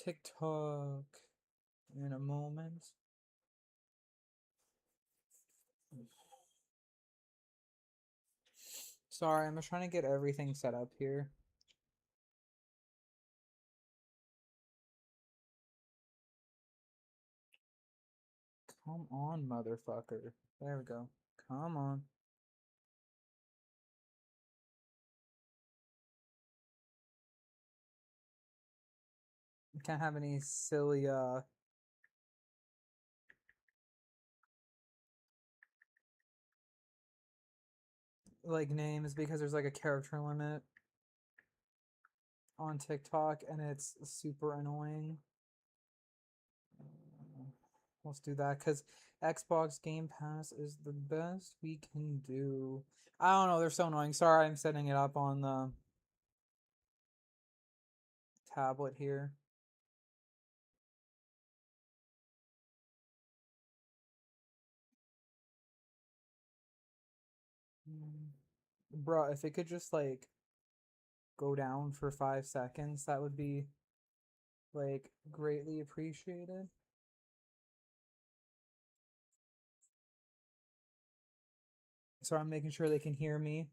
TikTok in a moment. Sorry, I'm just trying to get everything set up here. Come on, motherfucker. There we go. Come on. You can't have any silly, like, names because there's, like, a character limit on TikTok and it's super annoying. Let's do that because Xbox Game Pass is the best we can do. I don't know, they're so annoying. Sorry, I'm setting it up on the tablet here. Bro, if it could just like go down for 5 seconds, that would be like greatly appreciated. So I'm making sure they can hear me.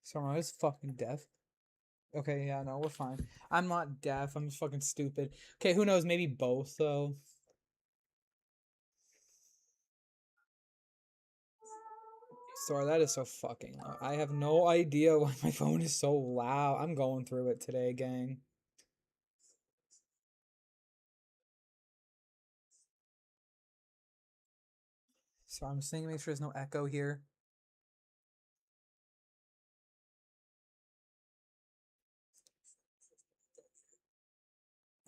So I was fucking deaf. Okay, yeah, no, we're fine. I'm not deaf. I'm just fucking stupid. Okay, who knows? Maybe both though. Sorry, that is so fucking loud. I have no idea why my phone is so loud. I'm going through it today, gang. So I'm just thinking, make sure there's no echo here.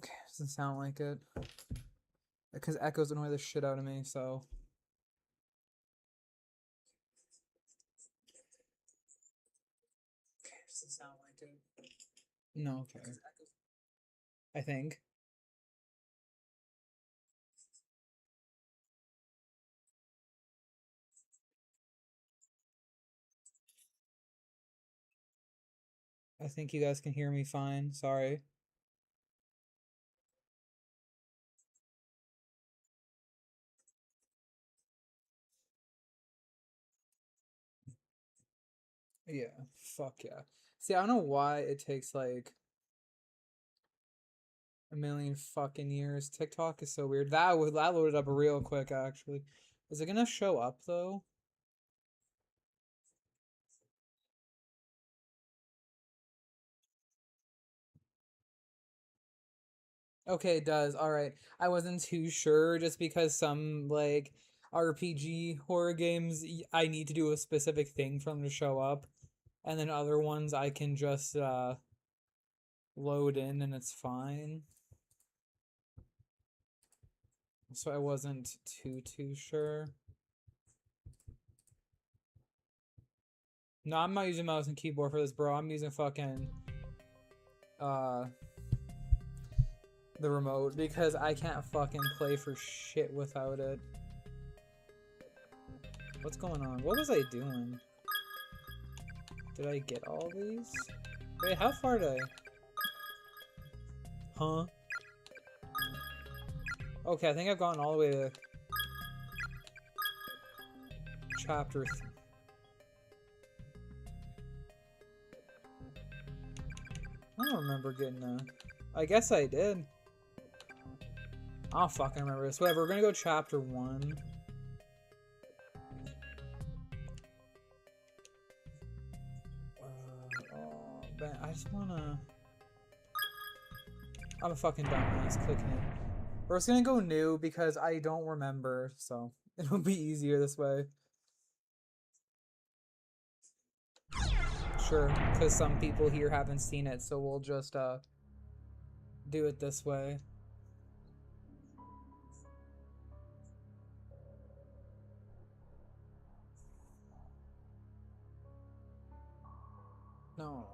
Okay, doesn't sound like it. Because echoes annoy the shit out of me, so. Okay, doesn't sound like it. No, okay. I think. I think you guys can hear me fine. Sorry. Yeah, fuck yeah. See, I don't know why it takes like a million fucking years. TikTok is so weird. That loaded up real quick actually. Is it gonna show up though? Okay, it does. All right. I wasn't too sure just because some like RPG horror games I need to do a specific thing for them to show up, and then other ones I can just load in and it's fine. So I wasn't too sure. No, I'm not using mouse and keyboard for this, bro. I'm using fucking uh the remote because I can't fucking play for shit without it. What's going on? What was I doing? Did I get all these? Wait, how far did I? Huh? Okay, I think I've gotten all the way to chapter I don't remember getting I guess I did. I don't fucking remember this. Whatever, we're gonna go chapter 1. Oh, man, I just wanna... I'm a fucking dumbass clicking it. We're just gonna go new because I don't remember, so it'll be easier this way. Sure, because some people here haven't seen it, so we'll just do it this way. No.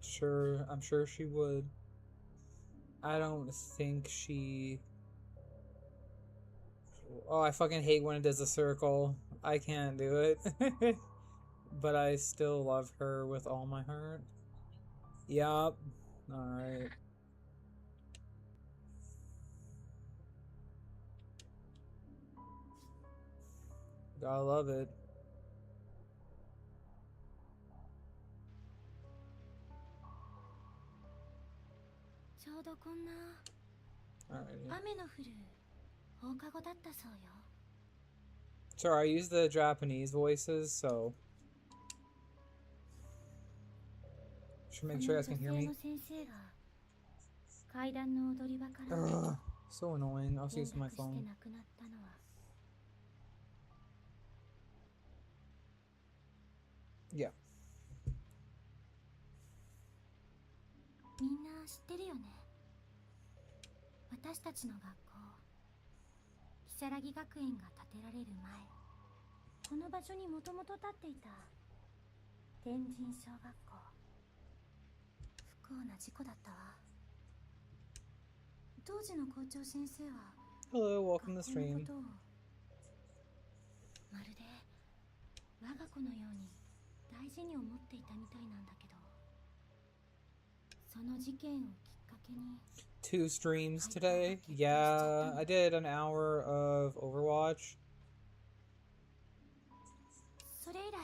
Sure, I'm sure she would. I don't think she Oh, I fucking hate when it does a circle. I can't do it. But I still love her with all my heart. Yup. Alright. Gotta love it. Sorry, I use the Japanese voices, so should make sure you guys can hear me. Ugh, so annoying. I was using my phone. Yeah. みんな知ってるよね。私たちの学校、如月学園が建てられる前、この場所にもともと建っていた天神小学校。不幸な事故だったわ。当時の校長先生は Hello, welcome to the stream. 学校のことをまるで我が子のように大事に思っていたみたいなんだけど、その事件をきっかけに 2 streams today? Yeah, I did an hour of Overwatch. それ以来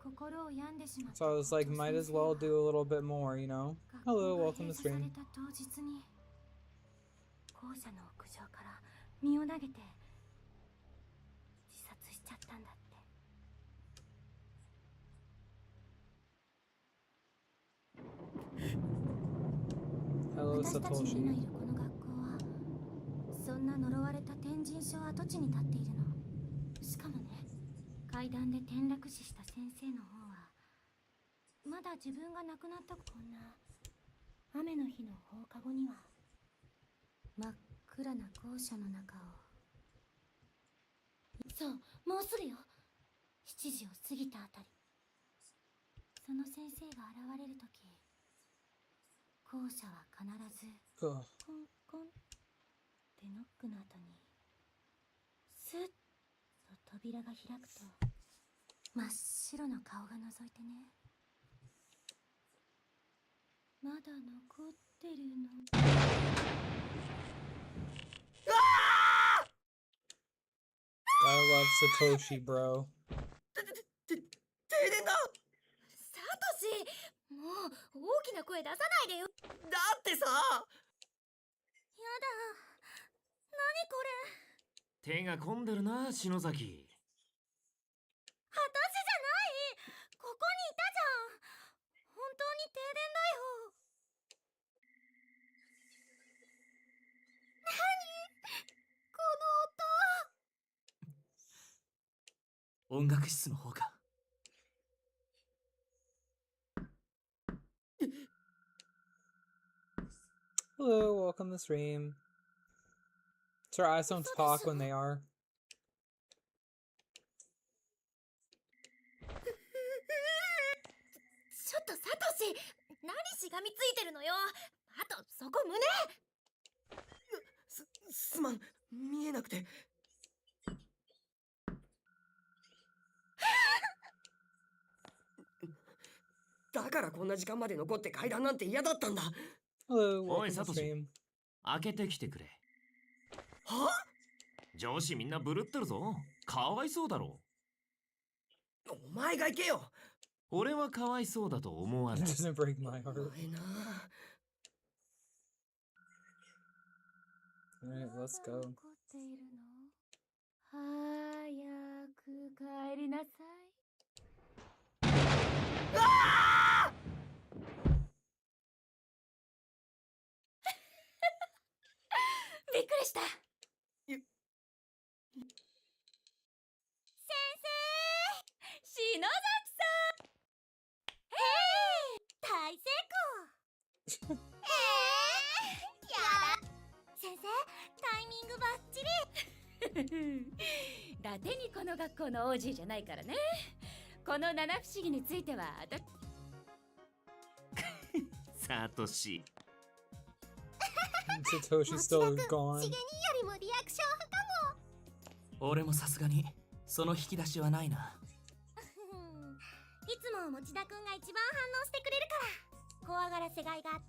心を病んでしまった So I was like, might as well do a little bit more, you know? Hello, welcome to the stream. 当日に校舎の屋上から身を投げて自殺しちゃったんだって。 Hello, 私たちの Satoshi. 今いるこの学校はそんな呪われた天神小跡地に立っているの。しかもね、階段で転落死した先生の方はまだ自分が亡くなったこんな雨の日の放課後には真っ暗な校舎の中を、そう、もうすぐよ。7時を過ぎたあたり、その先生が現れるとき、校舎は必ず Ugh. コンコンってノックの後にスッと扉が開くと真っ白な顔が覗いてね。まだ残ってるの。 I love Satoshi, bro. 停電だ。サトシ、もう大きな声出さないでよ。だってさ。やだ。何これ。手が込んでるな、篠崎。私じゃない。ここにいたじゃん。本当に停電だよ。何この音。音楽室の方か。Hello, welcome to the stream. Sorry, I don't talk when they are. ちょっとサトシ、何しがみついてるのよ。あとそこ胸。すまん、見えなくて。だからこんな時間まで残って階段なんて嫌だったんだ。 Hello, おい、 welcome to サ the トシ。 stream. 開けてきてくれ。は？上司みんなブルってるぞ。かわいそうだろ。お前が行けよ。俺はかわいそうだと思わ It ない。 doesn't break my お heart. 前な。 Alright, let's go. 残っているの。早く帰りなさい。びっくりした。先生、篠崎さん。大成功。やだ。先生、タイミングバッチリ。伊達にこの学校の OG じゃないからね。この七不思議についてはサトシ。Satoshi's still gone. よりもリアクション派かも。俺もさすがにその引き出しはないな。いつも持田くんが一番反応してくれるから怖がらせがいがあって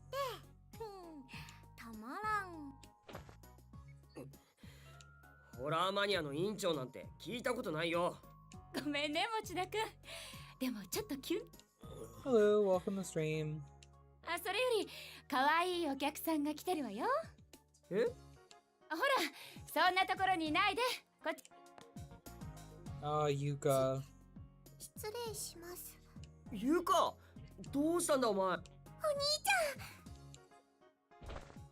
たまらん。ホラーマニアの委員長なんて聞いたことないよ。ごめんね持田くん。でもちょっとキュン。 Hello, welcome to stream. あ、それより可愛いお客さんが来てるわよ。え？ほら、そんなところにいないで。こっち。 Ah, Yuka. 失礼します。ゆうか、どうしたんだお前。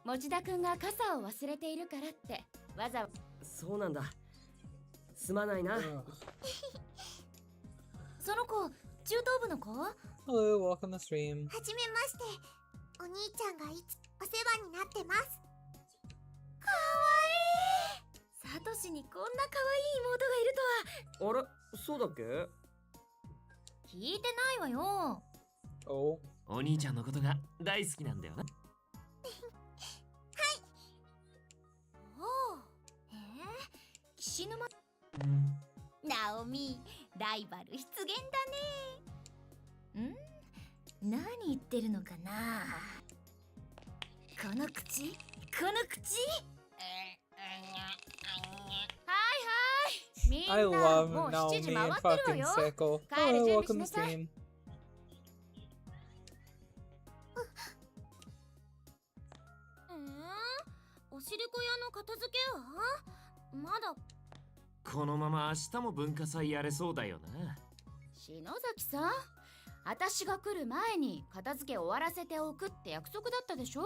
持田くんが傘を忘れているからってわざわそうなんだ。すまないな。 Ugh. その子、中等部の子？ Hello, welcome to stream. はじめまして。お兄ちゃんがいつお世話になってます。かわいい。サトシにこんな可愛い妹がいるとは。あれ、そうだっけ？聞いてないわよ。 Oh. お兄ちゃんのことが大好きなんだよな。おお。岸沼。ナオミ、ライバル出現だね。何言ってるのかな。この口、この口。はいはい。みん I な love もう7時 Naomi 回 and ってるわ fucking よ。 Sickle. 帰る Hello, 準備 welcome し to なさい。 stream. おしりこ屋の片付けはまだ。このまま明日も文化祭やれそうだよな。篠崎さん、私が来る前に片付け終わらせておくって約束だったでしょ。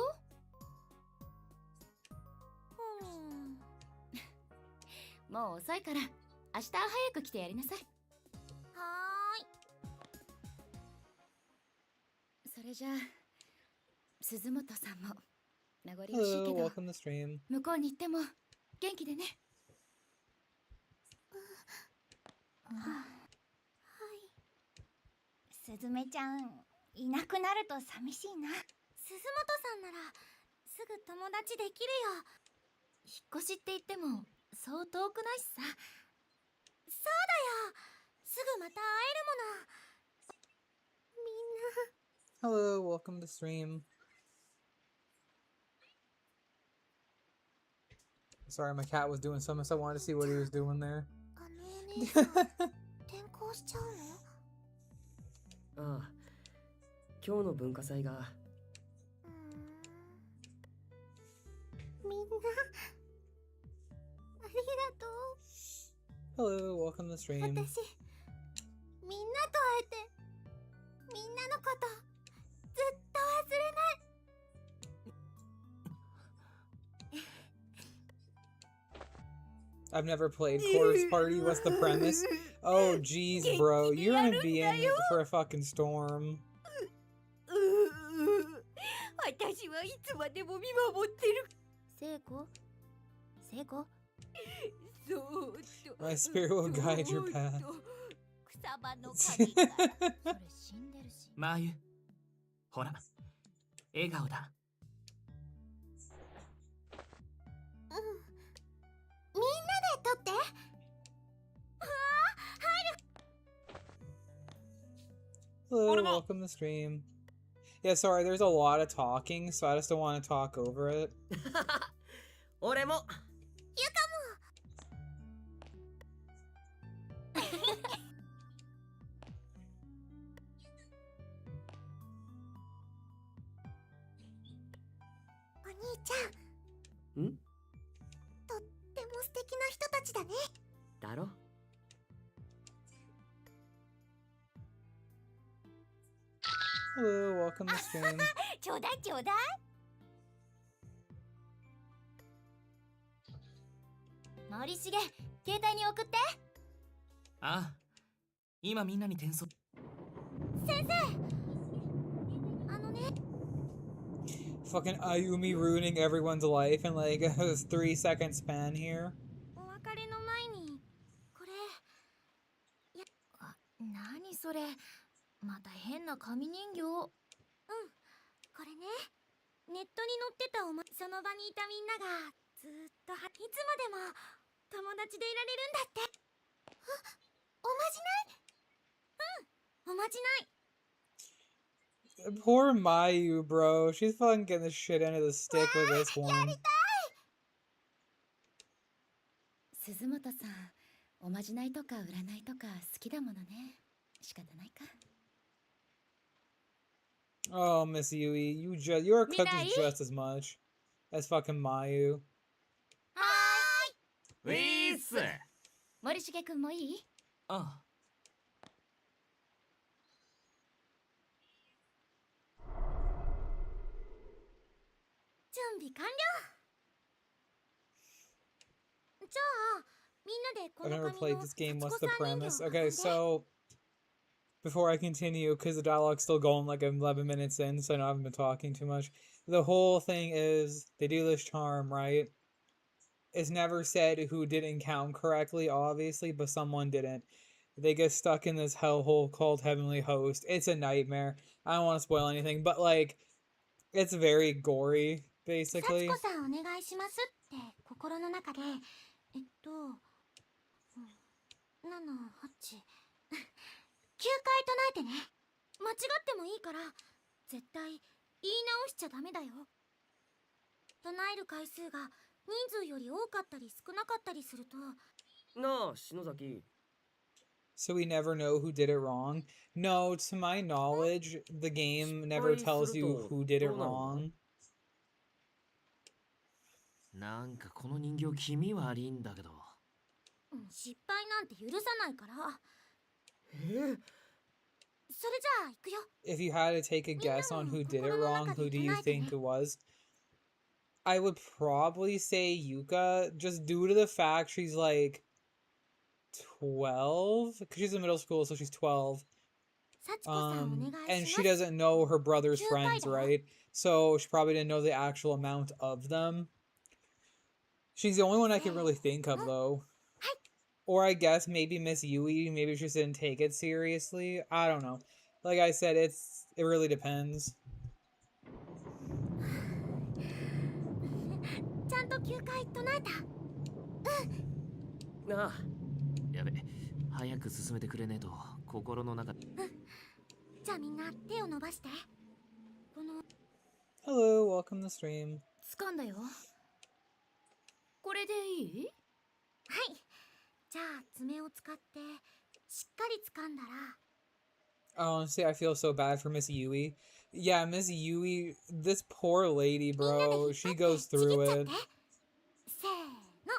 もう遅いから明日早く来てやりなさい。はーい。それじゃあ鈴本さんも名残惜しい Hello, けど welcome to stream. 向こうに行っても元気でね。すずめちゃんいなくなると寂しいな。鈴本さんならすぐ友達できるよ。引っ越しって言ってもそう遠くないしさ。そうだよ、すぐまた会えるもの。みんな Hello, welcome to stream. Sorry, my cat was doing something, so I wanted to see what he was doing there. あのお姉さん転校しちゃうの？ああ、今日の文化祭が。みんなありがとう。 Hello, welcome to stream. 私みんなと会えてみんなのことずっと忘れない。 I've never played Chorus Party. What's the premise? Oh, jeez, bro. You're gonna be in for a fucking storm. 私はいつまでも見守ってる。聖子聖子、そーっと My spirit will guide your path. 草場の影からそれ死んでるし。まゆ、ほら、笑顔だ。みんなで撮って。 Hello, welcome to stream. Yeah, sorry, there's a lot of talking, so I just don't want to talk over it. 俺も。お兄ちゃん。ん？とっても素敵な人たちだね。だろ？ Hello, welcome to stream. ちょうだいちょうだい。森重、携帯に送って。ああ、今みんなに転送。先生、あのね。 Fucking Ayumi ruining everyone's life in like a 3-second span here. お別れの前にこれ。いや、何それ。また変な紙人形。これね。ネットに載ってたその場にいたみんながずーっといつまでも友達でいられるんだって。おまじない？うん、おまじない。 Poor Mayu, bro. She's fucking getting the shit end of the stick with this one. 鈴本さん、おまじないとか占いとか好きだものね。仕方ないか。 Oh, Miss Yui, you're cooked Minai? just as much as fucking Mayu. はーい。ウィース。森重くんもいい？あ準備完了。じゃあみんなでこ I've の never 紙 played の this game. 幸 What's 子 the さん人 premise? 形を運ん Okay, で。 so before I continue, because the dialogue's still going like 11 minutes in, so I know I haven't been talking too much. The whole thing is they do this charm, right? It's never said who didn't count correctly, obviously, but someone didn't. They get stuck in this hellhole called Heavenly Host. It's a nightmare. I don't want to spoil anything, but like, it's very gory, 幸 basically. 子さんお願いしますって心の中でうん7、8 9回唱えてね。間違ってもいいから絶対言い直しちゃダメだよ。唱える回数が人数より多かったり少なかったりすると。なあ、篠崎。 So we never know who did it wrong. No, to my knowledge, the game never tells you who did it wrong. なんかこの人形気味悪いんだけど。失敗なんて許さないから。それじゃあ行くよ。 If you had to take a guess on who did it wrong, who do you think it was? I would probably say Yuka, just due to the fact she's like 12, because she's in middle school, so she's 12. 幸子さんお願いします。 And she doesn't know her brother's 9回 friends, だよ。 right? So she probably didn't know the actual amount of them. She's the only one I can really think of, though. Or I guess maybe Miss Yui, maybe she just didn't take it seriously. I don't know. Like I said, it really depends. ちゃんと9回唱えた。なあ、やべ、早く進めてくれねえと心の中。じゃあみんな手を伸ばして。この Hello, welcome to stream. 掴んだよ。これでいい？はい。じゃあ爪を使ってしっかり掴んだら。 Honestly, I feel so bad for Miss Yui. Yeah, Miss Yui, this poor lady, bro. She goes through it. せーの。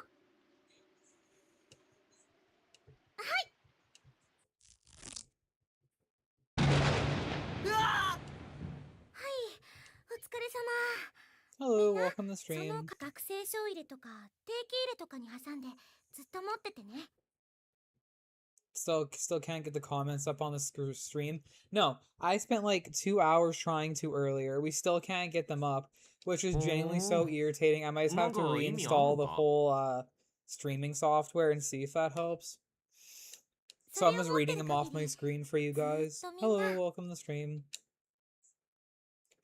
はい。はい、お疲れ様。 Hello, welcome to その stream. 学生証入れとか定期入れとかに挟んでずっと持っててね。 Still can't get the comments up on the stream. No, I spent like 2 hours trying to earlier. We still can't get them up, which is genuinely so irritating. I might just have to reinstall the whole streaming software and see if that helps. So I'm just reading them off my screen for you guys. Hello, welcome to the stream.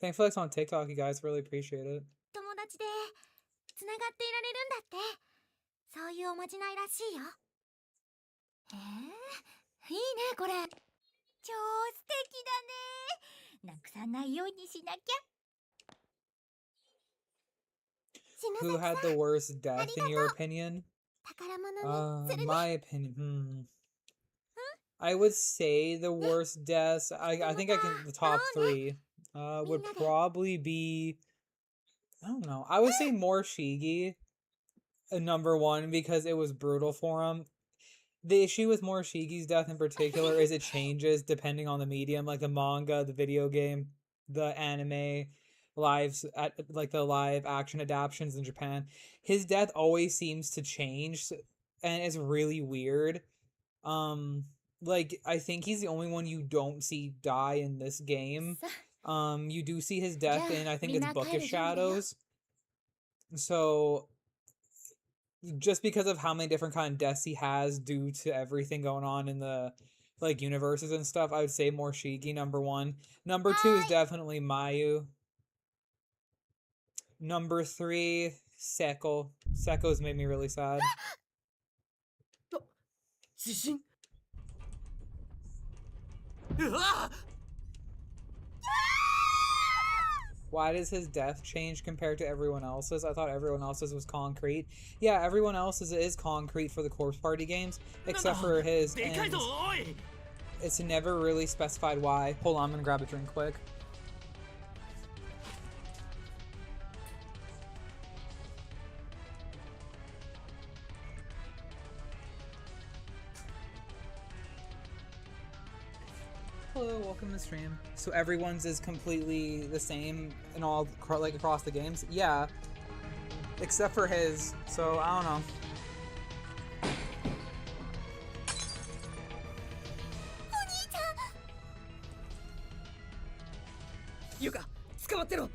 Thanks for likes on TikTok, you guys. Really appreciate it. 友達でつながっていられるんだって。そういうおまじないらしいよ。いいねこれ。超素敵だね。なくさないようにしなきゃ。 Who had the worst death in your opinion? 宝物にするね。 My opinion. I would say the worst deaths. I think I can. The top 3 would probably be. I don't know. I would say Morishige, number 1, because it was brutal for him. The issue with Morishige's death in particular is it changes depending on the medium, like the manga, the video game, the anime, like the live action adaptations in Japan. His death always seems to change, and it's really weird. Like I think he's the only one you don't see die in this game. You do see his death in, I think it's Book of Shadows. So just because of how many different kind of deaths he has due to everything going on in the like universes and stuff, I would say Morishige number 1. Number 2 is definitely Mayu. Number 3, Seko. Seko's made me really sad. 地震？うわ Why does his death change compared to everyone else's? I thought everyone else's was concrete. Yeah, everyone else's is concrete for the Corpse Party games, except for his, でかい and ぞおい it's never really specified why. Hold on, I'm gonna grab a drink quick. Hello, welcome to the stream. So everyone's is completely the same in all, like, across the games? Yeah. Except for his, so I don't know. ゆか、捕まってろ。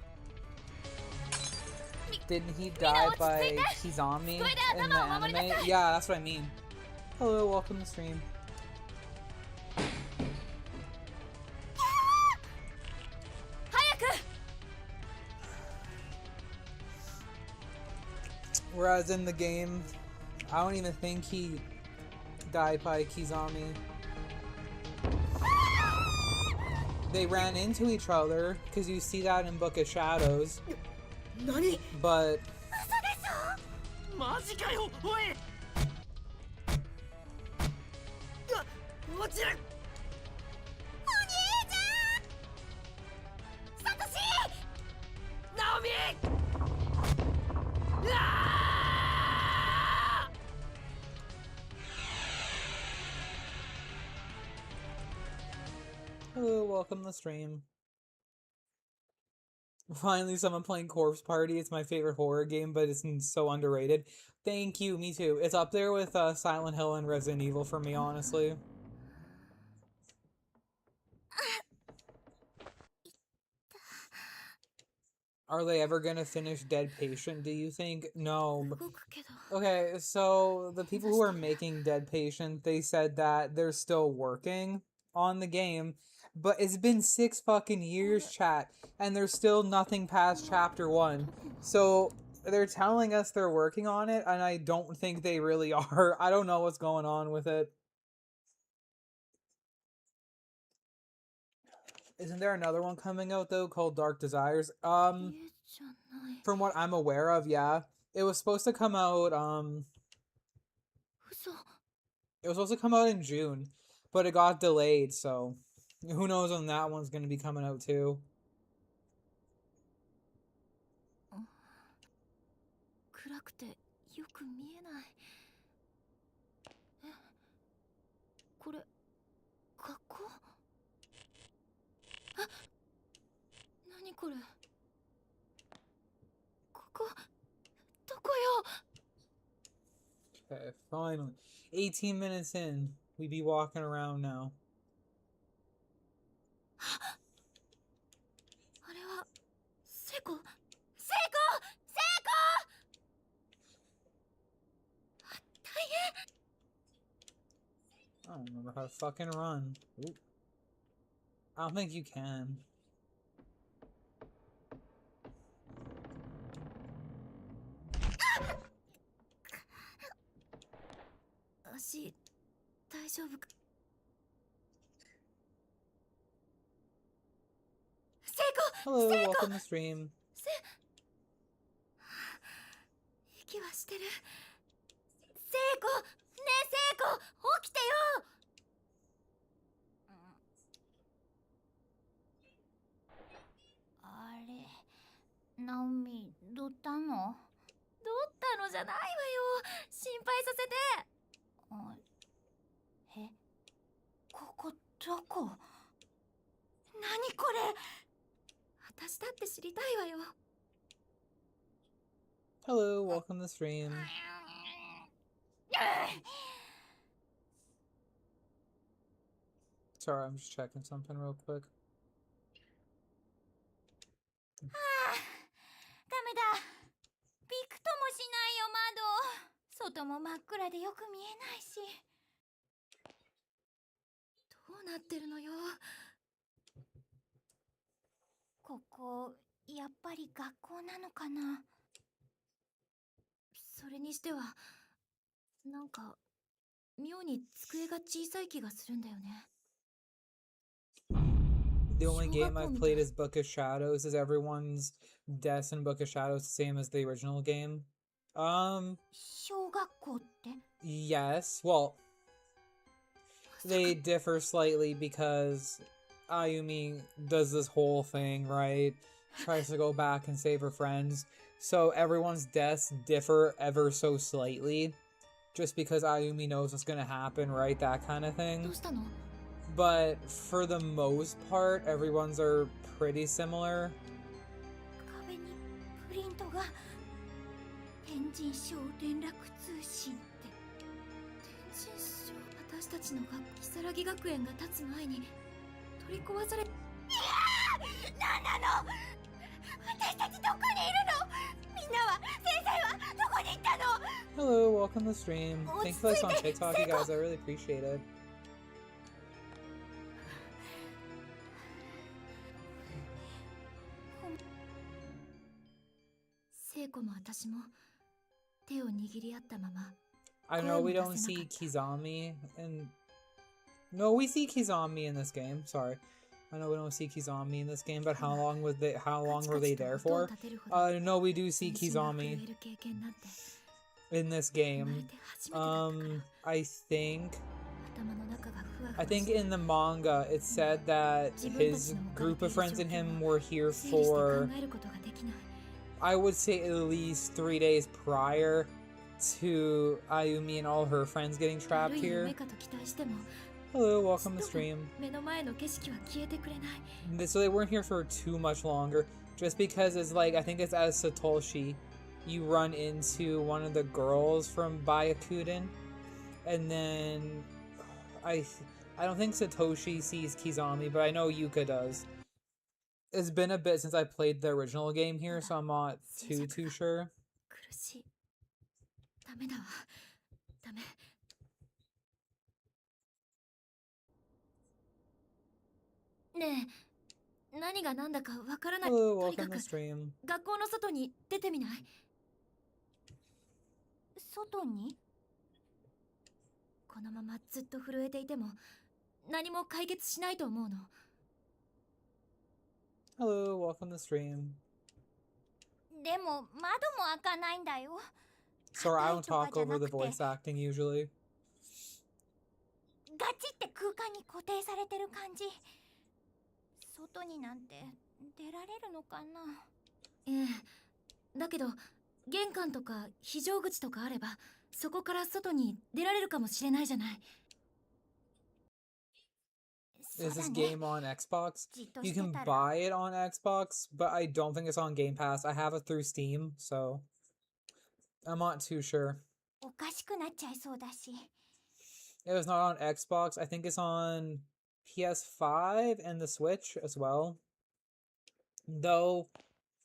Didn't he die by Kizami in the anime? Yeah, that's what I mean. Hello, welcome to the stream. Whereas in the game, I don't even think he died by Kizami. They ran into each other, because you see that in Book of Shadows, 何？ but マジかよおい 落ちる。 ナオミ！ hello, welcome to the stream. Finally, someone playing Corpse Party. It's my favorite horror game, but it's so underrated. Thank you, me too. It's up there with Silent Hill and Resident Evil for me, honestly. Are they ever gonna finish Dead Patient, do you think? No. 動くけど Okay, so the people who are making Dead Patient, they said that they're still working on the game, but it's been 6 fucking years, chat, and there's still nothing past chapter 1. So they're telling us they're working on it, and I don't think they really are. I don't know what's going on with it. Isn't there another one coming out though called Dark Desires? 家じゃない From what I'm aware of, yeah. It was supposed to come out, 嘘 it was supposed to come out in June, but it got delayed, so who knows when that one's gonna be coming out too. 暗くてよく見えない。え、これ学校？あ、何これ？ここどこよ？ Okay, finally. 18 minutes in, we be walking around now. あれは聖子？聖子！聖子！あ、大変！ I don't remember how to fucking run. Oop. I don't think you can. 足大丈夫か？聖子！ Hello, 聖子！ welcome to the stream. 息はしてる。聖子！ねえ聖子！起きてよ！あれ、ナオミ、どったの？どったのじゃないわよ。心配させて。あ、え、ここどこ？何これ？私だって知りたいわよ。 Hello, welcome to the stream. Sorry, I'm just checking something real quick. ダメだ。びくともしないよ窓。外も真っ暗でよく見えないし。どうなってるのよ。ここやっぱり学校なのかな。それにしてはなんか妙に机が小さい気がするんだよね。 The only game I've 小学校みたい。 played is Book of Shadows. Is everyone's desk in Book of Shadows the same as the original game? 小学校って Yes. Well, まさか they differ slightly because Ayumi does this whole thing, right? Tries to go back and save her friends. So everyone's deaths differ ever so slightly. Just because Ayumi knows what's gonna happen, right? That kind of ど thing. うしたの？ But for the most part, everyone's are pretty similar. 壁にプリントが天神賞連絡通信って。天神賞、私たちの如月学園が建つ前に取り壊され。いやー、なんなの？私たちどこにいるの？みんなは、先生はどこに行ったの？ Hello, welcome to the stream. Thanks for this on TikTok, you guys. I really appreciate it. 聖子も私も手を握り合ったまま。 I know we don't see Kizami in... No, we see Kizami in this game. Sorry. I know we don't see Kizami in this game, but how long were they there for? No, we do see Kizami in this game. I think in the manga it said that his group of friends and him were here for, I would say, at least 3 days prior to Ayumi and all her friends getting trapped here. Hello, welcome to stream. So they weren't here for too much longer, just because it's like, I think it's as Satoshi, you run into one of the girls from Byakuden, and then I don't think Satoshi sees Kizami, but I know Yuka does. It's been a bit since I played the original game here, so I'm not too sure. 苦しい。ダメだわ。ダメ。ねえ、何が何だかわからない。 Hello, とにか welcome く to stream. 学校の外に出てみない？外に？このままずっと震えていても何も解決しないと思うの。 Hello, welcome to stream. でも窓も開かないんだよ。 Sorry, I don't talk over the voice acting usually. ガチって空間に固定されてる感じ。外になんて出られるのかな。ええ。だけど玄関とか非常口とかあればそこから外に出られるかもしれないじゃない。 Is this game on Xbox? You can buy it on Xbox, but I don't think it's on Game Pass. I have it through Steam, so I'm not too sure. おかしくなっちゃいそうだし。 It was not on Xbox. I think it's on PS5 and the Switch as well. Though,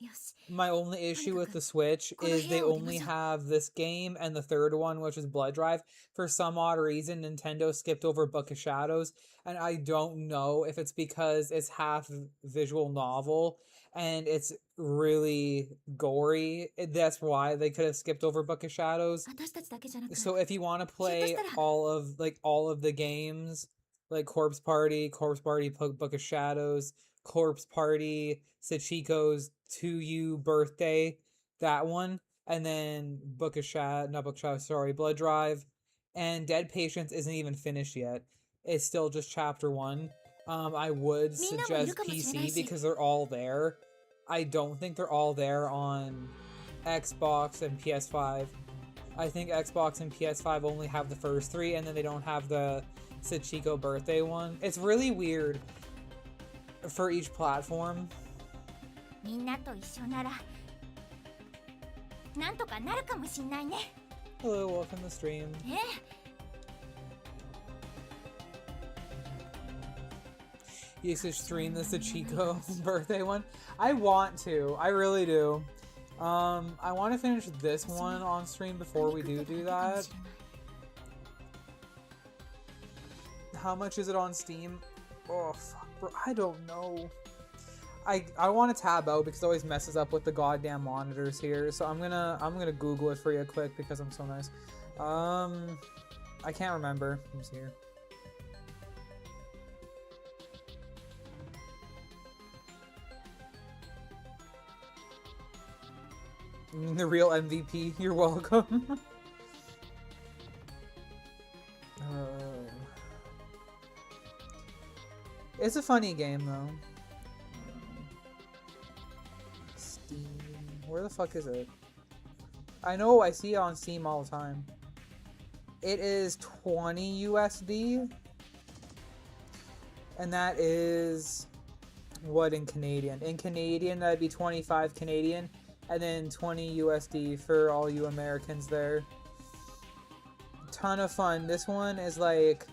よし。 my only issue with the Switch is they only have this game and the third one, which is Blood Drive. For some odd reason, Nintendo skipped over Book of Shadows, and I don't know if it's because it's half visual novel and it's really gory. That's why they could have skipped over Book of Shadows. 私たちだけじゃなく。 So if you want to play all of the games, like Corpse Party, Book of Shadows, Corpse Party, Sachiko's To You Birthday, that one, and then Blood Drive, and Dead Patience isn't even finished yet. It's still just chapter 1. I would suggest PC because they're all there. I don't think they're all there on Xbox and PS5. I think Xbox and PS5 only have the first 3, and then they don't have the Sachiko birthday one. It's really weird for each platform. みんなと一緒ならなんとかなるかもしんないね。 Hello, welcome to stream. You should stream the Sachiko birthday one. I want to. I really do. I want to finish this one on stream before we do that. How much is it on Steam? Oh, fuck, bro. I don't know. I want to tab out because it always messes up with the goddamn monitors here. So I'm gonna Google it for you quick because I'm so nice. I can't remember who's here. The real MVP, you're welcome. It's a funny game though. Steam. Where the fuck is it? I know I see it on Steam all the time. It is 20 USD. And that is what in Canadian? In Canadian, that'd be 25 Canadian. And then 20 USD for all you Americans there. Ton of fun. This one is like,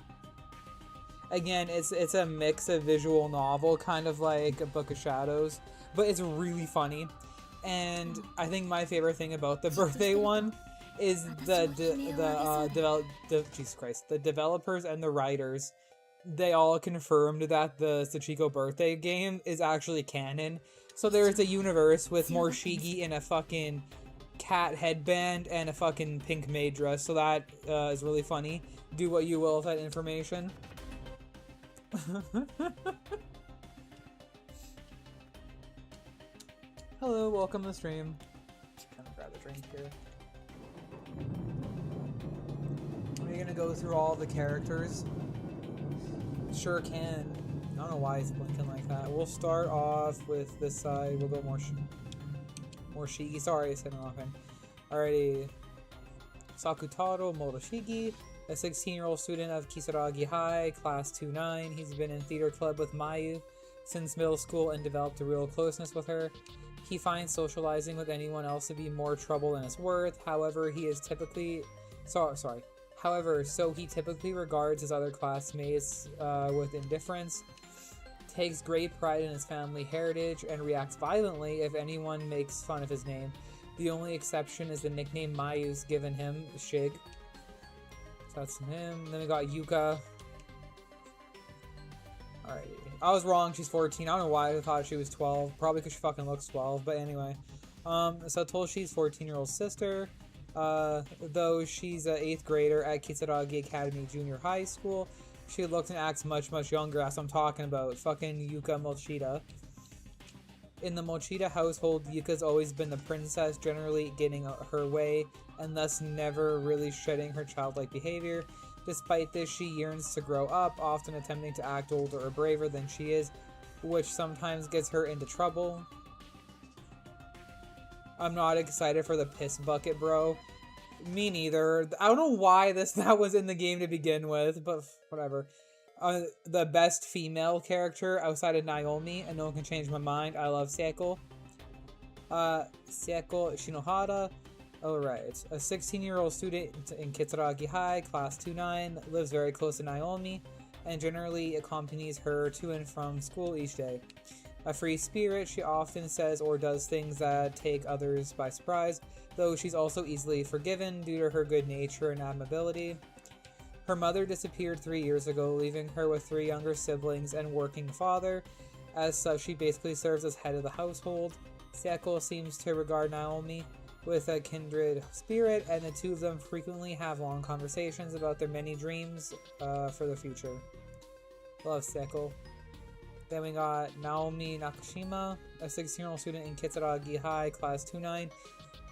again, it's a mix of visual novel, kind of like a Book of Shadows, but it's really funny. And I think my favorite thing about the birthday one is the developers and the writers. They all confirmed that the Sachiko birthday game is actually canon. So there's a universe with Morishige in a fucking cat headband and a fucking pink maid dress. So that is really funny. Do what you will with that information. Hello, welcome to the stream. Kind of grab a drink here. Are you gonna go through all the characters? Sure can. I don't know why he's blinking like that. We'll start off with this side. We'll go Morishige. Sorry, I said nothing. Alrighty. Sakutaro Moroshige, a 16-year-old student of Kisaragi High, class 2-9. He's been in theater club with Mayu since middle school and developed a real closeness with her. He finds socializing with anyone else to be more trouble than it's worth. However, he typically regards his other classmates with indifference, takes great pride in his family heritage, and reacts violently if anyone makes fun of his name. The only exception is the nickname Mayu's given him, Shig. So that's him. Then we got Yuka. Alright. I was wrong, she's 14. I don't know why I thought she was 12. Probably because she fucking looks 12, but anyway. Satoshi's 14-year-old sister. Though she's an 8th grader at Kisaragi Academy Junior High School, she looks and acts much, much younger, as I'm talking about. Fucking Yuka Mochida. In the Mochida household, Yuka's always been the princess, generally getting her way, and thus never really shedding her childlike behavior. Despite this, she yearns to grow up, often attempting to act older or braver than she is, which sometimes gets her into trouble. I'm not excited for the piss bucket, bro. Me neither. I don't know why that was in the game to begin with, but whatever. The best female character outside of Naomi, and no one can change my mind. I love Seiko. Seiko Shinohara. Alright, a 16-year-old student in Kitsuragi High, class 2-9, lives very close to Naomi, and generally accompanies her to and from school each day. A free spirit, she often says or does things that take others by surprise, though she's also easily forgiven due to her good nature and admirability. Her mother disappeared 3 years ago, leaving her with 3 younger siblings and working father. As such, she basically serves as head of the household. Seiko seems to regard Naomi with a kindred spirit, and the two of them frequently have long conversations about their many dreams for the future. Love Seiko. Then we got Naomi Nakashima, a 16-year-old student in Kitsuragi High, class 2-9,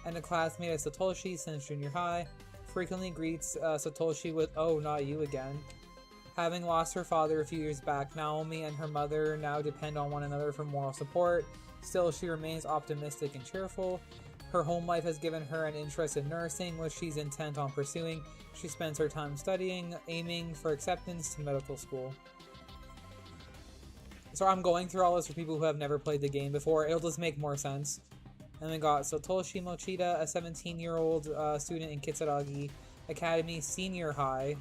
and a classmate of Satoshi since junior high. Frequently greets Satoshi with, "Oh, not you again." Having lost her father a few years back, Naomi and her mother now depend on one another for moral support. Still, she remains optimistic and cheerful. Her home life has given her an interest in nursing, which she's intent on pursuing. She spends her time studying, aiming for acceptance to medical school. So I'm going through all this for people who have never played the game before. It'll just make more sense. And we got Satoshi Mochida, a 17-year-old student in Kitsuragi Academy Senior High,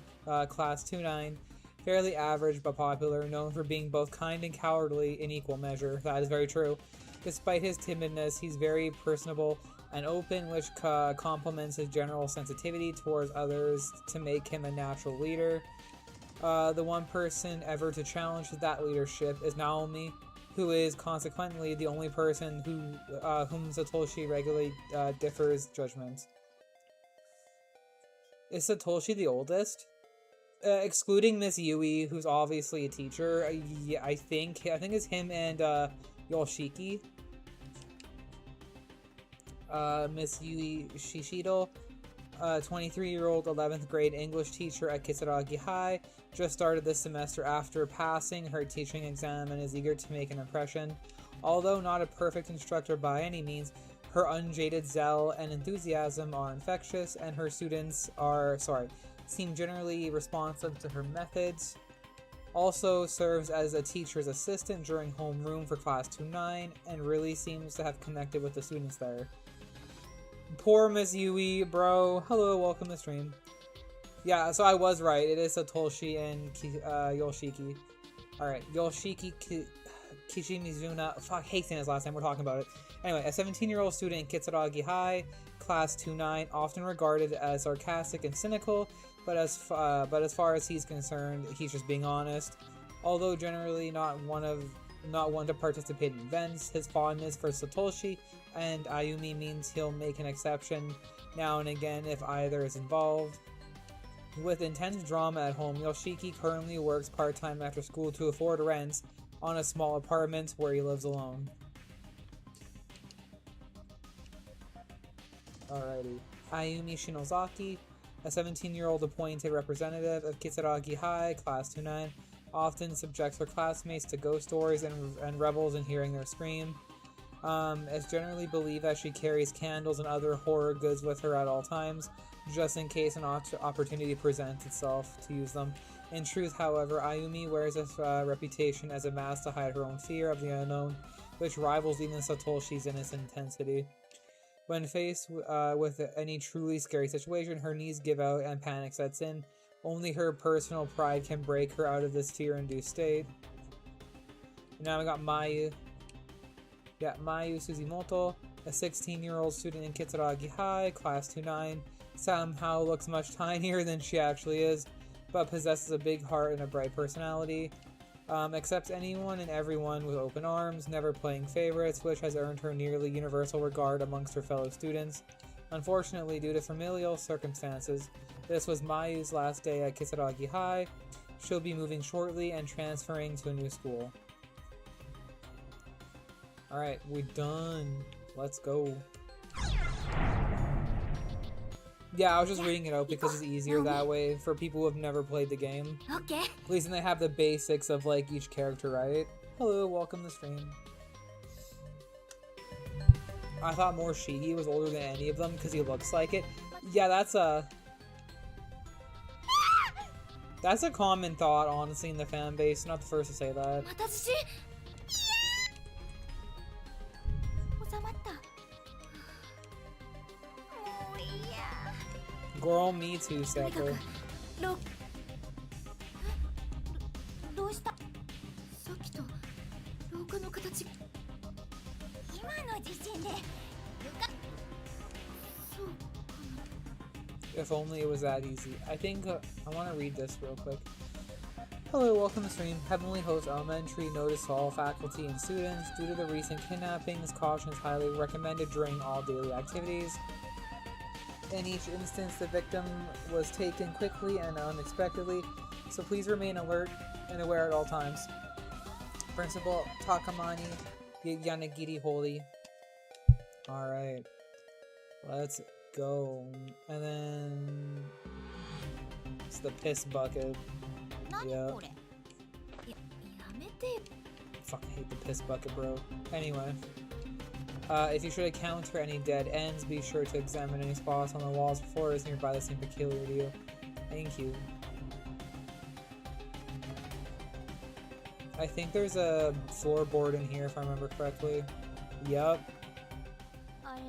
class 2-9. Fairly average but popular, known for being both kind and cowardly in equal measure. That is very true. Despite his timidness, he's very personable and open, which complements his general sensitivity towards others to make him a natural leader. The one person ever to challenge that leadership is Naomi, who is consequently the only person whom Satoshi regularly differs judgment. Is Satoshi the oldest? Excluding Miss Yui, who's obviously a teacher. Yeah, I think it's him and Yoshiki. Miss Yui Shishido, 23-year-old 11th grade English teacher at Kisaragi High, just started this semester after passing her teaching exam and is eager to make an impression. Although not a perfect instructor by any means, her unjaded zeal and enthusiasm are infectious, and her students seem generally responsive to her methods. Also serves as a teacher's assistant during homeroom for class 2-9, and really seems to have connected with the students there. Poor Miss Yui, bro. Hello, welcome to stream. Yeah, so I was right. It is Satoshi and Yoshiki. Alright, Yoshiki Kishimizuna. Fuck, hate saying his last name. We're talking about it. Anyway, a 17-year-old student in Kitsuragi High, class 2-9, often regarded as sarcastic and cynical, but as far as he's concerned, he's just being honest. Although generally not one to participate in events, his fondness for Satoshi and Ayumi means he'll make an exception now and again if either is involved. With intense drama at home, Yoshiki currently works part-time after school to afford rent on a small apartment where he lives alone. Alrighty. Ayumi Shinozaki, a 17-year-old appointed representative of Kitsuragi High, class 2-9, often subjects her classmates to ghost stories and revels in hearing their scream. It's generally believed that she carries candles and other horror goods with her at all times, just in case an opportunity presents itself to use them. In truth, however, Ayumi wears a reputation as a mask to hide her own fear of the unknown, which rivals even Satoshi's in its intensity. When faced with any truly scary situation, her knees give out and panic sets in. Only her personal pride can break her out of this fear-induced state. Now we got Mayu. Yeah, Mayu Suzimoto, a 16-year-old student in Kitsuragi High, class 2-9, somehow looks much tinier than she actually is, but possesses a big heart and a bright personality. Accepts anyone and everyone with open arms, never playing favorites, which has earned her nearly universal regard amongst her fellow students. Unfortunately, due to familial circumstances, this was Mayu's last day at Kisaragi High. She'll be moving shortly and transferring to a new school. Alright, we're done. Let's go. Yeah, I was just reading it out because it's easier that way for people who have never played the game. Okay. At least then they have the basics of like each character, right? Hello, welcome to stream. I thought Morishige was older than any of them because he looks like it. Yeah, that's a common thought, honestly, in the fan base. Not the first to say that. 私収まったもういや Girl, me too, とにか Seppo. くどうしたさっきと廊下の形今の地震で床そうかな If only it was that easy. I think I want to read this real quick. Hello, welcome to stream. Heavenly Host Elementary notice to all faculty and students. Due to the recent kidnappings, caution is highly recommended during all daily activities. In each instance, the victim was taken quickly and unexpectedly, so please remain alert and aware at all times. Principal Takamani Yanagiri Holy. Alright. Let's go. And then... it's the piss bucket. 何 Yeah. これやめて Fucking hate the piss bucket, bro. Anyway. If you should encounter any dead ends, be sure to examine any spots on the walls or floors nearby that seem peculiar to you. Thank you. I think there's a floorboard in here if I remember correctly. Yup. あれ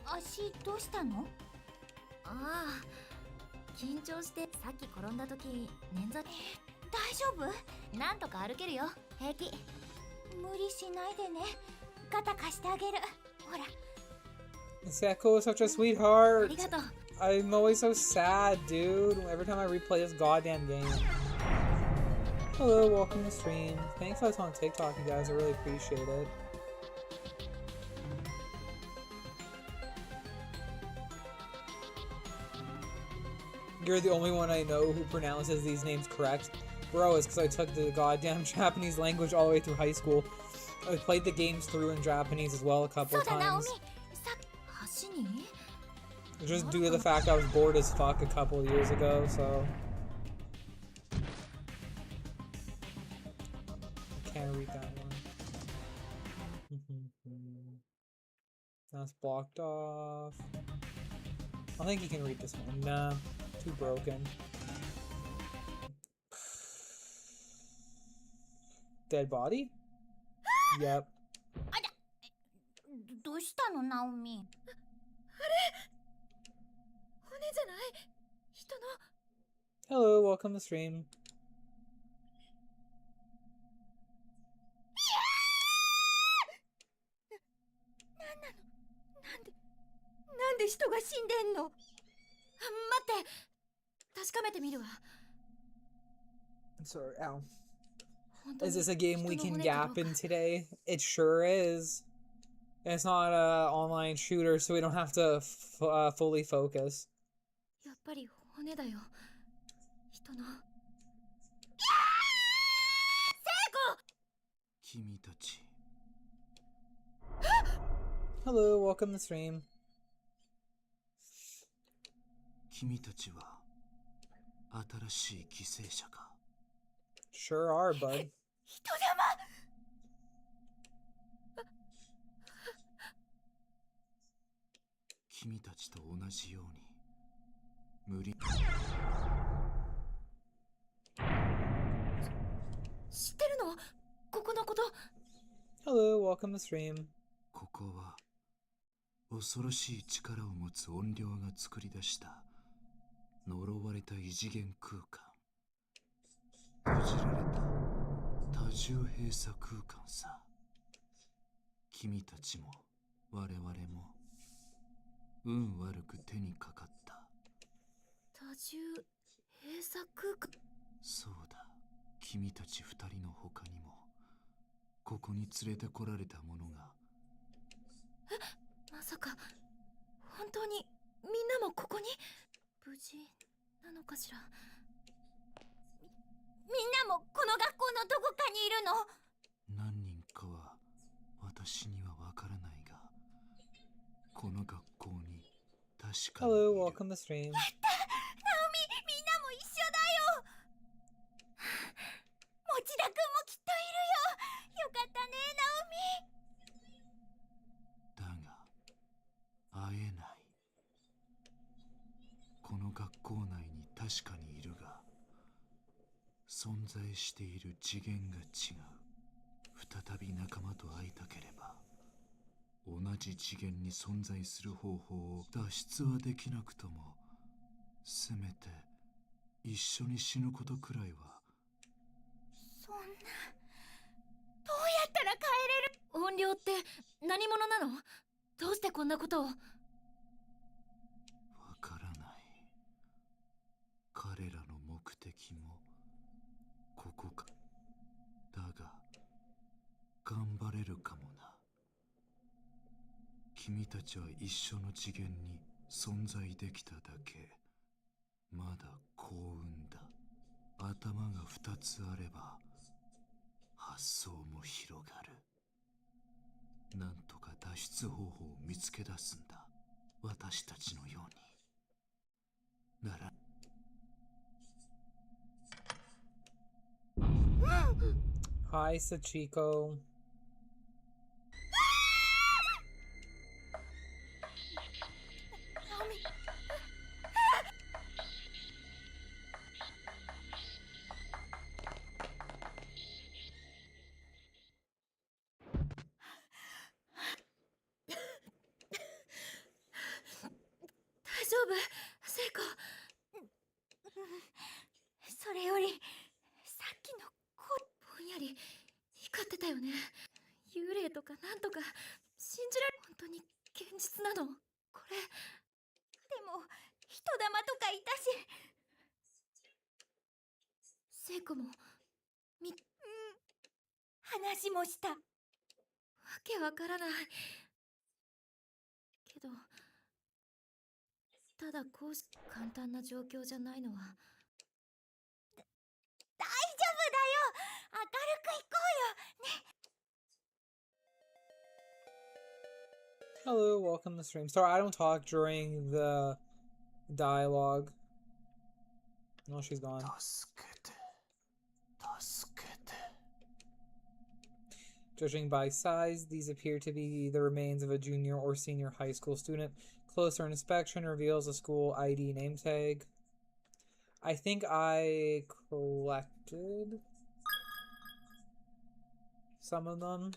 足どうしたのああ緊張してさっき転んだ時捻挫大丈夫なんとか歩けるよ平気無理しないでね肩貸してあげるほら Seko is such a あ sweetheart. りがとう I'm always so sad, dude. Every time I replay this goddamn game. Hello, welcome to stream. Thanks for us on TikTok, you guys. I really appreciate it. you're the only one I know who pronounces these names correct. Bro, it's because I took the goddamn Japanese language all the way through high school. I played the games through in Japanese as well a couple そうだナオミ times. さ橋に Just due to the fact I was bored as fuck a couple years ago, so... I can't read that one. That's blocked off. I think you can read this one. Nah, too broken. Dead body? Yep. どうしたのナオミ骨じゃない人の Hello, welcome to stream. なんで人が死んでんの待って確かめてみるわ Sorry, ow. 本当に Is this a game we 人の can 骨かどう gap か in today? It sure is. And it's not a online shooter, so we don't have to fully focus. やっぱり骨だよ人の君たち Hello, welcome to stream. 君たちは新しい犠牲者か Sure are, bud. 人玉君たちと同じように無理知ってるのここのこと Hello, welcome to stream. ここは恐ろしい力を持つ怨霊が作り出した呪われた異次元空間閉じられた多重閉鎖空間さ君たちも我々も運悪く手にかかった多重閉鎖空間そうだ君たち二人の他にもここに連れてこられた者がまさか本当にみんなもここに無事なのかしらみんなもこの学校のどこかにいるの何人かは私にはわからないがこの学校に確かにい Hello, る welcome to stream. ナオミみんなも一緒だよ持田くんもきっといるよよかったねだが会えないこの学校内に確かにいるが存在している次元が違う再び仲間と会いたければ同じ次元に存在する方法を脱出はできなくともせめて一緒に死ぬことくらいはそんなどうやったら帰れる怨霊って何者なのどうしてこんなことをわからない彼らの目的もここかだが頑張れるかもな君たちは一緒の次元に存在できただけまだ幸運だ頭が2つあれば発想も広がるなんとか脱出方法を見つけ出すんだ私たちのようになら Hi, Sachiko. ナオミ大丈夫聖子それよりさっきのぼんやり光ってたよね幽霊とかなんとか信じられ本当に現実なのこれでも人玉とかいたし聖子も話もしたわけわからないけどただこうし簡単な状況じゃないのは大丈夫だよ。明るく行こうよ。 Hello, welcome to the stream. Sorry, I don't talk during the dialogue. No, she's gone. 助けて。助けて。 Judging by size, these appear to be the remains of a junior or senior high school student. Closer inspection reveals a school ID name tag. I think I collected some of them.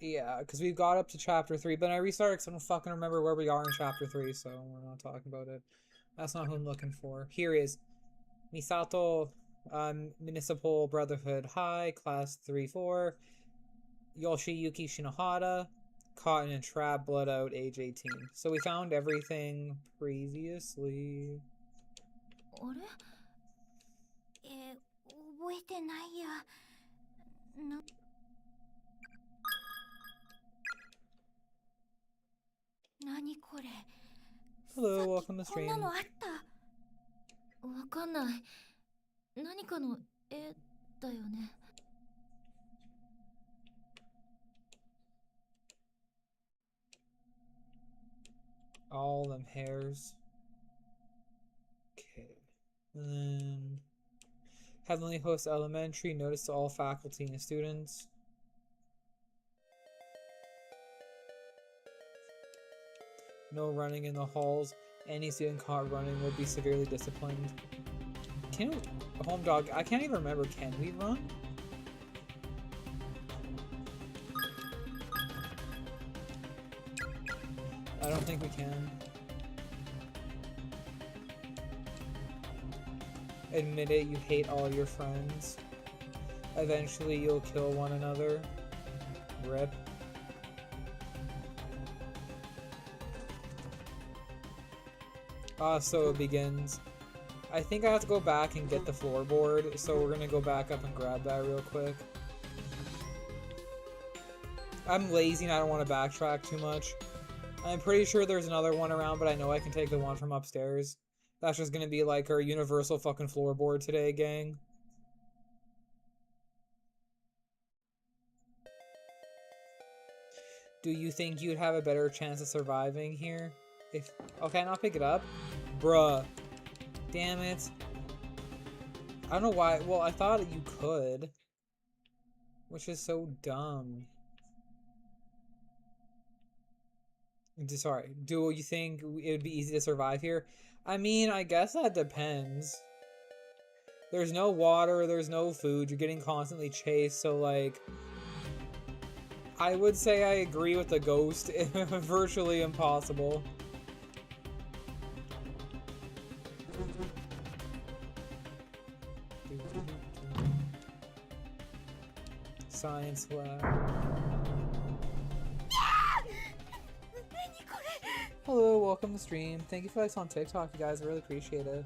Yeah, because we got up to chapter 3, but I restarted because I don't fucking remember where we are in chapter 3, so we're not talking about it. That's not who I'm looking for. Here is Misato, Municipal Brotherhood High, Class 3-4. Yoshiyuki Shinohara, caught in a trap, blood out, age 18. So we found everything previously. あれ覚えてないや。何これ。 Hello, welcome to こんな stream. のあった。わかんない。何かの絵だよね。 All them hairs. Okay. And then Heavenly Host Elementary, notice to all faculty and students. No running in the halls. Any student caught running will be severely disciplined. Can home dog, I can't even remember, can we run? I don't think we can. Admit it, you hate all your friends. Eventually you'll kill one another. Rip. So it begins. I think I have to go back and get the floorboard, so we're gonna go back up and grab that real quick. I'm lazy and I don't want to backtrack too much. I'm pretty sure there's another one around, but I know I can take the one from upstairs. That's just gonna be like our universal fucking floorboard today, gang. Do you think you'd have a better chance of surviving here? If okay, I'll pick it up. Bruh. Damn it. I don't know why. Well, I thought you could. Which is so dumb. Sorry. Do you think it would be easy to survive here? I mean, I guess that depends. There's no water, there's no food, you're getting constantly chased, so like... I would say I agree with the ghost. Virtually impossible. Science lab. Hello, welcome to the stream. Thank you for likes on TikTok, you guys. I really appreciate it.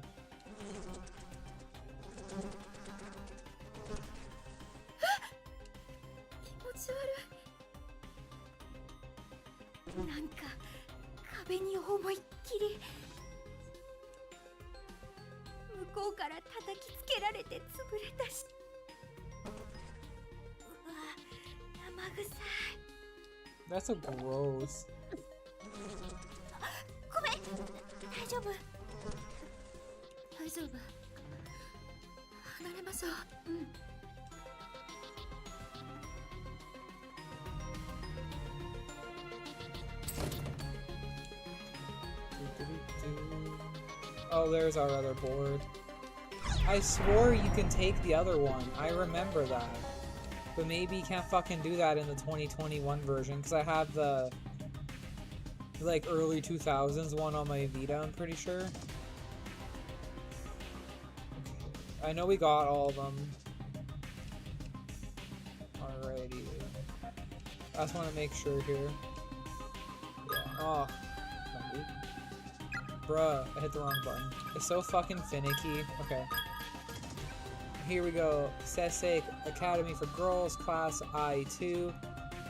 That's so gross. ごめん、大丈夫。大丈夫。離れましょう。うん。Oh, there's our other board. I swore you can take the other one. I remember that. But maybe you can't fucking do that in the 2021 version, because I have the like early 2000s one on my Vita, I'm pretty sure. Okay. I know we got all of them. Alrighty. I just want to make sure here. Yeah. Oh. Bruh, I hit the wrong button. It's so fucking finicky. Okay. Here we go. Sesei Academy for Girls, Class I2.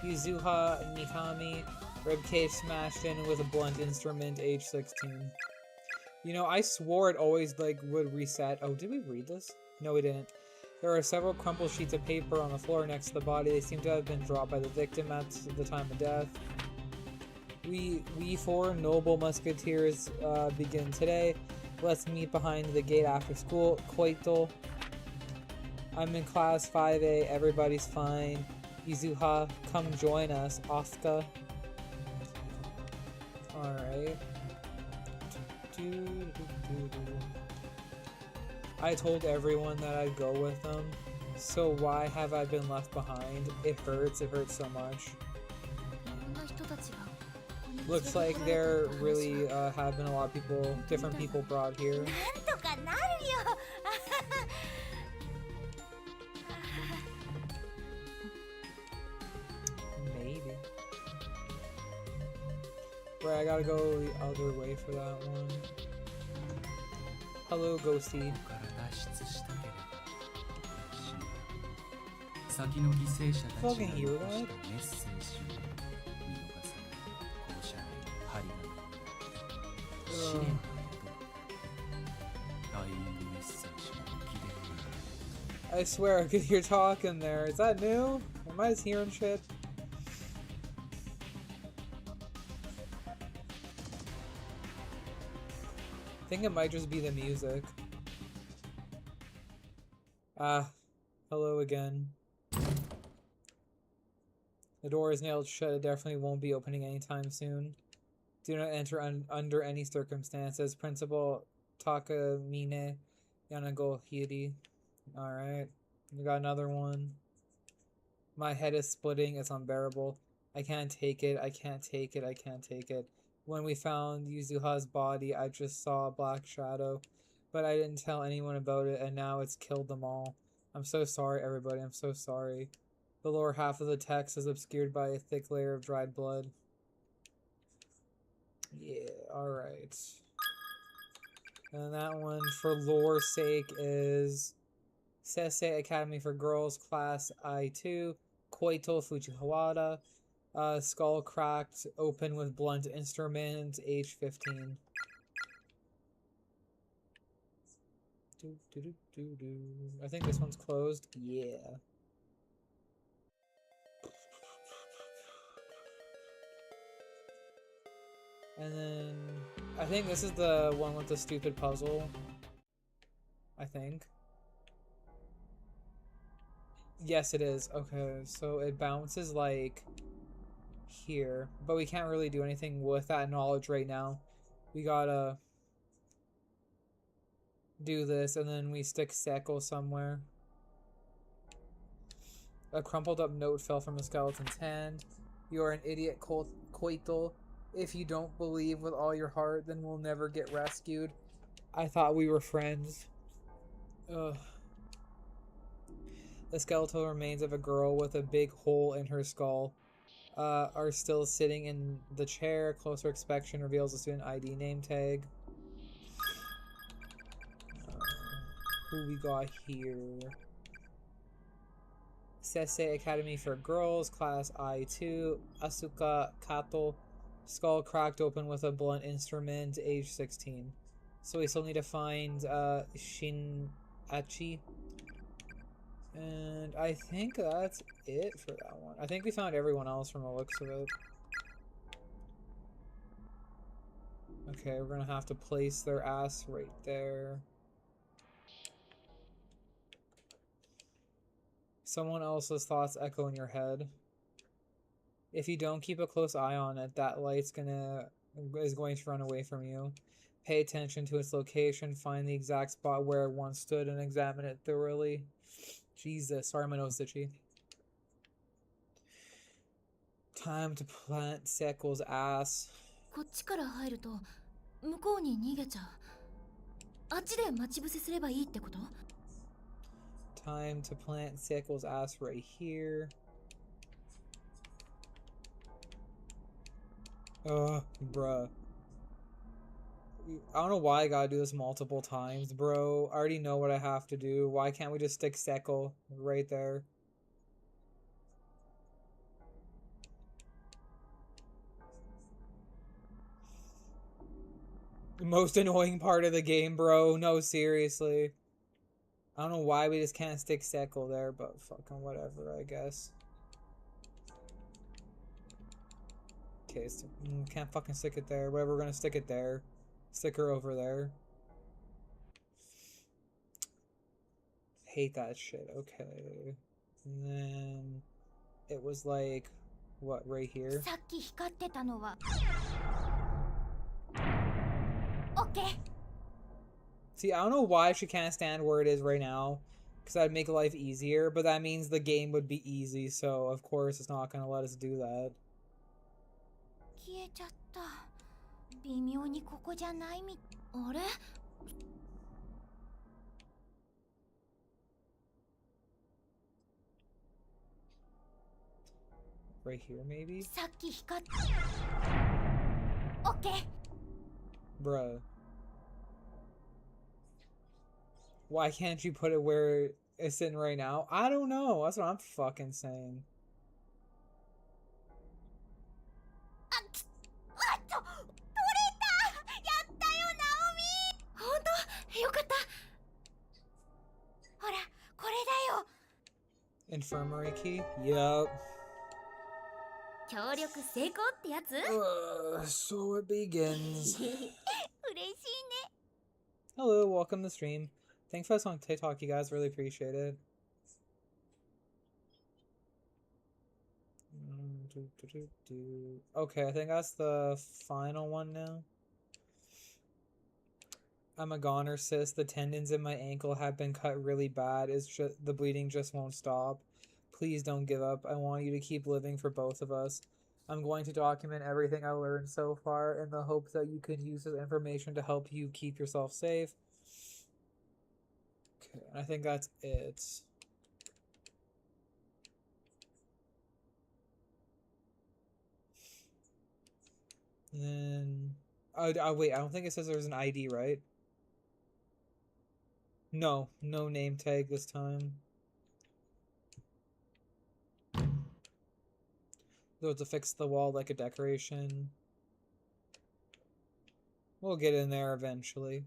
Yuzuha Mikami, Ribcage smashed in with a blunt instrument, age 16. You know, I swore it always, like, would reset. Oh, did we read this? No, we didn't. There are several crumpled sheets of paper on the floor next to the body. They seem to have been dropped by the victim at the time of death. We four noble musketeers begin today. Let's meet behind the gate after school. Koito. I'm in class 5A. Everybody's fine. Izuha, come join us. Asuka. Alright. I told everyone that I'd go with them. So why have I been left behind? It hurts so much. Looks like there really have been a lot of people, different people brought here. なんとかなるよ Maybe. Right, I gotta go the other way for that one. Hello, Ghosty. から脱出したければ死ぬ。先の犠牲者たちが残したメッセージを見逃さない校舎内の針の試練のダイイングメッセージが浮き出ている。 I swear I could hear talking there. Is that new? Am I just hearing shit? I think it might just be the music. Hello again. The door is nailed shut. It definitely won't be opening anytime soon. Do not enter under any circumstances. Principal Takamine Yanagohiri. Alright. We got another one. My head is splitting. It's unbearable. I can't take it. I can't take it. I can't take it. When we found Yuzuha's body, I just saw a black shadow, but I didn't tell anyone about it, and now it's killed them all. I'm so sorry, everybody. I'm so sorry. The lower half of the text is obscured by a thick layer of dried blood. Yeah, alright. And that one, for lore's sake, is Sensei Academy for Girls, Class I2, Koito Fujiwara. Skull cracked open with blunt instrument, age 15. I think this one's closed. Yeah. And then I think this is the one with the stupid puzzle. I think. Yes, it is. Okay, so it bounces like here, but we can't really do anything with that knowledge right now. We gotta do this, and then we stick Seko somewhere. A crumpled up note fell from the skeleton's hand. You are an idiot, Koito. If you don't believe with all your heart, then we'll never get rescued. I thought we were friends. Ugh. The skeletal remains of a girl with a big hole in her skull are still sitting in the chair. Closer inspection reveals a student ID name tag. Who we got here? Sensei Academy for Girls, Class I2, Asuka Kato. Skull cracked open with a blunt instrument, age 16. So we still need to find Shin-achi. And I think that's it for that one. I think we found everyone else from the looks of it. Okay, we're gonna have to place their ass right there. Someone else's thoughts echo in your head. If you don't keep a close eye on it, that light's is going to run away from you. Pay attention to its location, find the exact spot where it once stood, and examine it thoroughly. Jesus, sorry, my nose is itchy. Time to plant Seko's ass. こっちから入ると向こうに逃げちゃう。あっちで待ち伏せすればいいってこと？ Time to plant Seko's ass right here. Ugh, bruh. I don't know why I gotta do this multiple times, bro. I already know what I have to do. Why can't we just stick Seko right there? Most annoying part of the game, bro. No, seriously. I don't know why we just can't stick Sekle there, but fucking whatever, I guess. Okay, so, can't fucking stick it there. Whatever, we're gonna stick it there. Stick her over there. Hate that shit. Okay. And then it was like, what, right here? さっき光ってたのはオッケー。 See, I don't know why she can't stand where it is right now, because that'd make life easier, but that means the game would be easy, so of course it's not gonna let us do that. 消えちゃった。微妙にここじゃないみ。あれ？ Right here, maybe? さっき光っ。オッケー。 Bruh. Why can't you put it where it's sitting right now? I don't know. That's what I'm fucking saying. あっと、取れた。やったよ、ナオミ。本当、よかった。ほら、これだよ。 Infirmary key? Yup. 協力成功ってやつ？ So it begins. 嬉しいね。 Hello, welcome to the stream. Thanks for this on TikTok, you guys. Really appreciate it. Okay, I think that's the final one now. I'm a goner, sis. The tendons in my ankle have been cut really bad. It's just the bleeding just won't stop. Please don't give up. I want you to keep living for both of us. I'm going to document everything I learned so far in the hope that you can use this information to help you keep yourself safe. Okay, I think that's it. And then... Oh, wait, I don't think it says there's an ID, right? No, no name tag this time. Though to fix the wall like a decoration. We'll get in there eventually.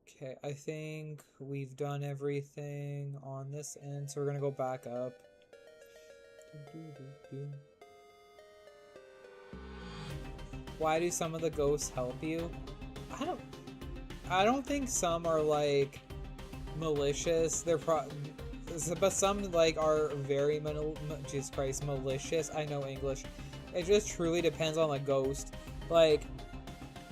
Okay, I think we've done everything on this end, so we're gonna go back up. Why do some of the ghosts help you? I don't think some are like malicious. But some like are very Jesus Christ, malicious. I know English. It just truly depends on the ghost. Like,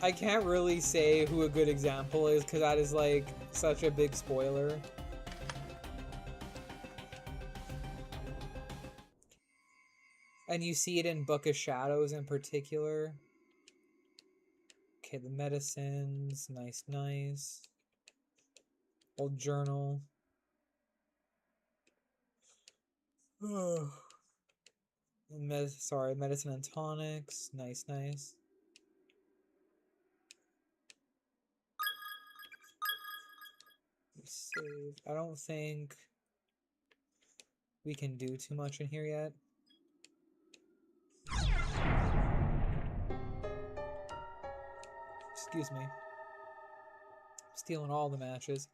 I can't really say who a good example is because that is like such a big spoiler. And you see it in Book of Shadows in particular. Okay, the medicines, nice. Old journal. Medicine and tonics. Nice. Save. I don't think we can do too much in here yet. Excuse me. Stealing all the matches.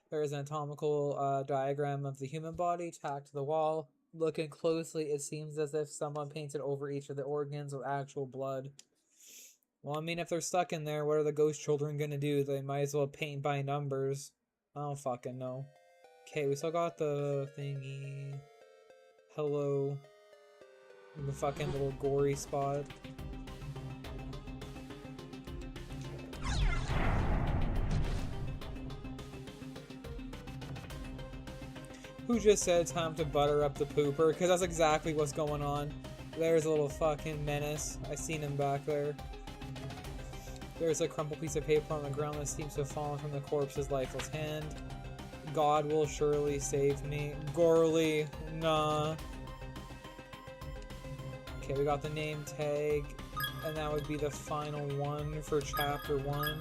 There is an anatomical diagram of the human body tacked to the wall. Looking closely, it seems as if someone painted over each of the organs with actual blood. Well, I mean, if they're stuck in there, what are the ghost children gonna do? They might as well paint by numbers. I don't fucking know. Okay, we still got the thingy. Hello. The fucking little gory spot. Who just said time to butter up the pooper? Because that's exactly what's going on. There's a little fucking menace. I seen him back there. There's a crumpled piece of paper on the ground that seems to have fallen from the corpse's lifeless hand. God will surely save me. Gorley, nah. Okay, we got the name tag. And that would be the final one for chapter 1.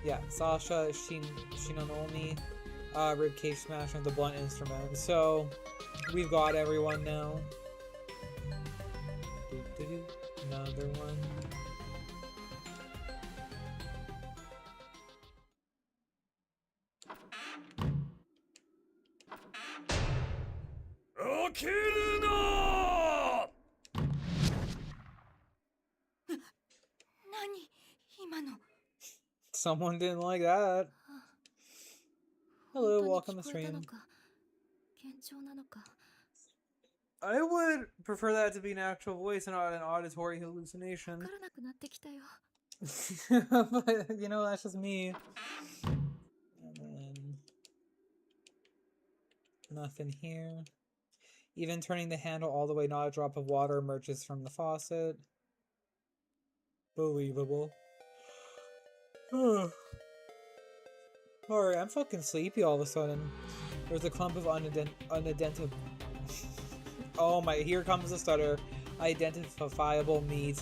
Yeah, Sasha Shinanomi, ribcage smash with the blunt instrument. So, We've got everyone now. Another one. Akiruna! 何今の Someone didn't like that. Hello, 本当に welcome to 聞こえた stream. のか幻聴なのか I would prefer that to be an actual voice and not an auditory hallucination. わからなくなってきたよ But, you know, that's just me. And then... Nothing here. Even turning the handle all the way, not a drop of water emerges from the faucet. Believable. Alright, I'm fucking sleepy all of a sudden. There's a clump of unidentifiable... Oh my, here comes the stutter. Identifiable meat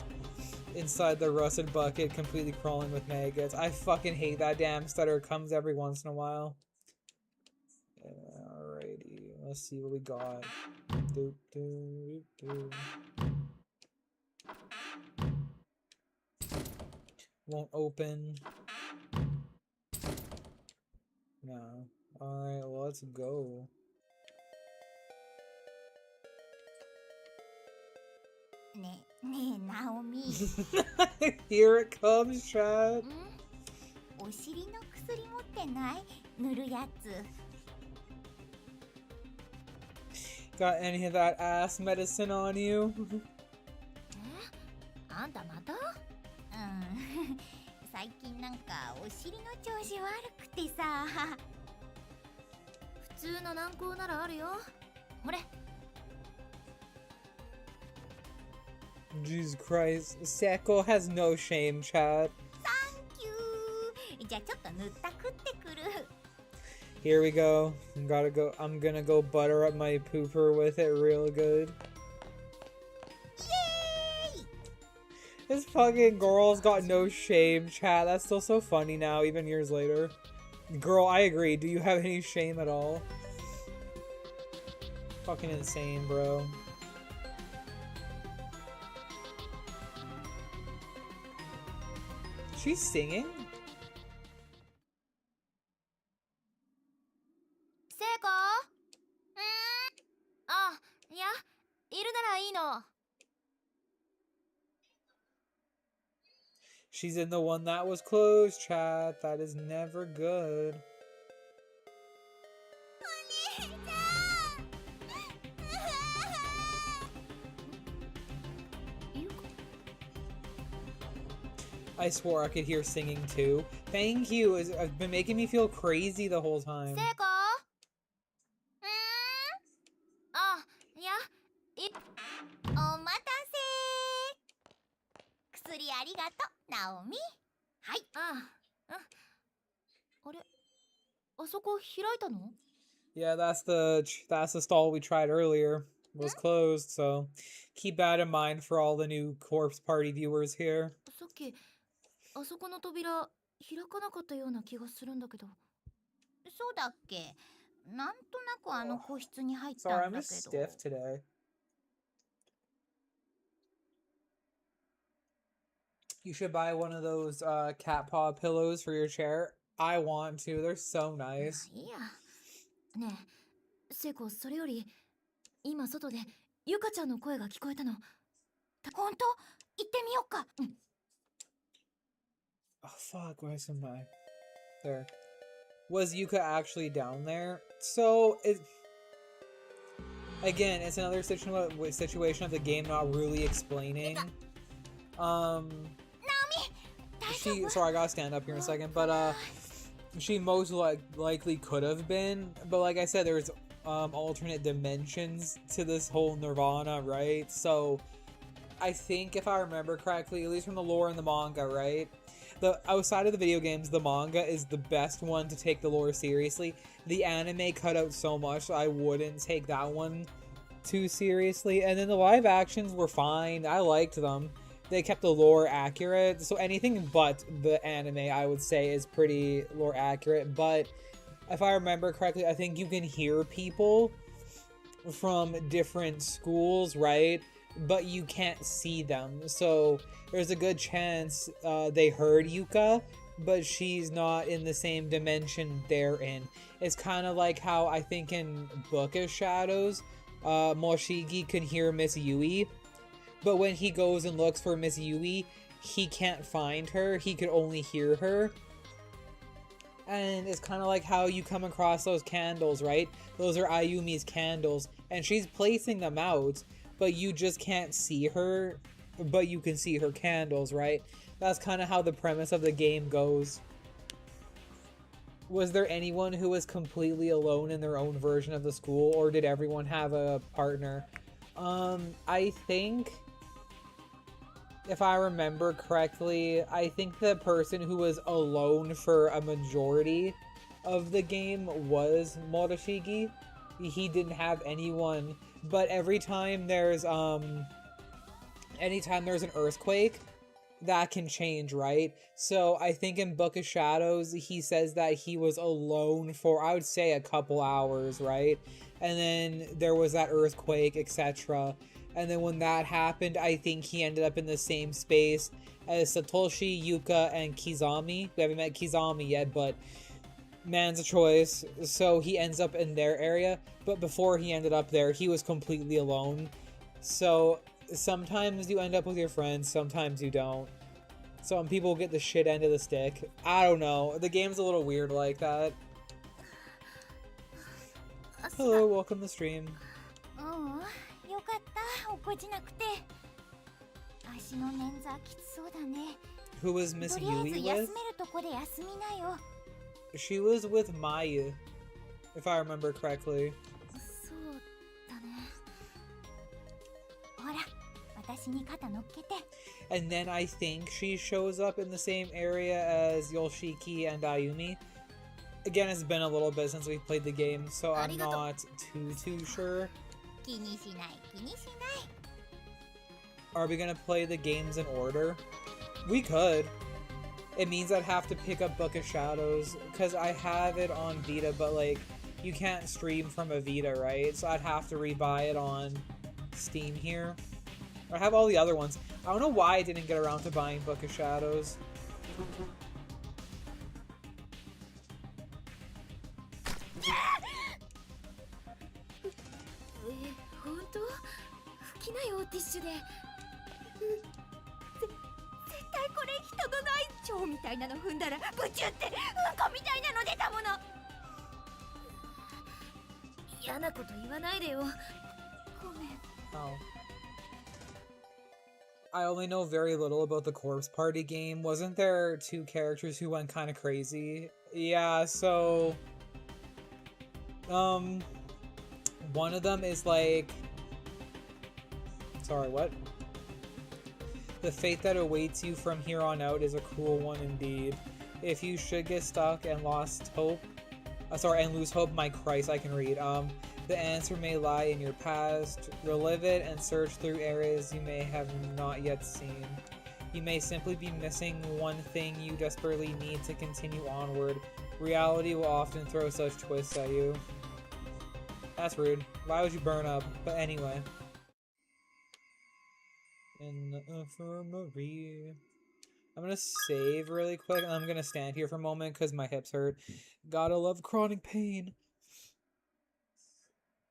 inside the rusted bucket, completely crawling with maggots. I fucking hate that damn stutter. It comes every once in a while. Alrighty, let's see what we got. Doop, doop, doop. Won't open. No. Alright, well, let's go. Here it comes, chat. お尻の薬持ってない塗るやつ Got any of that ass medicine on you? あんたまた最近なんかお尻の調子悪くてさ普通の軟膏ならあるよほれ Jesus Christ. Seko has no shame, chat. キューじゃあちょっと塗ったくってくる Here we go. I'm gonna go butter up my pooper with it real good. Yay! This fucking girl's got no shame, chat. That's still so funny now, even years later. Girl, I agree. Do you have any shame at all? Fucking insane, bro. She's singing? 聖子あ、いや、いるならいいの She's in the one that was closed, chat. That is never good. I swore I could hear singing too. Thank you. It's been making me feel crazy the whole time. 聖子あ、いや、お待たせ薬ありがとう、ナオミはいあれあそこ開いたの Yeah, that's the stall we tried earlier. It was closed, so keep that in mind for all the new Corpse Party viewers here. さっきあそこの扉開かなかったような気がするんだけどそうだっけなんとなくあの個室に入った Sorry, ん I'm だ just けど stiff today. You should buy one of those cat paw pillows for your chair. I want to. They're so nice. いいやねえ聖子それより今外でゆかちゃんの声が聞こえたの本当行ってみようか、Oh fuck, where's my... There. Was Yuka actually down there? So, again, it's another situation of the game not really explaining. Sorry, I gotta stand up here in a second, but, she most likely could have been, but like I said, there's, alternate dimensions to this whole Nirvana, right? So, I think if I remember correctly, at least from the lore in the manga, right? Outside of the video games, the manga is the best one to take the lore seriously. The anime cut out so much, so I wouldn't take that one too seriously. And then the live actions were fine. I liked them. They kept the lore accurate. So anything but the anime, I would say, is pretty lore accurate. But if I remember correctly, I think you can hear people from different schools, right? But you can't see them. So there's a good chance they heard Yuka, but she's not in the same dimension they're in. It's kind of like how I think in Book of Shadows, Moshigi can hear Miss Yui, but when he goes and looks for Miss Yui, he can't find her. He could only hear her. And it's kind of like how you come across those candles, right? Those are Ayumi's candles, and she's placing them out, but you just can't see her, but you can see her candles, right? That's kind of how the premise of the game goes. Was there anyone who was completely alone in their own version of the school, or did everyone have a partner? I think, if I remember correctly, I think the person who was alone for a majority of the game was Moroshigi. He didn't have anyone, but anytime there's an earthquake, that can change, right? So I think in Book of Shadows, he says that he was alone for, I would say, a couple hours, right? And then there was that earthquake, etc. And then when that happened, I think he ended up in the same space as Satoshi, Yuka, and Kizami. We haven't met Kizami yet, but man's a choice. So he ends up in their area. But before he ended up there, he was completely alone. So sometimes you end up with your friends, sometimes you don't. Some people get the shit end of the stick. I don't know. The game's a little weird like that. Hello, welcome to stream. よかった落っこちなくて足の捻挫きつそうだね Who was Miss とりあえず Yui 休め with? るとこで休みなよ She was with Mayu, if I remember correctly. そうだねほら私に肩乗っけて And then I think she shows up in the same area as Yoshiki and Ayumi. Again, it's been a little bit since we played the game, so I'm not too sure. 気にしない気にしない Are we gonna play the games in order? We could. It means I'd have to pick up Book of Shadows, because I have it on Vita, but like, you can't stream from a Vita, right? So I'd have to rebuy it on Steam here. I have all the other ones. I don't know why I didn't get around to buying Book of Shadows. Oh. I only know very little about the Corpse Party game. Wasn't there two characters who went kind of crazy? Yeah, so... one of them is like... Sorry, what? The fate that awaits you from here on out is a cruel one indeed. If you should get stuck and lost hope... and lose hope, my Christ, I can read. The answer may lie in your past. Relive it and search through areas you may have not yet seen. You may simply be missing one thing you desperately need to continue onward. Reality will often throw such twists at you. That's rude. Why would you burn up? But anyway. In the infirmary. I'm gonna save really quick, and I'm gonna stand here for a moment because my hips hurt. Gotta love chronic pain.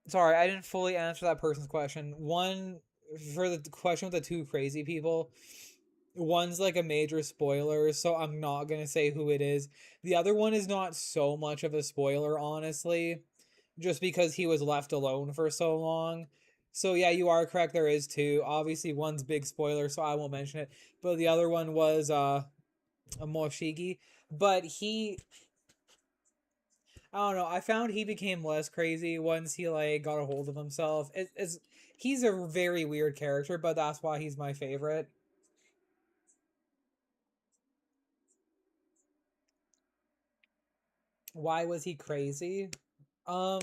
Sorry, I didn't fully answer that person's question. One, for the question with the two crazy people, one's like a major spoiler, so I'm not gonna say who it is. The other one is not so much of a spoiler, honestly, just because he was left alone for so long. So yeah, you are correct, there is two. Obviously, one's big spoiler, so I won't mention it. But the other one was a Moshigi. But I don't know, I found he became less crazy once he like got a hold of himself. He's a very weird character, but that's why he's my favorite. Why was he crazy? Well,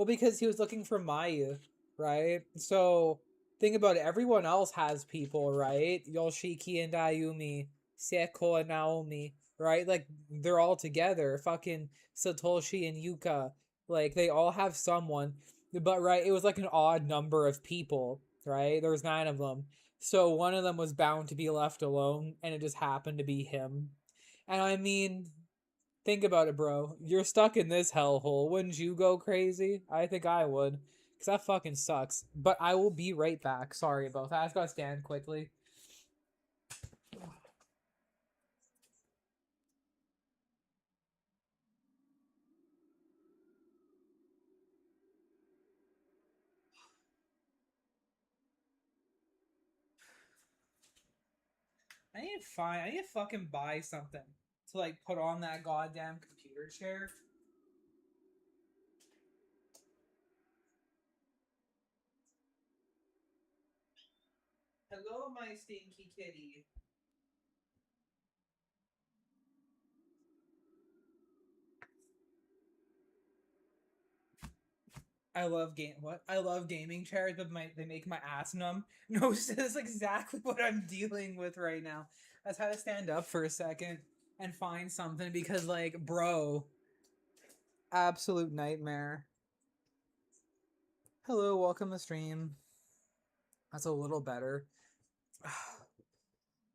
because he was looking for Mayu, right? So think about it, everyone else has people, right? Yoshiki and Ayumi, Seko and Naomi, right? Like, they're all together. Fucking Satoshi and Yuka. Like, they all have someone. But right, it was like an odd number of people, right? There was 9 of them. So one of them was bound to be left alone, and it just happened to be him. And I mean, think about it, bro. You're stuck in this hellhole. Wouldn't you go crazy? I think I would. Because that fucking sucks. But I will be right back. Sorry about that. I just gotta stand quickly. I need to fucking buy something to like put on that goddamn computer chair. Hello, my stinky kitty. I love I love gaming chairs, but they make my ass numb. No, this is exactly what I'm dealing with right now. I just had to stand up for a second and find something because, like, bro, absolute nightmare. Hello, welcome to stream. That's a little better. I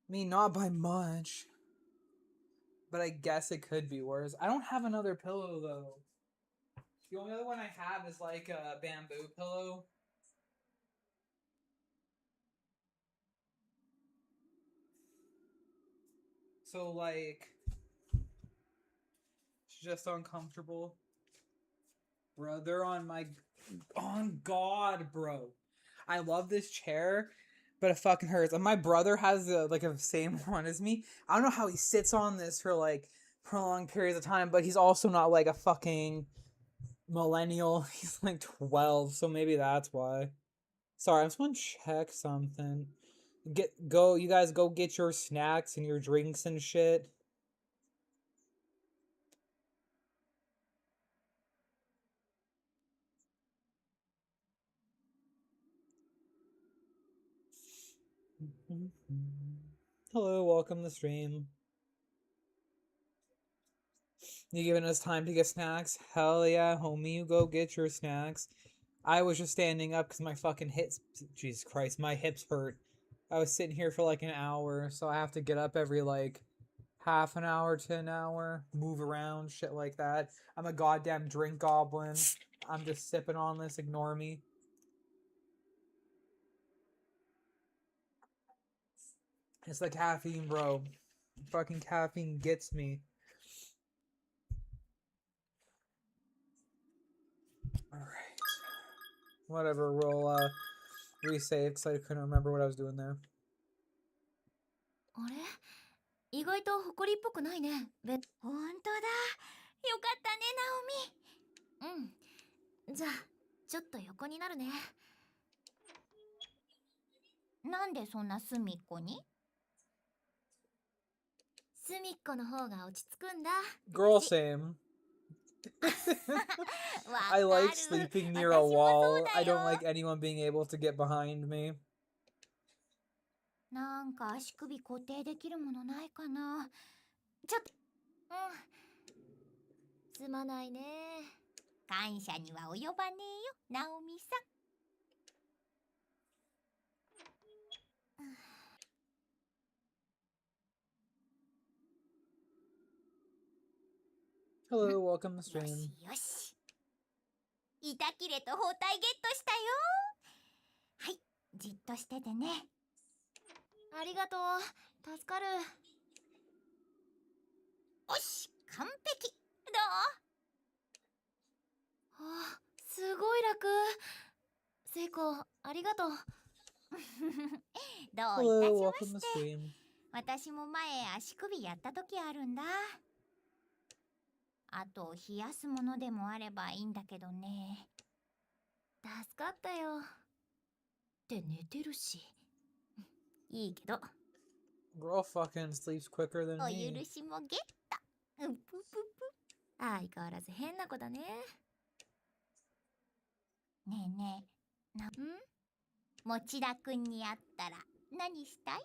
mean, not by much, but I guess it could be worse. I don't have another pillow though. The only other one I have is like a bamboo pillow. So like, it's just uncomfortable. Bro, they're on my... On God, bro. I love this chair, but it fucking hurts. And my brother has the same one as me. I don't know how he sits on this for like prolonged periods of time, but he's also not like a fucking millennial. He's like 12, so maybe that's why. Sorry, I just want to check something. You guys go get your snacks and your drinks and shit. Hello, welcome to the stream. You giving us time to get snacks? Hell yeah, homie, you go get your snacks. I was just standing up because my fucking hips... Jesus Christ, my hips hurt. I was sitting here for like an hour, so I have to get up every like half an hour to an hour, move around, shit like that. I'm a goddamn drink goblin. I'm just sipping on this, ignore me. It's the caffeine, bro. Fucking caffeine gets me. Alright. Whatever, we'll resave because I couldn't remember what I was doing there. あれ意外と誇りっぽくないね。ほんとだ。よかったね、ナオミ。うん。じゃあ、ちょっと横になるね。なんでそんな隅っこに？隅っこの方が落ち着くんだ。Girl, same. I like sleeping near a wall. I don't like anyone being able to get behind me. なんか足首固定できるものないかな。ちょっと、すまないね。感謝には及ばねえよ、ナオミさん。Hello, welcome to よ stream. しよし。板切れと包帯ゲットしたよ。はい、じっとしててね。ありがとう。助かる。おし、完璧。どう？あ、すごい楽。セイコ、ありがとう。どうい Hello, たし welcome ま to して。 stream. 私も前足首やった時あるんだ。あと冷やすものでもあればいいんだけどね。助かったよ。って寝てるし。いいけど。 Girl fucking sleeps quicker than お me. 許しもゲット。ぷぷぷ。相変わらず変な子だね。ねえねえ。持田くんに会ったら何したい？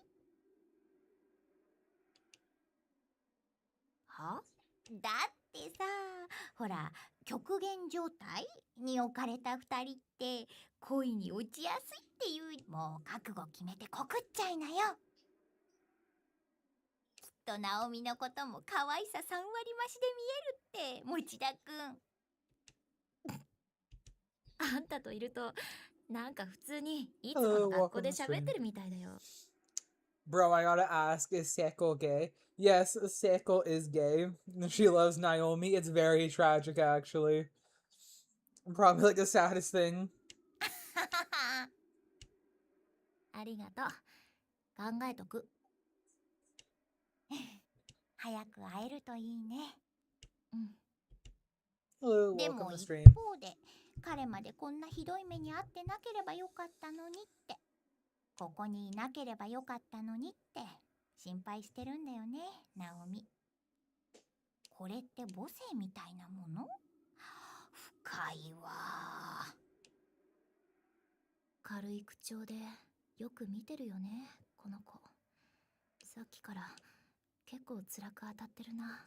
は？だっってさ、ほら、極限状態に置かれた二人って恋に落ちやすいっていう。もう覚悟決めて告っちゃいなよ。きっとナオミのことも可愛さ3割増しで見えるって、持田くん。あんたといるとなんか普通にいつもの学校で喋ってるみたいだよ。Bro, I gotta ask, is Seiko gay? Yes, Seiko is gay. She loves Naomi. It's very tragic, actually. Probably like the saddest thing. ありがとう。考えとく。早く会えるといいね。うん。 Hello, で welcome も to 一 stream. 方で、彼までこんなひどい目に遭ってなければよかったのにって、ここにいなければよかったのにって心配してるんだよね、ナオミ。これって母性みたいなもの？深いわ。軽い口調でよく見てるよね、この子。さっきから結構辛く当たってるな。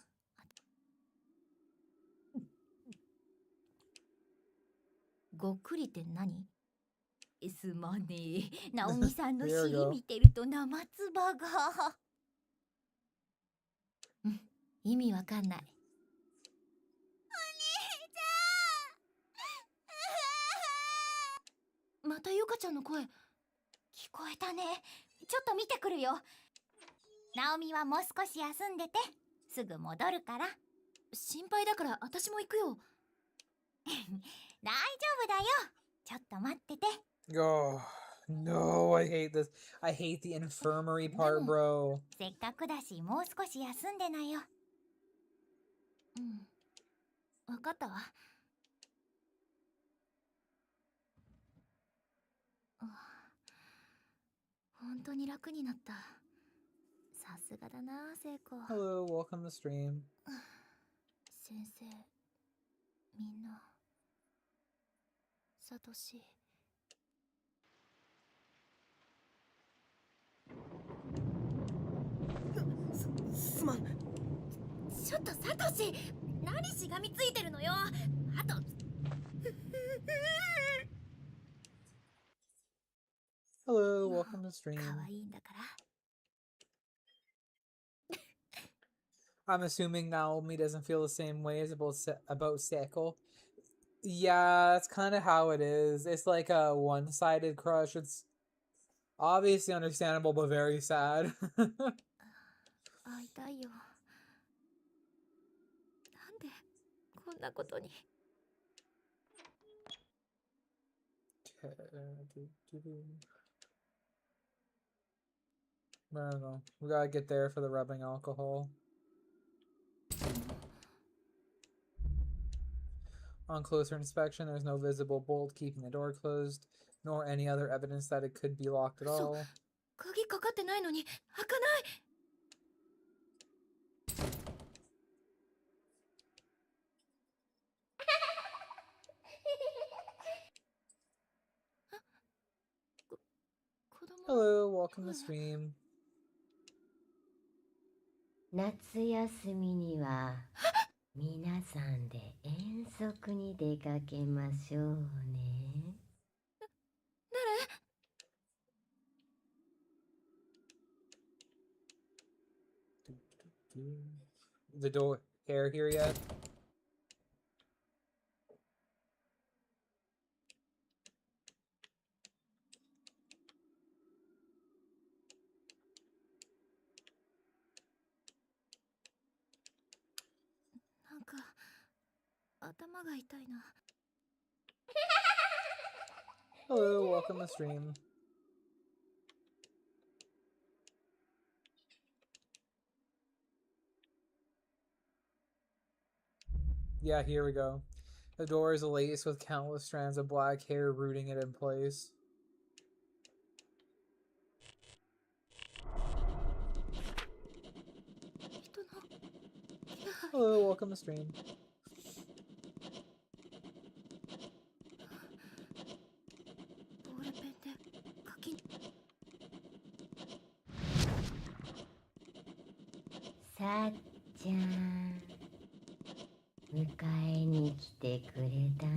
ごっくりって何？すまねえ。ナオミさんの There we 尻 go. 見てると生唾が。うん、意味わかんない。お兄ちゃん。またゆかちゃんの声聞こえたね。ちょっと見てくるよ。ナオミはもう少し休んでて、すぐ戻るから。心配だから私も行くよ。大丈夫だよ。ちょっと待ってて。Oh, no, I hate this. I hate the infirmary part, bro. せっかくだし、もう少し休んでなよ。うん。わかったわ。本当に楽になった。さすがだな、聖子。 Hello, welcome to stream. 先生、みんな、サトシ。すまん。ちょっとサトシ、何しがみついてるのよ。あとHello, welcome to stream. 可愛いんだから。 I'm assuming Naomi doesn't feel the same way as about Seiko. Yeah, that's kind of how it is. It's like a one-sided crush. It's obviously understandable, but very sad. 会いたいよ。なんでこんなことに。 I don't know. We gotta get there for the rubbing alcohol. On closer inspection, there's no visible bolt keeping the door closed, nor any other evidence that it could be locked at all. 鍵かかってないのに開かない。Hello, welcome to stream. 夏休みには皆さんで遠足に出かけましょうね。The door hair here yet? Hello, welcome to stream. Yeah, here we go. The door is laced with countless strands of black hair rooting it in place. Hello, welcome to stream. えに来てくれたの？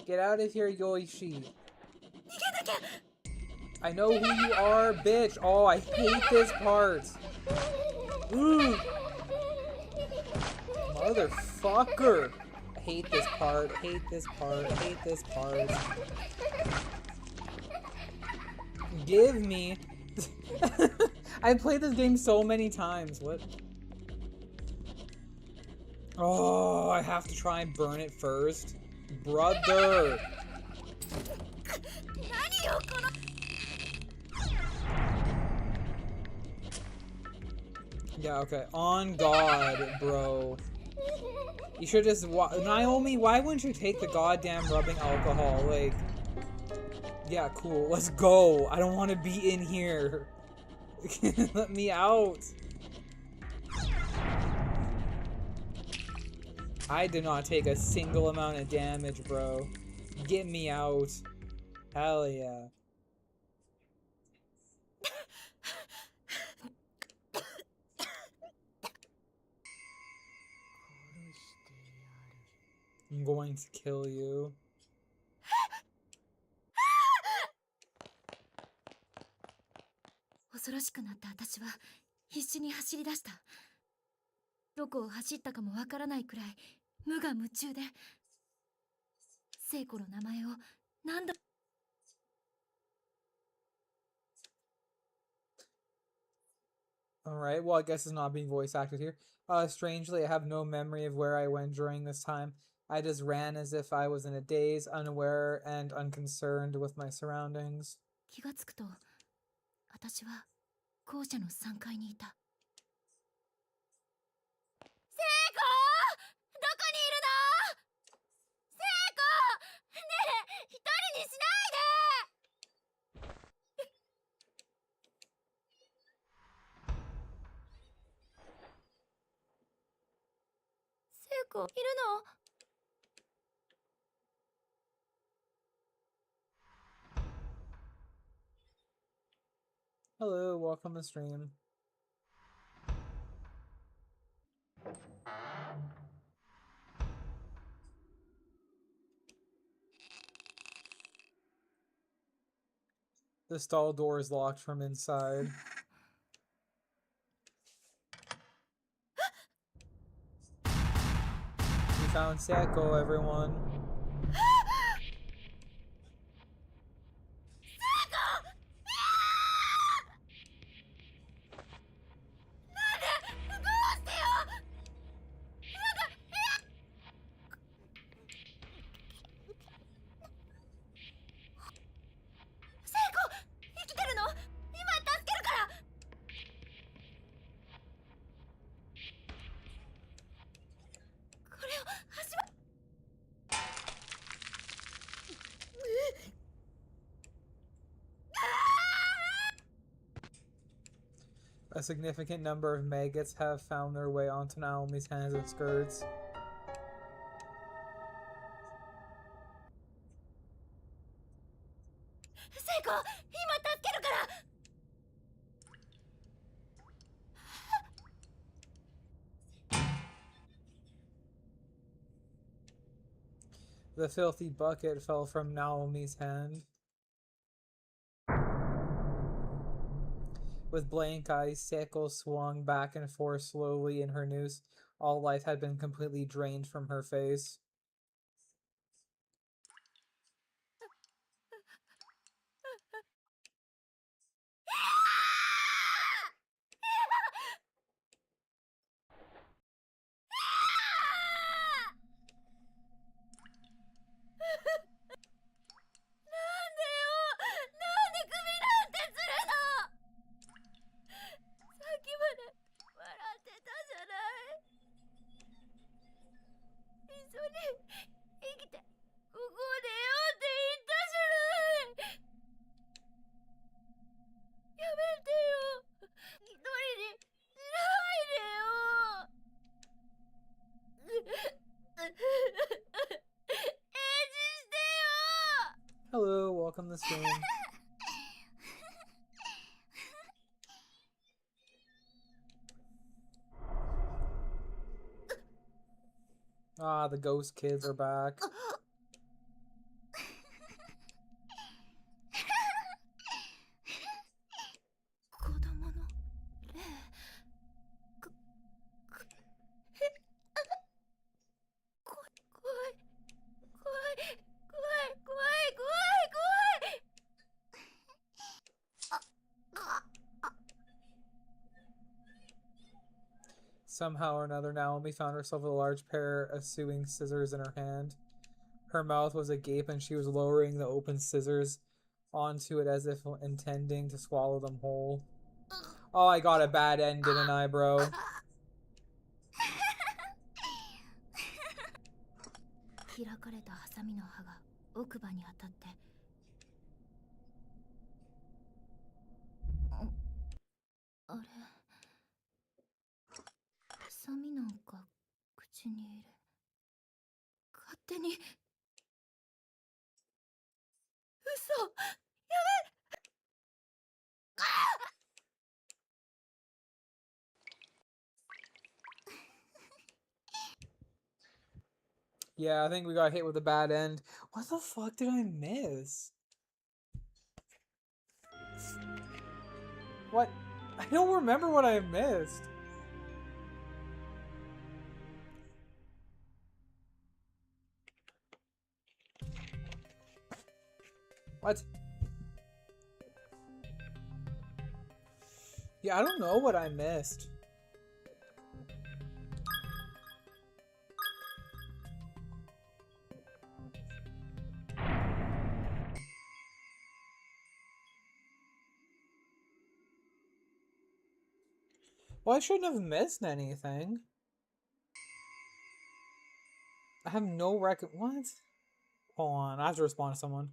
Get out of here, Yoichi. I know who you are, bitch. Oh, I hate this part. Ooh. Motherfucker. I hate this part. Hate this part. Hate this part. Give me. I've played this game so many times. What? Oh, I have to try and burn it first. Brother. Yeah, okay. On God, bro. You should just Naomi, why wouldn't you take the goddamn rubbing alcohol? Like, yeah, cool. Let's go. I don't want to be in here. Let me out. I did not take a single amount of damage, bro. Get me out. Hell yeah. I'm going to kill you. Alright, well I guess it's not being voice acted here. Strangely, I have no memory of where I went during this time. I just ran as if I was in a daze, unaware and unconcerned with my surroundings. 気がつくと、私は校舎の3階にいた。聖子！どこにいるの？聖子！ねえ、一人にしないで！聖子、いるの？ Hello, welcome to stream. The stall door is locked from inside. We found Seko, everyone. A significant number of maggots have found their way onto Naomi's hands and skirts. Seiko, 今助けるから。 The filthy bucket fell from Naomi's hand. With blank eyes, Seiko swung back and forth slowly in her noose. All life had been completely drained from her face. Hello, welcome to the stream. Ah, the ghost kids are back. 子供の霊くく怖い怖い怖い怖い怖い怖い怖い Somehow or another, Naomi found herself with a large pair of sewing scissors in her hand. Her mouth was agape and she was lowering the open scissors onto it as if intending to swallow them whole. Oh, I got a bad end, didn't I, bro? 開かれたハサミの刃が奥歯に当たってあれハサミなんか口に入れ勝手に嘘 Yeah, I think we got hit with a bad end. What the fuck did I miss? What? I don't remember what I missed. What? Yeah, I don't know what I missed. Well, I shouldn't have missed anything. I have no record. What? Hold on, I have to respond to someone.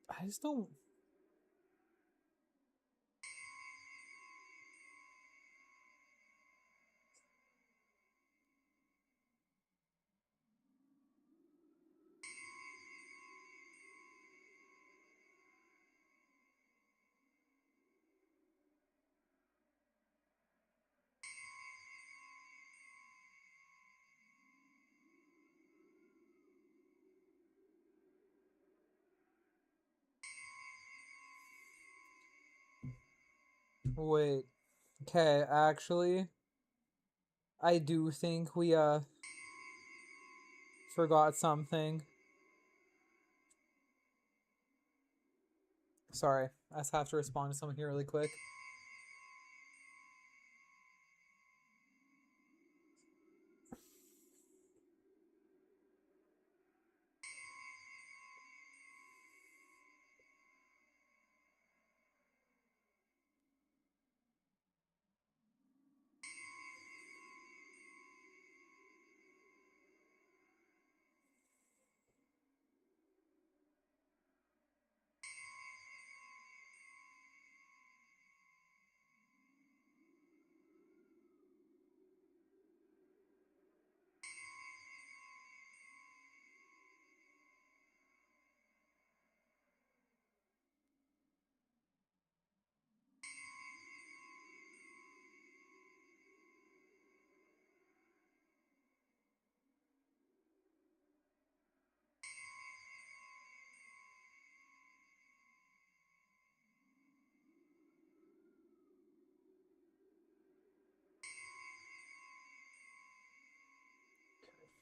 I just don't. Wait. Okay, actually, I do think we forgot something. Sorry, I just have to respond to someone here really quick.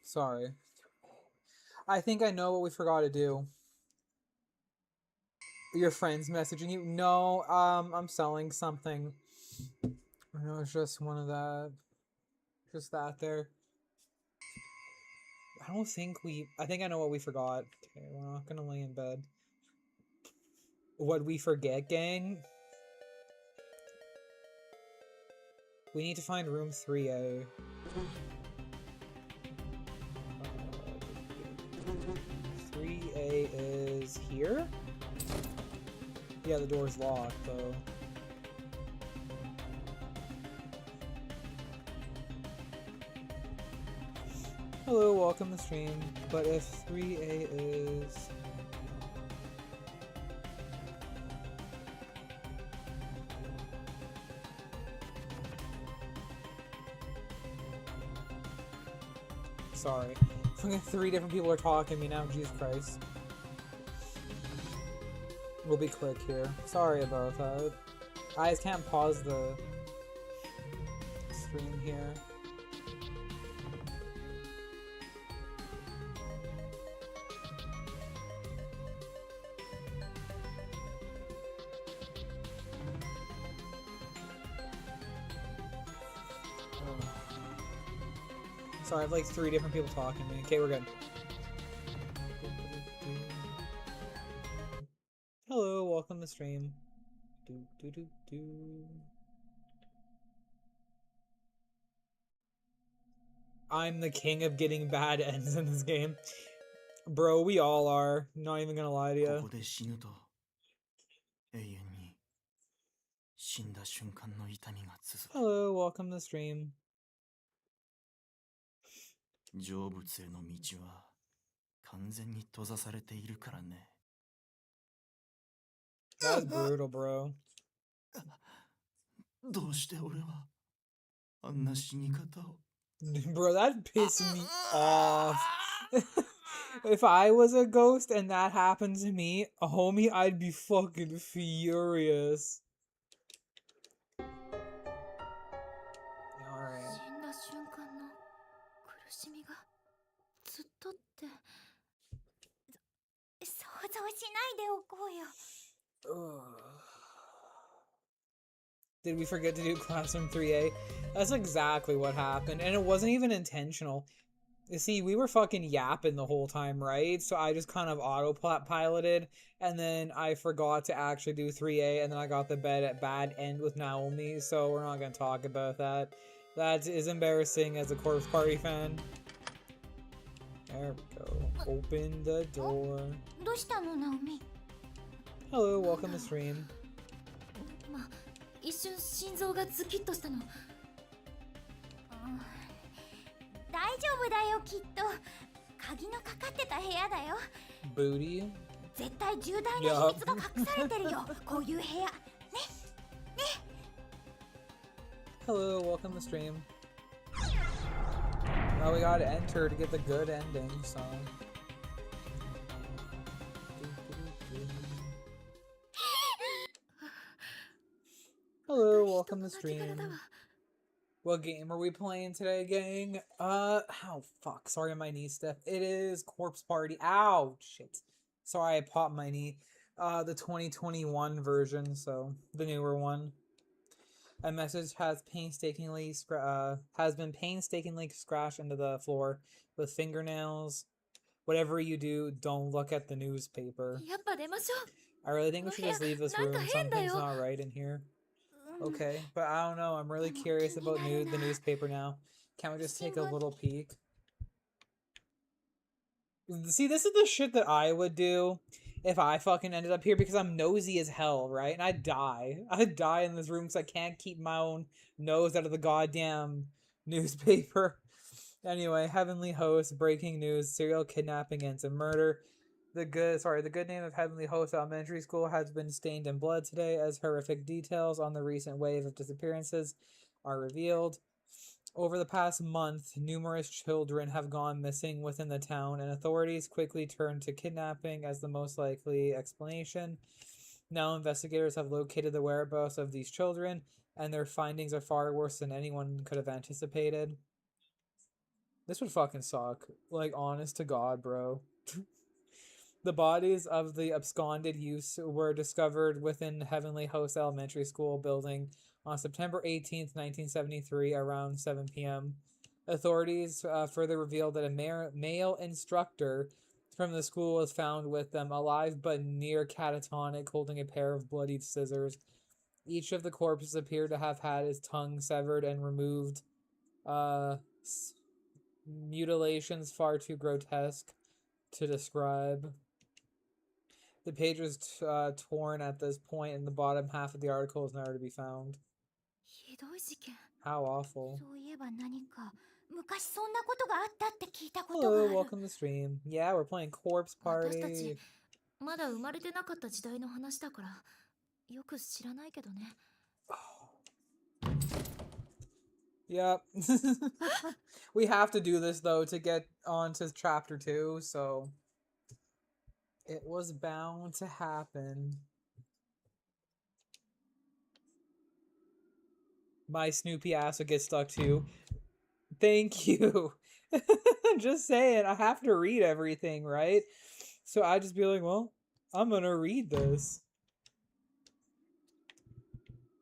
Sorry. I think I know what we forgot to do. Your friend's messaging you? No, I'm selling something. No, it's just one of that. Just that there. I don't think we... I think I know what we forgot. Okay, we're not gonna lay in bed. What'd we forget, gang? We need to find room 3A. 3A is here? Yeah, the door's locked, though. Hello, welcome to stream. But if 3A is... Sorry. Fucking 3 different people are talking to me now, Jesus Christ. We'll be quick here. Sorry about that. I just can't pause the stream here. Sorry, I have like 3 different people talking to me. Okay, we're good. Hello, welcome to stream. I'm the king of getting bad ends in this game. Bro, we all are. Not even gonna lie to こ you. こで死ぬと永遠に死んだ瞬間の痛みが続く。 Hello, welcome to stream. 成仏への道は完全に閉ざされているからね。 That was brutal, bro. どうして俺はあんな死に方を。 Bro, that pissed me off. If I was a ghost and that happened to me, homie, I'd be fucking furious. Alright. 死んだ瞬間の苦しみがずっとって想像しないでおこうよ。 Did we forget to do Classroom 3A? That's exactly what happened, and it wasn't even intentional. You see, we were fucking yapping the whole time, right? So I just kind of autopiloted, and then I forgot to actually do 3A, and then I got the bad end with Naomi, so we're not gonna talk about that. That is embarrassing as a Corpse Party fan. There we go. Open the door. どうしたの、ナオミ？ Hello, welcome to stream. 今一瞬心臓がズキッとしたの。大丈夫だよ、きっと。鍵のかかってた部屋だよ。 Booty. 絶対重大な秘密が隠されてるよ。こういう部屋。 Hello, welcome to stream. Now we gotta enter to get the good ending, so. Hello, welcome to stream. What game are we playing today, gang? Oh fuck, sorry my knee stiff. It is Corpse Party. Ow, shit. Sorry, I popped my knee. The 2021 version, so the newer one. A message has been painstakingly scratched into the floor with fingernails. Whatever you do, don't look at the newspaper. やっぱ出ましょ I really think we should just leave this room. なんか変だよ。 Something's not right in here. う。Okay, but I don't know. I'm really curious about the newspaper now. Can't we just take a little peek? See, this is the shit that I would do if I fucking ended up here because I'm nosy as hell, right? And I'd die. I'd die in this room because I can't keep my own nose out of the goddamn newspaper. Anyway, Heavenly Host, breaking news, serial kidnapping ends in murder. The good name of Heavenly Host Elementary School has been stained in blood today as horrific details on the recent wave of disappearances are revealed. Over the past month, numerous children have gone missing within the town, and authorities quickly turned to kidnapping as the most likely explanation. Now investigators have located the whereabouts of these children, and their findings are far worse than anyone could have anticipated. This would fucking suck. Like, honest to God, bro. The bodies of the absconded youths were discovered within Heavenly Host Elementary School building on September 18th, 1973, around 7 p.m. Authorities further revealed that a male instructor from the school was found with them alive but near catatonic, holding a pair of bloodied scissors. Each of the corpses appeared to have had his tongue severed and removed. Mutilations far too grotesque to describe. The page was torn at this point, and the bottom half of the article is nowhere to be found. ひどい事件。 How awful. そういえば何か昔そんなことがあったって聞いたことがあ Hello, る。 welcome to stream. Yeah, we're playing Corpse 私た Party. ちまだ生まれてなかった時代の話だからよく知らないけどね。 Yep. We have to do this though to get on to chapter 2, so it was bound to happen. My Snoopy ass would get stuck too. Thank you. Just saying, I have to read everything, right? So I just be like, well, I'm gonna read this.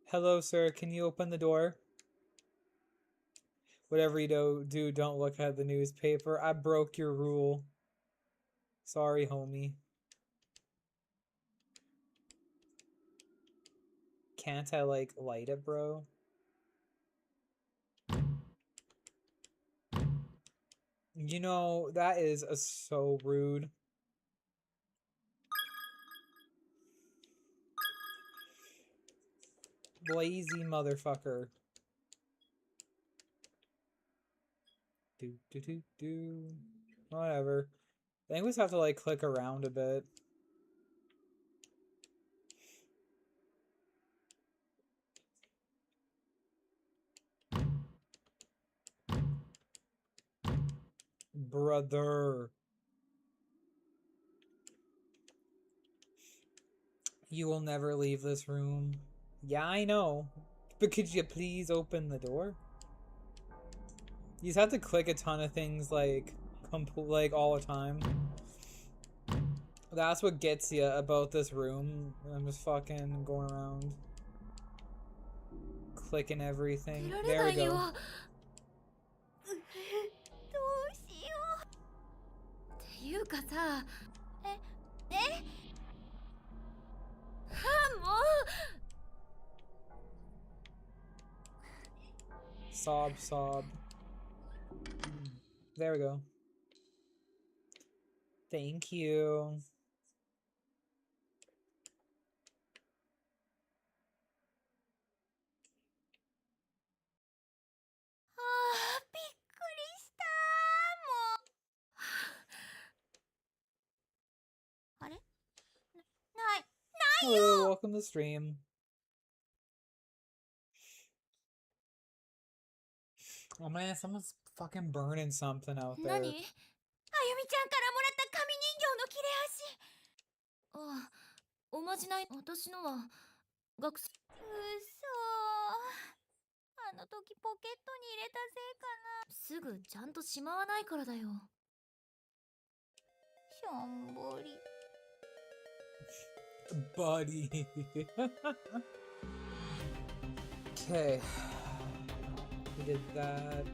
Hello, sir. Can you open the door? Whatever you do, don't look at the newspaper. I broke your rule. Sorry, homie. Can't I, like, light it, bro? You know, that is so rude. Lazy motherfucker. Do. Whatever. I think we just have to, like, click around a bit. Brother. You will never leave this room. Yeah, I know. But could you please open the door? You just have to click a ton of things, like, like all the time. That's what gets you about this room. I'm just fucking going around. Clicking everything. There we go. どうしよう。っていうかさ、もう Sob. There we go. Thank you. びっくりしたもう。あれ？ない。 Hello, welcome to stream. Oh man, someone's fucking burning something out 何？ あ there. ゆみちゃんからもらった紙人形の切れ端。ああ、おまじない。私のは学生。うそ。あの時ポケットに入れたせいかな。すぐちゃんとしまわないからだよ。しょんぼり。 Buddy. Okay. We did that.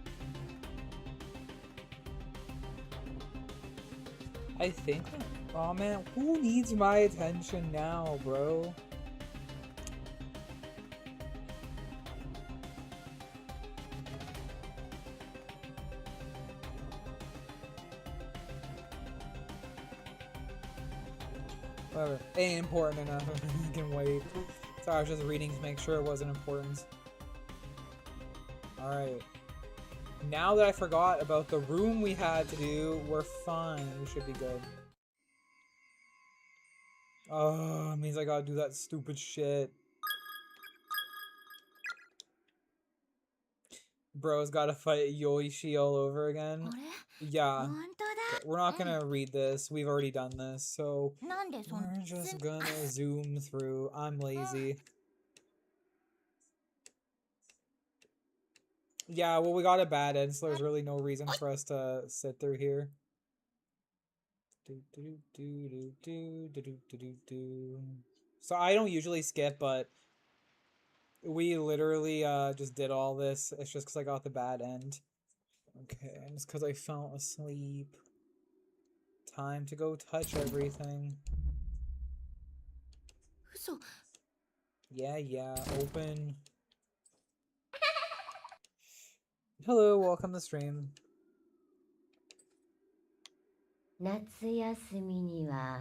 I think. Oh man, who needs my attention now, bro? Whatever. Ain't important enough. You can wait. Sorry, I was just reading to make sure it wasn't important. Alright. Now that I forgot about the room we had to do, we're fine. We should be good. Oh, it means I gotta do that stupid shit. Bro's gotta fight Yoichi all over again. あれ？ Yeah. 本当だ。 We're not gonna read this. We've already done this, so なんでそんな。 we're just gonna zoom through. I'm lazy. Yeah, well, we got a bad end, so there's really no reason for us to sit through here. So I don't usually skip, but we literally just did all this. It's just because I got the bad end. Okay, and it's because I fell asleep. Time to go touch everything. 嘘。 Yeah, open. Hello, welcome to stream. 夏休みには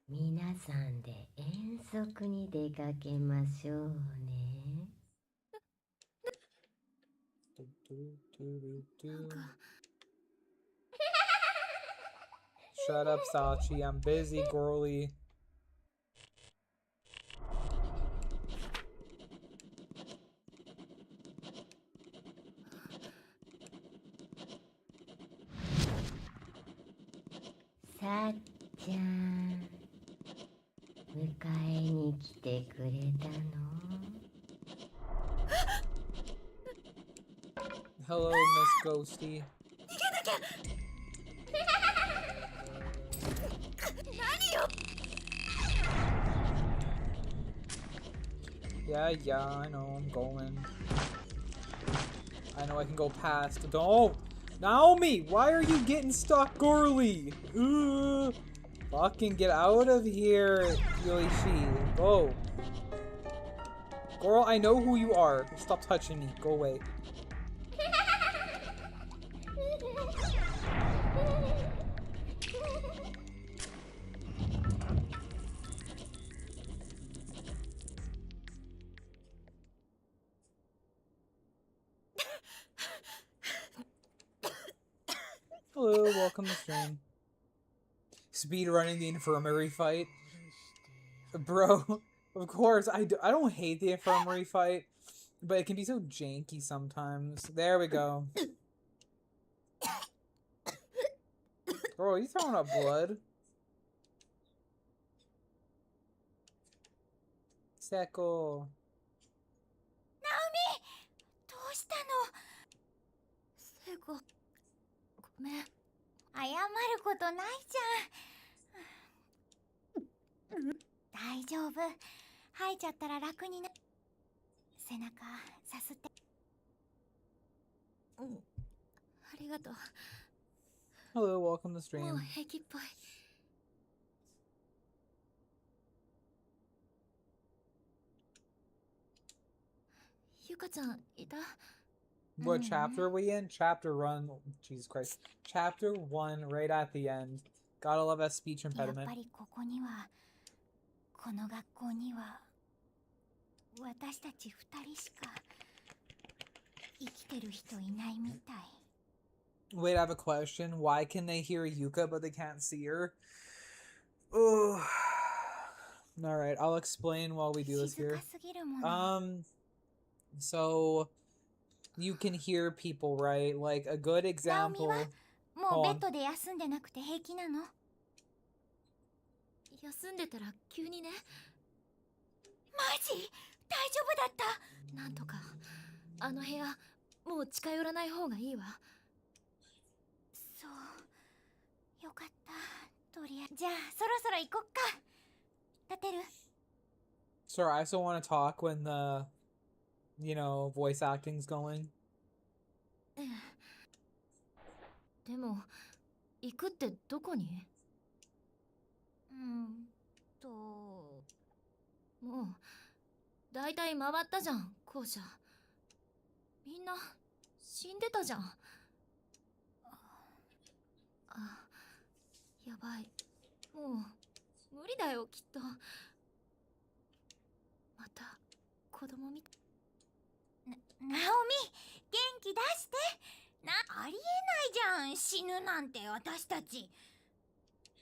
皆さんで遠足に出かけましょうね。Do-do-do. Shut up, Sachi. I'm busy, girly.さっちゃん、迎えに来てくれたの？ Hello, Miss Ghosty. 何よ。 Yeah, I know, I'm going. I know I can go past. Don't! Naomi! Why are you getting stuck, girly? Ugh. Fucking get out of here, Yoichi. Go. Girl, I know who you are. Stop touching me. Go away. Hello, welcome to stream. Speed running the infirmary fight. Bro, of course, I don't hate the infirmary fight, but it can be so janky sometimes. There we go. Bro, are you throwing up blood? Seko. ナオミ、どうしたの？聖子、ごめん。謝ることないじゃん。大丈夫。吐いちゃったら楽にな。背中さすって。うん。ありがとう。 Hello, welcome to もう stream. 平気っぽい。ゆかちゃんいた？ What chapter are we in? Chapter 1. Jesus Christ. Chapter 1, right at the end. Gotta love that speech やっ impediment. ぱりここには、この学校には、私たち二人しか生きてる人いないみたい。 Wait, I have a question. Why can they hear Yuka but they can't see her? Ugh. Alright, I'll explain while we do this 静 here. かすぎるもの。 So you can hear people, right? Like a good example. もうベッドで休んでなくて平気なの？休んでたら急にね。マジ？大丈夫だった？なんとかあの部屋もう近寄らない方がいいわ。そう。よかった。とりあえずじゃあそろそろ行こっか。立てる？ Sorry, I still want to talk when the, voice acting's going. ええ。でも行くってどこに？もうだいたい回ったじゃん校舎。みんな死んでたじゃん。あ、やばい。もう無理だよきっと。また子供みたい。ナオミ、元気出して。ありえないじゃん、死ぬなんて私たち。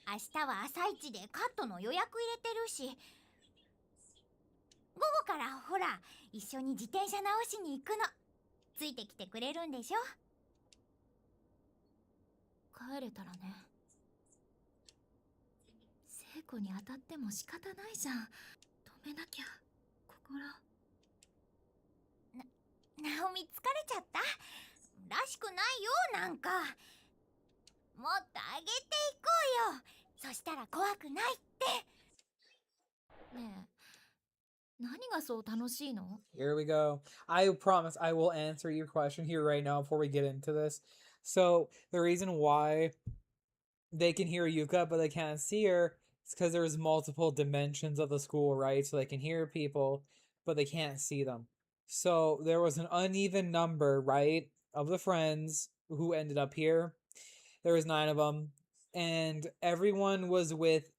明日は朝一でカットの予約入れてるし、午後からほら一緒に自転車直しに行くの。ついてきてくれるんでしょ？帰れたらね。聖子に当たっても仕方ないじゃん。止めなきゃ心。ナオミ疲れちゃった？らしくないよなんか。もっと上げていこうよ。そしたら怖くないって。ねえ、何がそう楽しいの？ Here we go. I promise I will answer your question here right now before we get into this. So, the reason why they can hear Yuka but they can't see her is because there's multiple dimensions of the school, right? So they can hear people but they can't see them. So, there was an uneven number, right, of the friends who ended up here. There was 9 of them, and everyone was with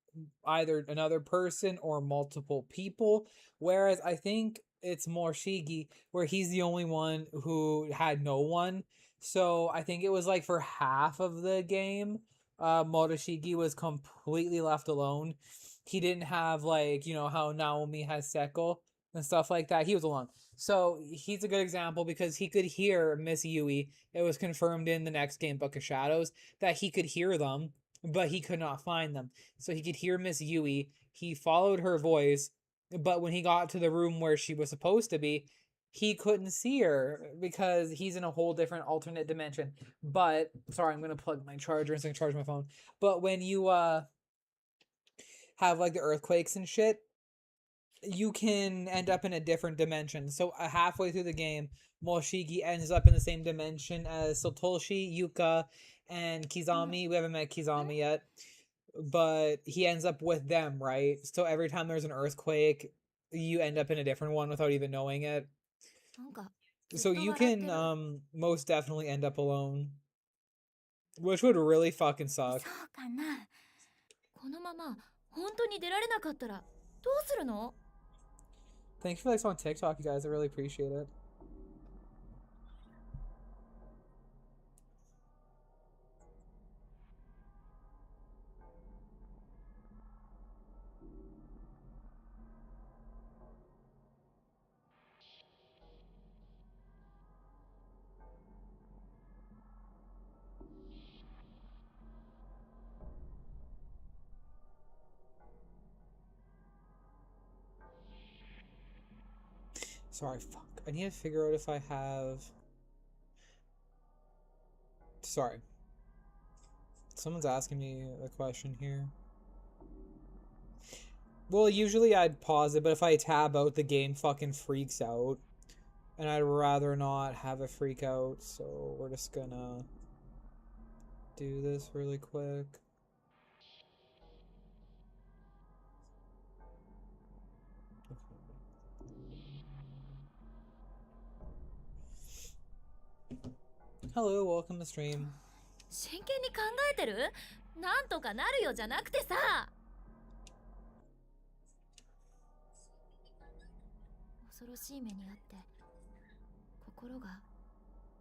either another person or multiple people, whereas I think it's more Shigi, where he's the only one who had no one, So I think it was like for half of the game, Motoshiki was completely left alone. He didn't have like, you know, how Naomi has Seko and stuff like that. He was alone. So he's a good example because he could hear Miss Yui. It was confirmed in the next game, Book of Shadows, that he could hear them, but he could not find them. So he could hear Miss Yui. He followed her voice, but when he got to the room where she was supposed to be, he couldn't see her because he's in a whole different alternate dimension. But sorry, I'm gonna plug my charger so I can charge my phone. But when you have like the earthquakes and shit, you can end up in a different dimension. So halfway through the game, Moshigi ends up in the same dimension as Satoshi, Yuka, and Kizami. We haven't met Kizami yet, but he ends up with them, right? So every time there's an earthquake, you end up in a different one without even knowing it. なんか So ずっと you 笑って can る。 most definitely end up alone, which would really fucking そ suck. うかな。このまま本当に出られなかったらどうするの？ Thank you for likes on TikTok, you guys. I really appreciate it. Sorry, fuck. I need to figure out if I have. Sorry. Someone's asking me a question here. Well, usually I'd pause it, but if I tab out, the game fucking freaks out. And I'd rather not have it freak out, so we're just gonna do this really quick. Hello, welcome to stream. 真剣に考えてる？なんとかなるよじゃなくてさ。恐ろしい目にあって心が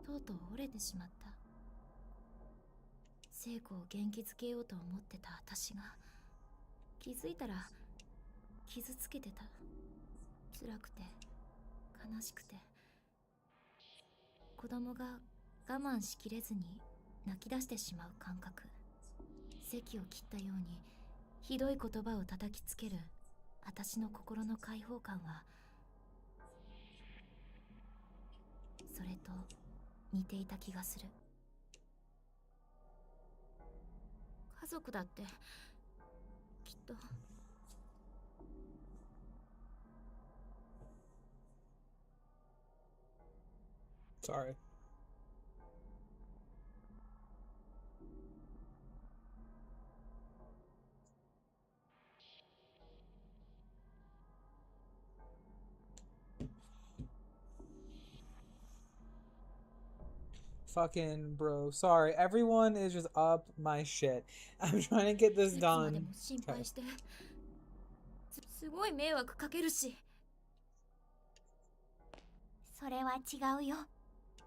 とうとう折れてしまった。聖子を元気づけようと思ってた私が気づいたら傷つけてた。辛くて悲しくて、子供が我慢しきれずに泣き出してしまう感覚。席を切ったようにひどい言葉を叩きつける私の心の解放感はそれと似ていた気がする。家族だってきっと。 Sorry. Fucking bro. Sorry, everyone is just up my shit. I'm trying to get this いつまで done. も心配してすごい迷惑かけるし。それは違うよ。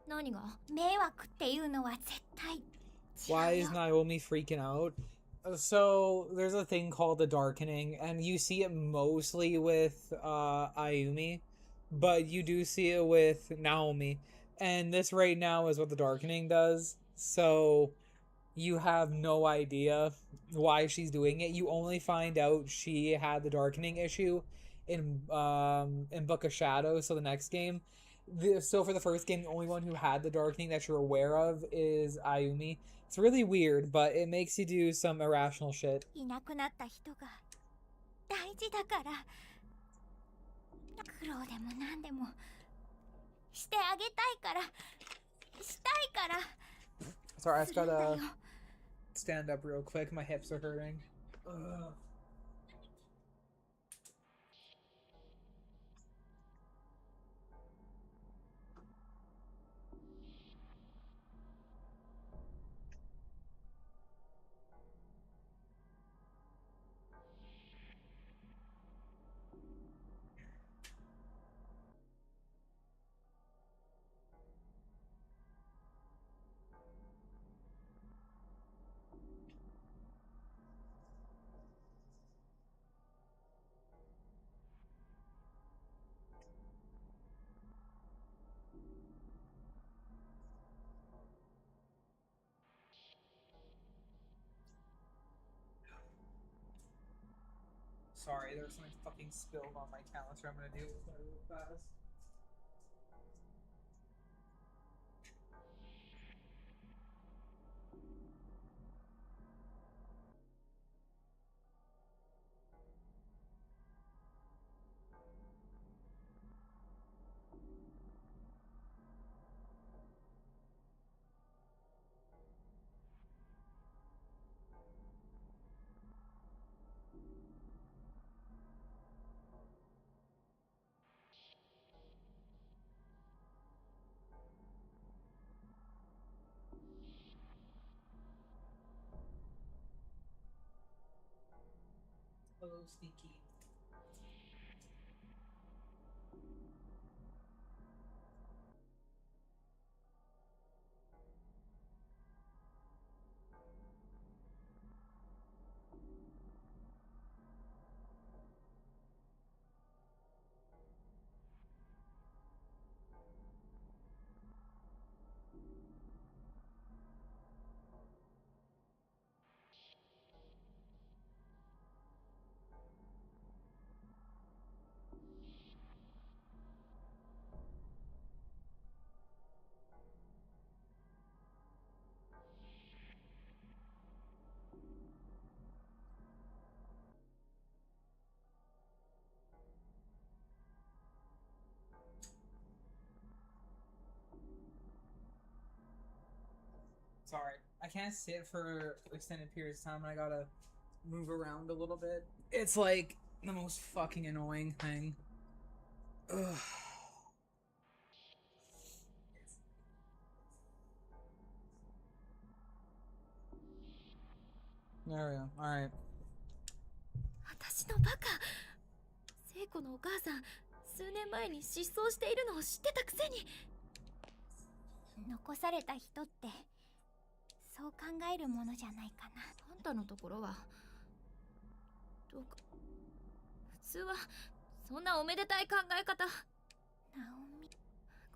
何が？迷惑っていうのは絶対 Why 違う is よ。 Naomi freaking out? So there's a thing called the darkening, and you see it mostly with Ayumi, but you do see it with Naomi. And this right now is what the darkening does. So you have no idea why she's doing it. You only find out she had the darkening issue in Book of Shadows, so the next game. So for the first game, the only one who had the darkening that you're aware of is Ayumi. It's really weird, but it makes you do some irrational shit. いなくなった人が大事だから。苦労でも何でもしてあげたいから。したいから。 Sorry, I just するんだ gotta よ。 stand up real quick. My hips are hurting. Ugh. Sorry, there was something fucking spilled on my canister. I'm gonna deal with that real fast. Hello, Sneaky. Sorry, I can't sit for extended periods of time. I gotta move around a little bit. It's like the most fucking annoying thing. Ugh. There we go. Alright. 私のバカ。聖子のお母さん、数年前に失踪しているのを知ってたくせに。残された人ってそう考えるものじゃないかな。あんたのところはどうか。普通はそんなおめでたい考え方。ナオミ、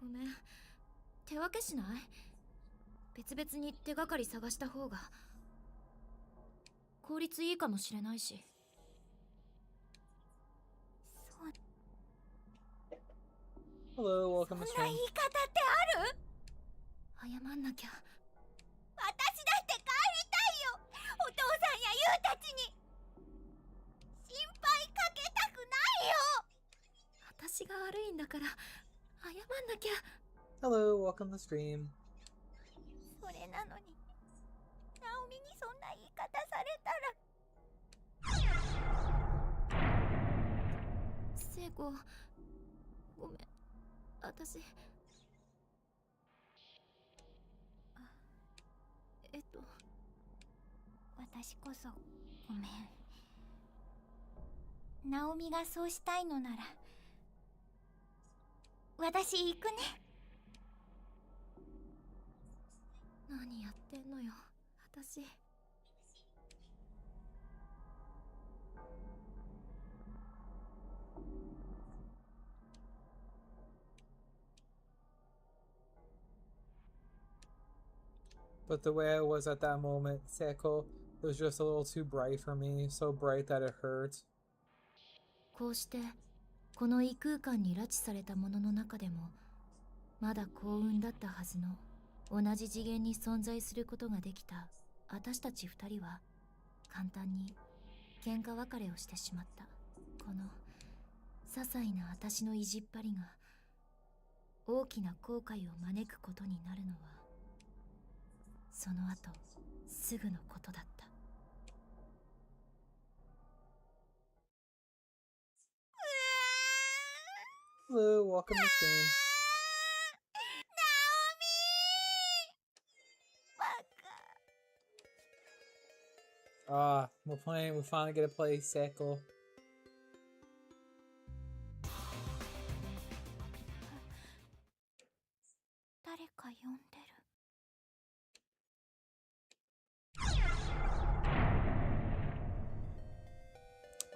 ごめん、手分けしない？別々に手がかり探した方が効率いいかもしれないし。そう。 Hello, welcome to そんな stream. 言い方ってある？謝んなきゃ。私だって帰りたいよ、お父さんやユウたちに。心配かけたくないよ。私が悪いんだから謝んなきゃ。 Hello, welcome to stream. それなのにナオミにそんな言い方されたら。聖子、ごめん、私。私こそごめん。ナオミがそうしたいのなら私行くね。何やってんのよ、私。But the way I was at that moment, Seiko, it was just a little too bright for me. So bright that it hurt. こうしてこの異空間に拉致されたものの中でもまだ幸運だったはずの同じ次元に存在することができた私たち二人は簡単に喧嘩別れをしてしまった。この些細な私の意地っ張りが大きな後悔を招くことになるのはその後すぐのことだった。Hello, welcome to stream. ナオミー、バカ。We're playing. We finally get to play Seiko. 誰か呼んでる。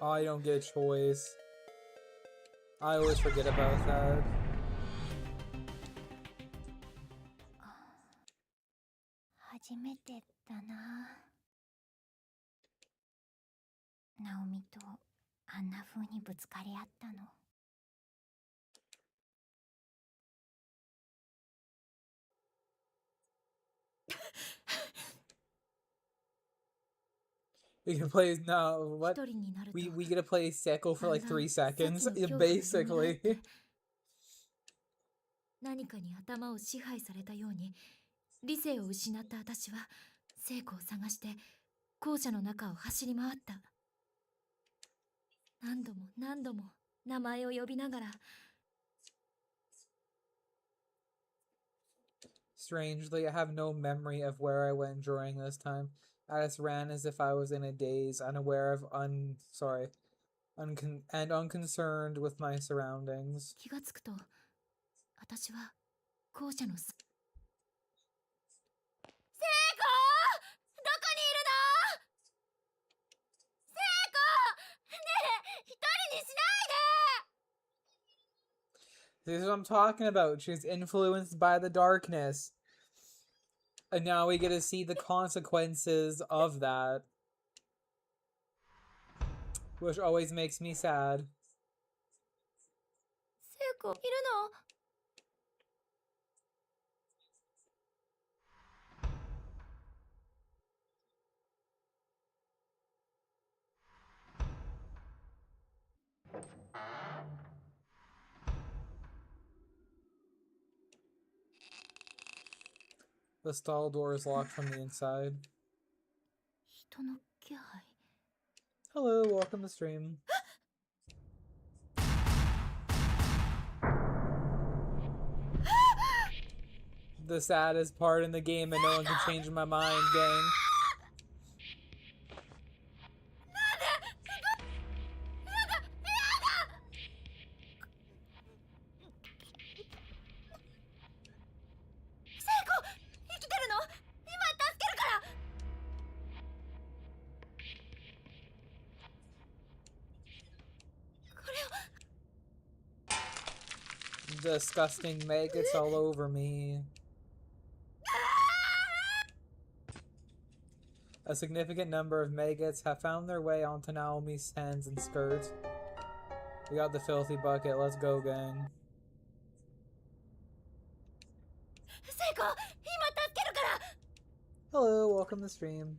Oh, I don't get a choice. I always forget about that. 初めてだな。ナオミとあんな風にぶつかり合ったの。We can play no what 一人になると we get to play Sekko for like 3 seconds だんだん yeah, 先の恐怖が蘇っ basically. て何かに頭を支配されたように理性を失った私は聖子を探して校舎の中を走り回った。何度も何度も名前を呼びながら Strangely, I have no memory of where I went during this time. I just ran as if I was in a daze, unaware of and unconcerned with my surroundings. 気がつくと私は校舎のす聖子どこにいるの聖子ねえ一人にしないで This is what I'm talking about. She's influenced by the darkness. And now we get to see the consequences of that. Which always makes me sad. 聖子いるの The stall door is locked from the inside. 人の気配 Hello, welcome to stream. The saddest part in the game, and no one can change my mind, gang. 聖子生きてるの今助けるからこれを Disgusting maggots all over me. A significant number of maggots have found their way onto Naomi's hands and skirts. We got the filthy bucket. Let's go, gang. 聖子今助けるから Hello, welcome to stream.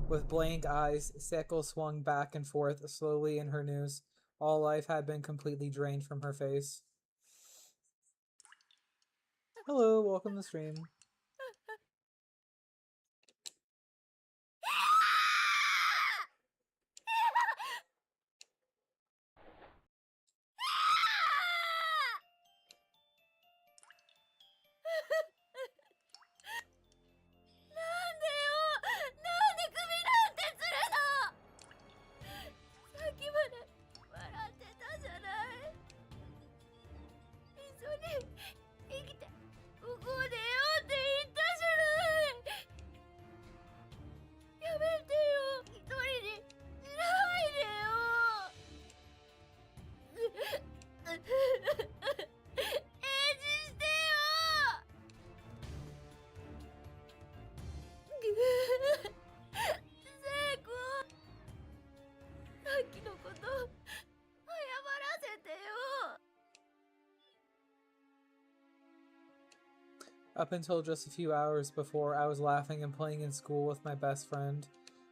With blank eyes, Sekko swung back and forth slowly in her noose. All life had been completely drained from her face. Hello, welcome to stream. Up until just a few hours before, I was laughing and playing in school with my best friend.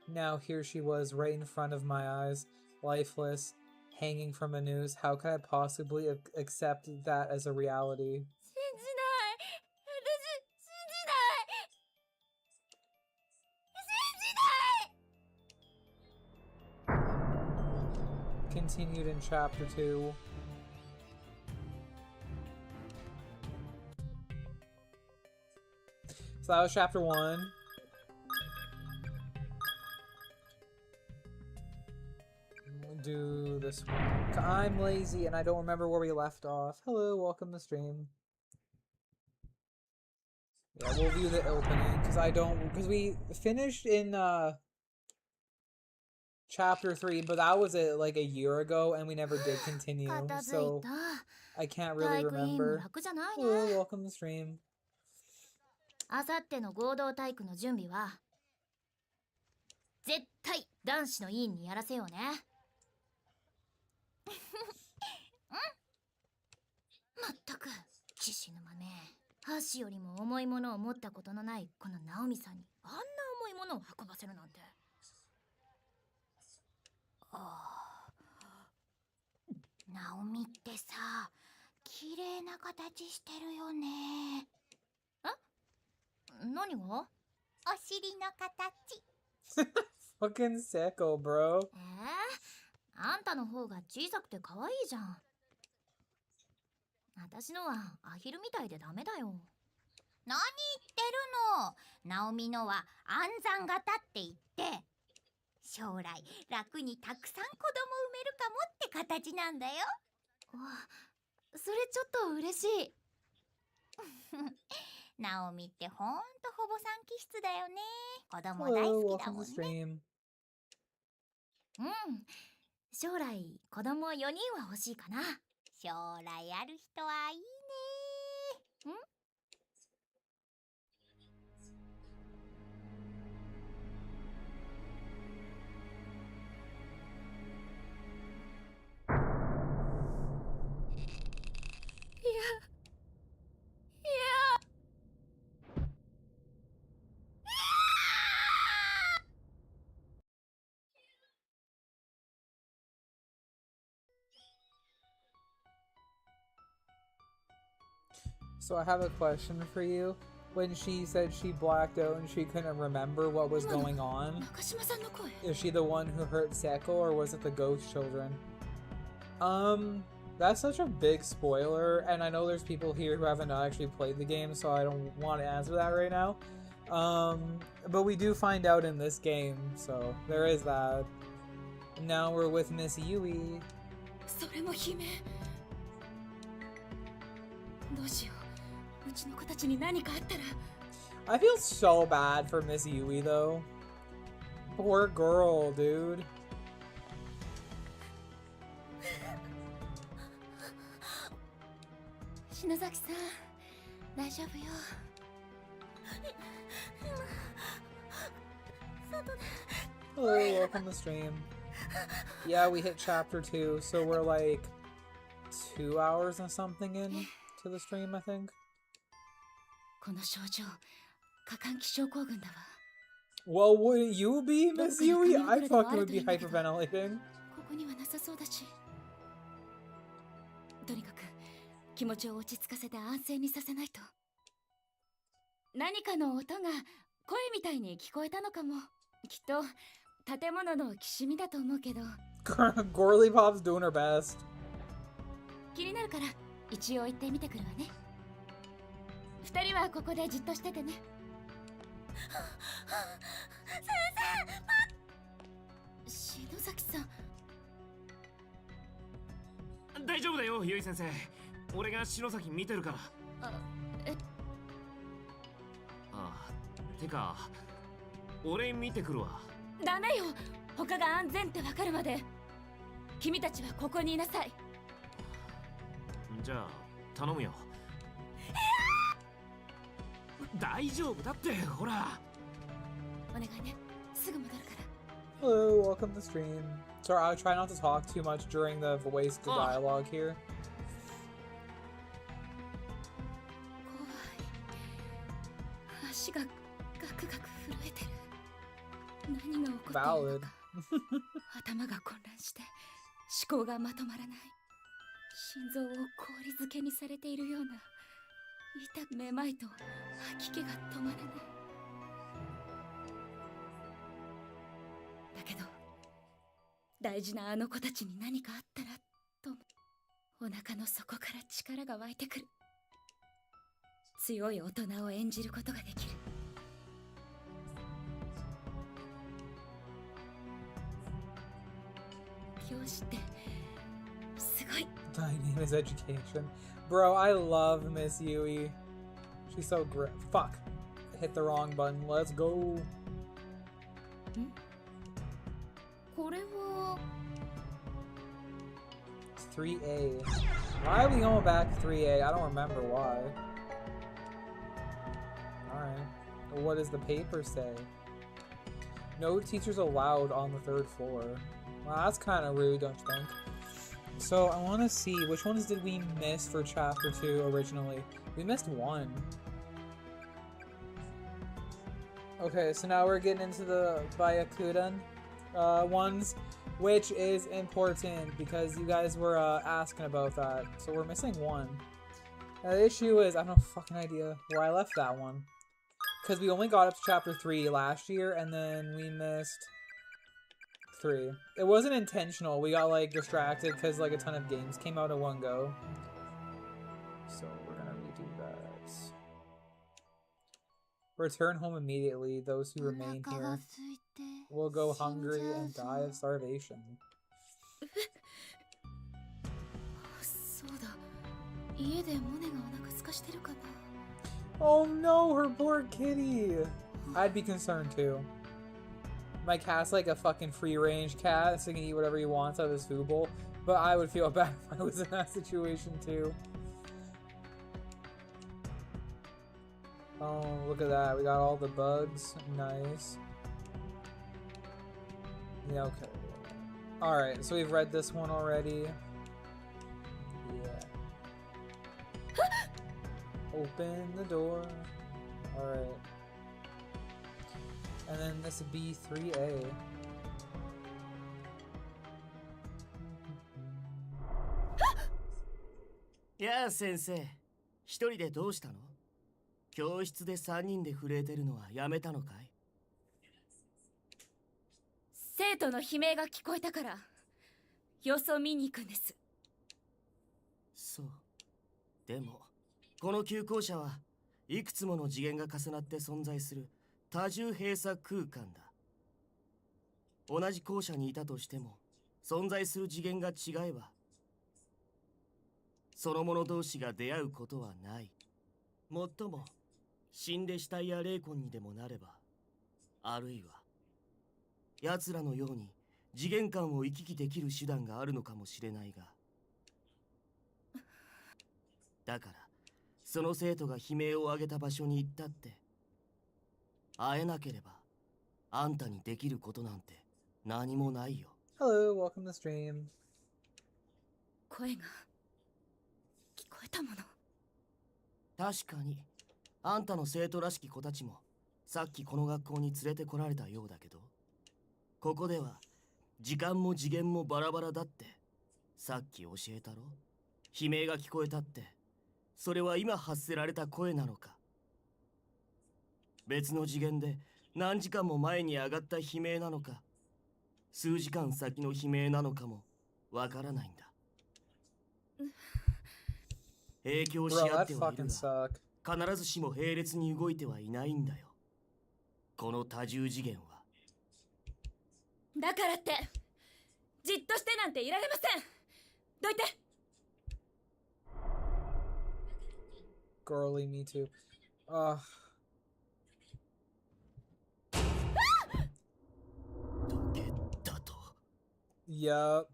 Now here she was right in front of my eyes, lifeless, hanging from a noose. How could I possibly accept that as a reality? 信じない私信じない信じない Continued in chapter 2. So that was chapter 1. We'll do this one. I'm lazy and I don't remember where we left off. Hello, welcome to stream. Yeah, we'll view the opening because we finished in chapter 3, but that was like a year ago and we never did continue. 片付い So た。I can't 体 really 育委員も remember. 楽じゃない Oh, ね。 welcome to stream. あさっての合同体育の準備は絶対男子の委員にやらせようね。まったく騎士沼ね。箸よりも重いものを持ったことのないこのナオミさんにあんな重いものを運ばせるなんて。ナオミってさ、綺麗な形してるよね。何が？お尻の形。 Fucking sicko, bro. あんたの方が小さくて可愛いじゃん。私のはアヒルみたいでダメだよ。何言ってるの。ナオミのは暗算型って言って将来楽にたくさん子供産めるかもって形なんだよ。それちょっと嬉しい。ナオミってほんとほぼ産気質だよね。子供大 Hello, 好きだ welcome も to んね。 stream. 将来子供4人は欲しいかな。将来ある人はいいね。So I have a question for you. When she said she blacked out and she couldn't remember what was going on, 中島さんの声。 is she the one who hurt Seko or was it the ghost children? That's such a big spoiler, and I know there's people here who haven't actually played the game, so I don't want to answer that right now. But we do find out in this game, so there is that. Now we're with Miss Yui. それも悲鳴。どうしよう。うちの子たちに何かあったら。 I feel so bad for Miss Yui though. Poor girl, dude. 篠崎さん、大丈夫よ。 Hello, welcome to stream. Yeah, we hit chapter 2, so we're like 2 hours and something in to the stream, I think. この症状、過換気症候群だわ。 Well, wouldn't you be, Miss Yui? I fucking would be hyperventilating. ここにはなさそうだし。とにかく気持ちを落ち着かせて安静にさせないと。何かの音が声みたいに聞こえたのかも。きっと建物のきしみだと思うけど。 Gorly Pop's doing her best. 気になるから一応行ってみてくるわね。二人はここでじっとしててね。篠崎さん。大丈夫だよ、ゆい先生。俺が篠崎見てるから。てか、俺見てくるわ。ダメよ。他が安全ってわかるまで。君たちはここにいなさい。じゃあ頼むよ。大丈夫だって、ほら。お願いね。すぐ戻るから。 Hello, welcome to stream. Sorry, I'll try not to talk too much during the voiced dialogue here. 怖い。足がガクガク震えてる。何が起こっているの Valid. か。頭が混乱して思考がまとまらない。心臓を氷漬けにされているような痛めまいと吐き気が止まらない。だけど大事なあの子たちに何かあったらとお腹の底から力が湧いてくる。強い大人を演じることができる。教師ってすごい。 My name is Education. Bro, I love Miss Yui. She's so great. Fuck. Hit the wrong button. Let's go. これは 3A. Why are we going back 3A? I don't remember why. Alright. Well, what does the paper say? No teachers allowed on the 3rd floor. Well, that's kind of rude, don't you think? So, I want to see, which ones did we miss for Chapter 2 originally? We missed one. Okay, so now we're getting into the Byakudan ones, which is important because you guys were asking about that. So we're missing one. Now, the issue is, I have no fucking idea where I left that one. Because we only got up to Chapter 3 last year, and then we missed 3. It wasn't intentional. We got, like, distracted because, like, a ton of games came out in one go. So we're gonna redo that. Return home immediately. Those who remain here will go hungry and die of starvation. そうだ。家でモネがお腹空かしてるかな。 Oh no, her poor kitty! I'd be concerned too. My cat's like a fucking free-range cat, so he can eat whatever he wants out of his food bowl. But I would feel bad if I was in that situation too. Oh, look at that. We got all the bugs. Nice. Yeah, okay. Alright, so we've read this one already. Yeah. Open the door. Alright. And then this would be 3A. Yeah, 先生。一人でどうしたの？教室で3人で震えてるのはやめたのかい？生徒の悲鳴が聞こえたから様子を見に行くんです。そう。でもこの旧校舎はいくつもの次元が重なって存在する多重閉鎖空間だ。同じ校舎にいたとしても存在する次元が違えばその者同士が出会うことはない。もっとも死んで死体や霊魂にでもなれば、あるいは奴らのように次元間を行き来できる手段があるのかもしれないが、だからその生徒が悲鳴を上げた場所に行ったって会えなければあんたにできることなんて何もないよ。 Hello, welcome to stream. 声が聞こえたもの。確かにあんたの生徒らしき子たちもさっきこの学校に連れてこられたようだけど、ここでは時間も次元もバラバラだってさっき教えたろ。悲鳴が聞こえたってそれは今発せられた声なのか、別の次元で何時間も前に上がった悲鳴なのか、数時間先の悲鳴なのかもわからないんだ。影響し Bro, 合っ that てはいる fucking が suck. 必ずしも並列に動いてはいないんだよ、この多重次元は。だからってじっとしてなんていられません。どいて。 Girly, me too. Yup.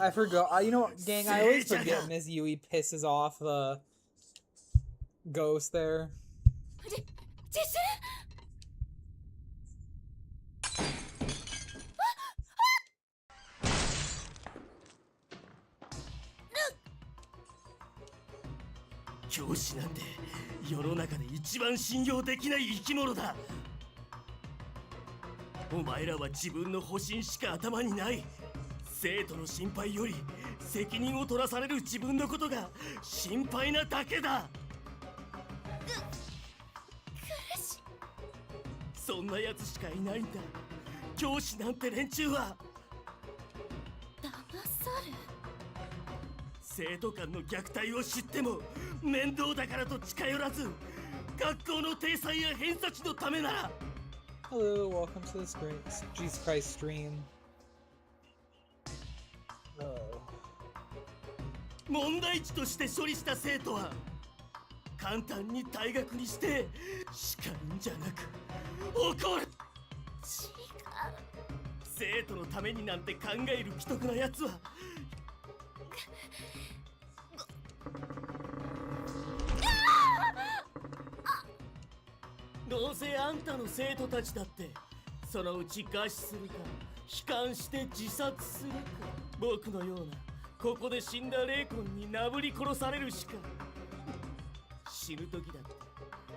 I forgot. You know what, gang, I always forget Miss Yui pisses off the ghost there. 自信。教師なんて世の中で一番信用できない生き物だ。お前らは自分の保身しか頭にない。生徒の心配より責任を取らされる自分のことが心配なだけだ。そんなやつしかいないんだ。教師なんて連中は。騙され。生徒間の虐待を知っても面倒だからと近寄らず、学校の体裁や偏差値のためなら。 Hello, welcome to the screen. Jesus Christ stream. Oh. 問題児として処理した生徒は簡単に退学にして叱るんじゃなく怒る。違う。生徒のためになんて考える既得なやつはどうせあんたの生徒たちだってそのうち餓死するか悲観して自殺するか、僕のようなここで死んだ霊魂になぶり殺されるしか。死ぬ時だって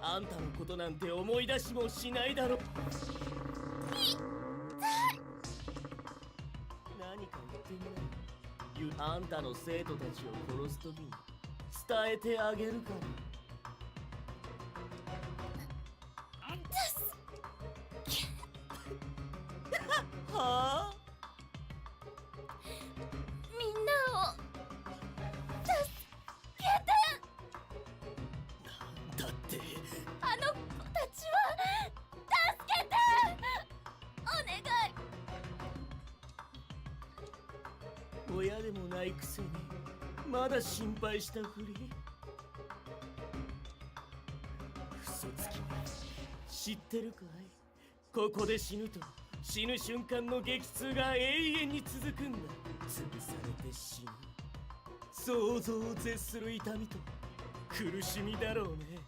あんたのことなんて思い出しもしないだろ。何か言ってみな。あんたの生徒たちを殺す時に伝えてあげるから。はあ、みんなを助けて。だってあの子たちは助けて。お願い。親でもないくせにまだ心配したふり。嘘つき、知ってるかい？ここで死ぬと死ぬ瞬間の激痛が永遠に続くんだ。潰されて死ぬ、想像を絶する痛みと苦しみだろうね。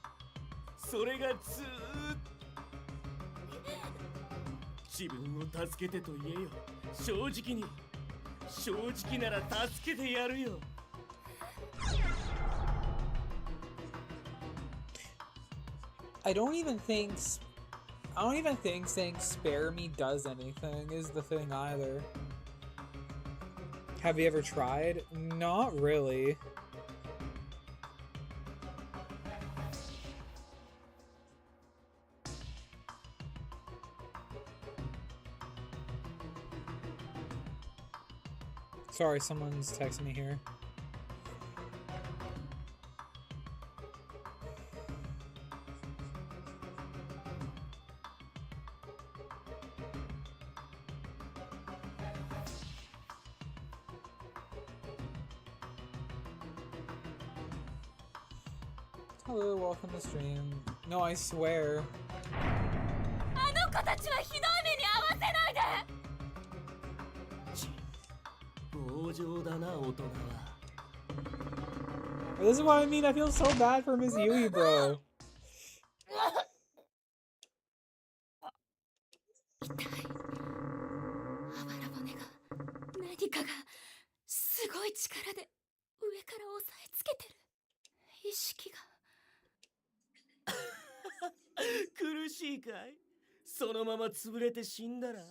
それがずーっと自分を助けてと言えよ。正直に、正直なら助けてやるよ。I don't even think saying spare me does anything is the thing either. Have you ever tried? Not really. Sorry, someone's texting me here. Hello, welcome to stream. No, I swear. あの子たちはひどい目に遭わせないで。強情だな、大人は。This is what I mean. I feel so bad for Miss Yui, bro. 痛い。あばら骨が何かがすごい力で上から押さえつけてる。意識が。苦しいかい？そのまま潰れて死んだら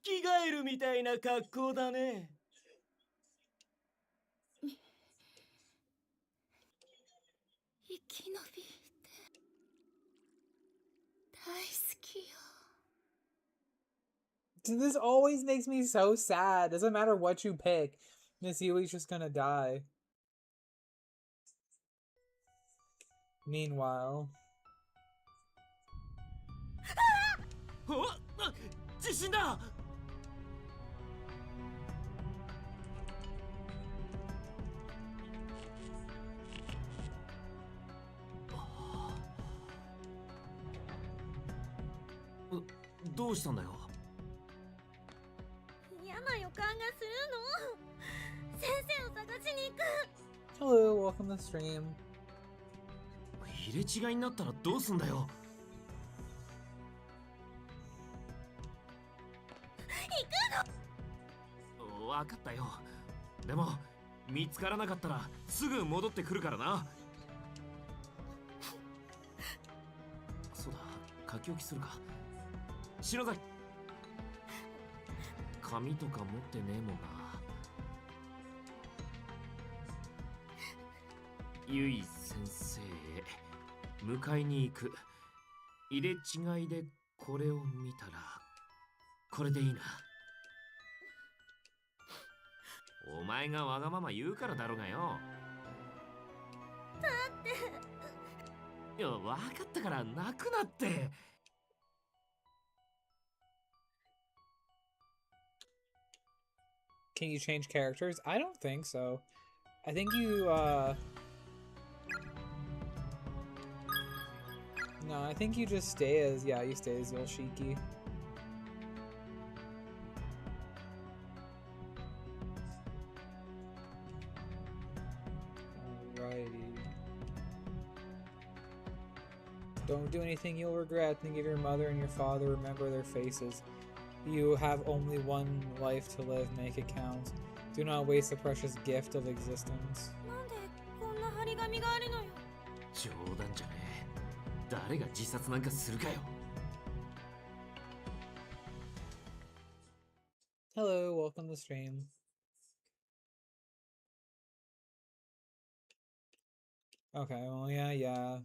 生き返るみたいな格好だね。生き延びて大好きよ。This always makes me so sad. Doesn't matter what you pick. Miss Yui's just gonna die. Meanwhile. 地震だ！どうしたんだよ？嫌な予感がするの。先生を探しに行く。 Hello, welcome to stream. 入れ違いになったらどうすんだよ？分かったよ。でも見つからなかったらすぐ戻ってくるからな。そうだ、書き置きするか。篠崎、紙とか持ってねえもんな。ゆい先生へ迎えに行く。入れ違いでこれを見たらこれでいいな。お前がわがまま言うからだろうがよ。だっていや、わかったから泣くなって。Can you change characters? I don't think so. I think you, No, I think you just stay as, yeah, you stay as Yoshiki. Alrighty. Don't do anything you'll regret. Think of your mother and your father. Remember their faces. You have only one life to live. Make it count. Do not waste the precious gift of existence. なんでこんな張り紙があるのよ。冗談じゃねえ。誰が自殺なんかするかよ。Hello, welcome to stream. Okay, well, yeah.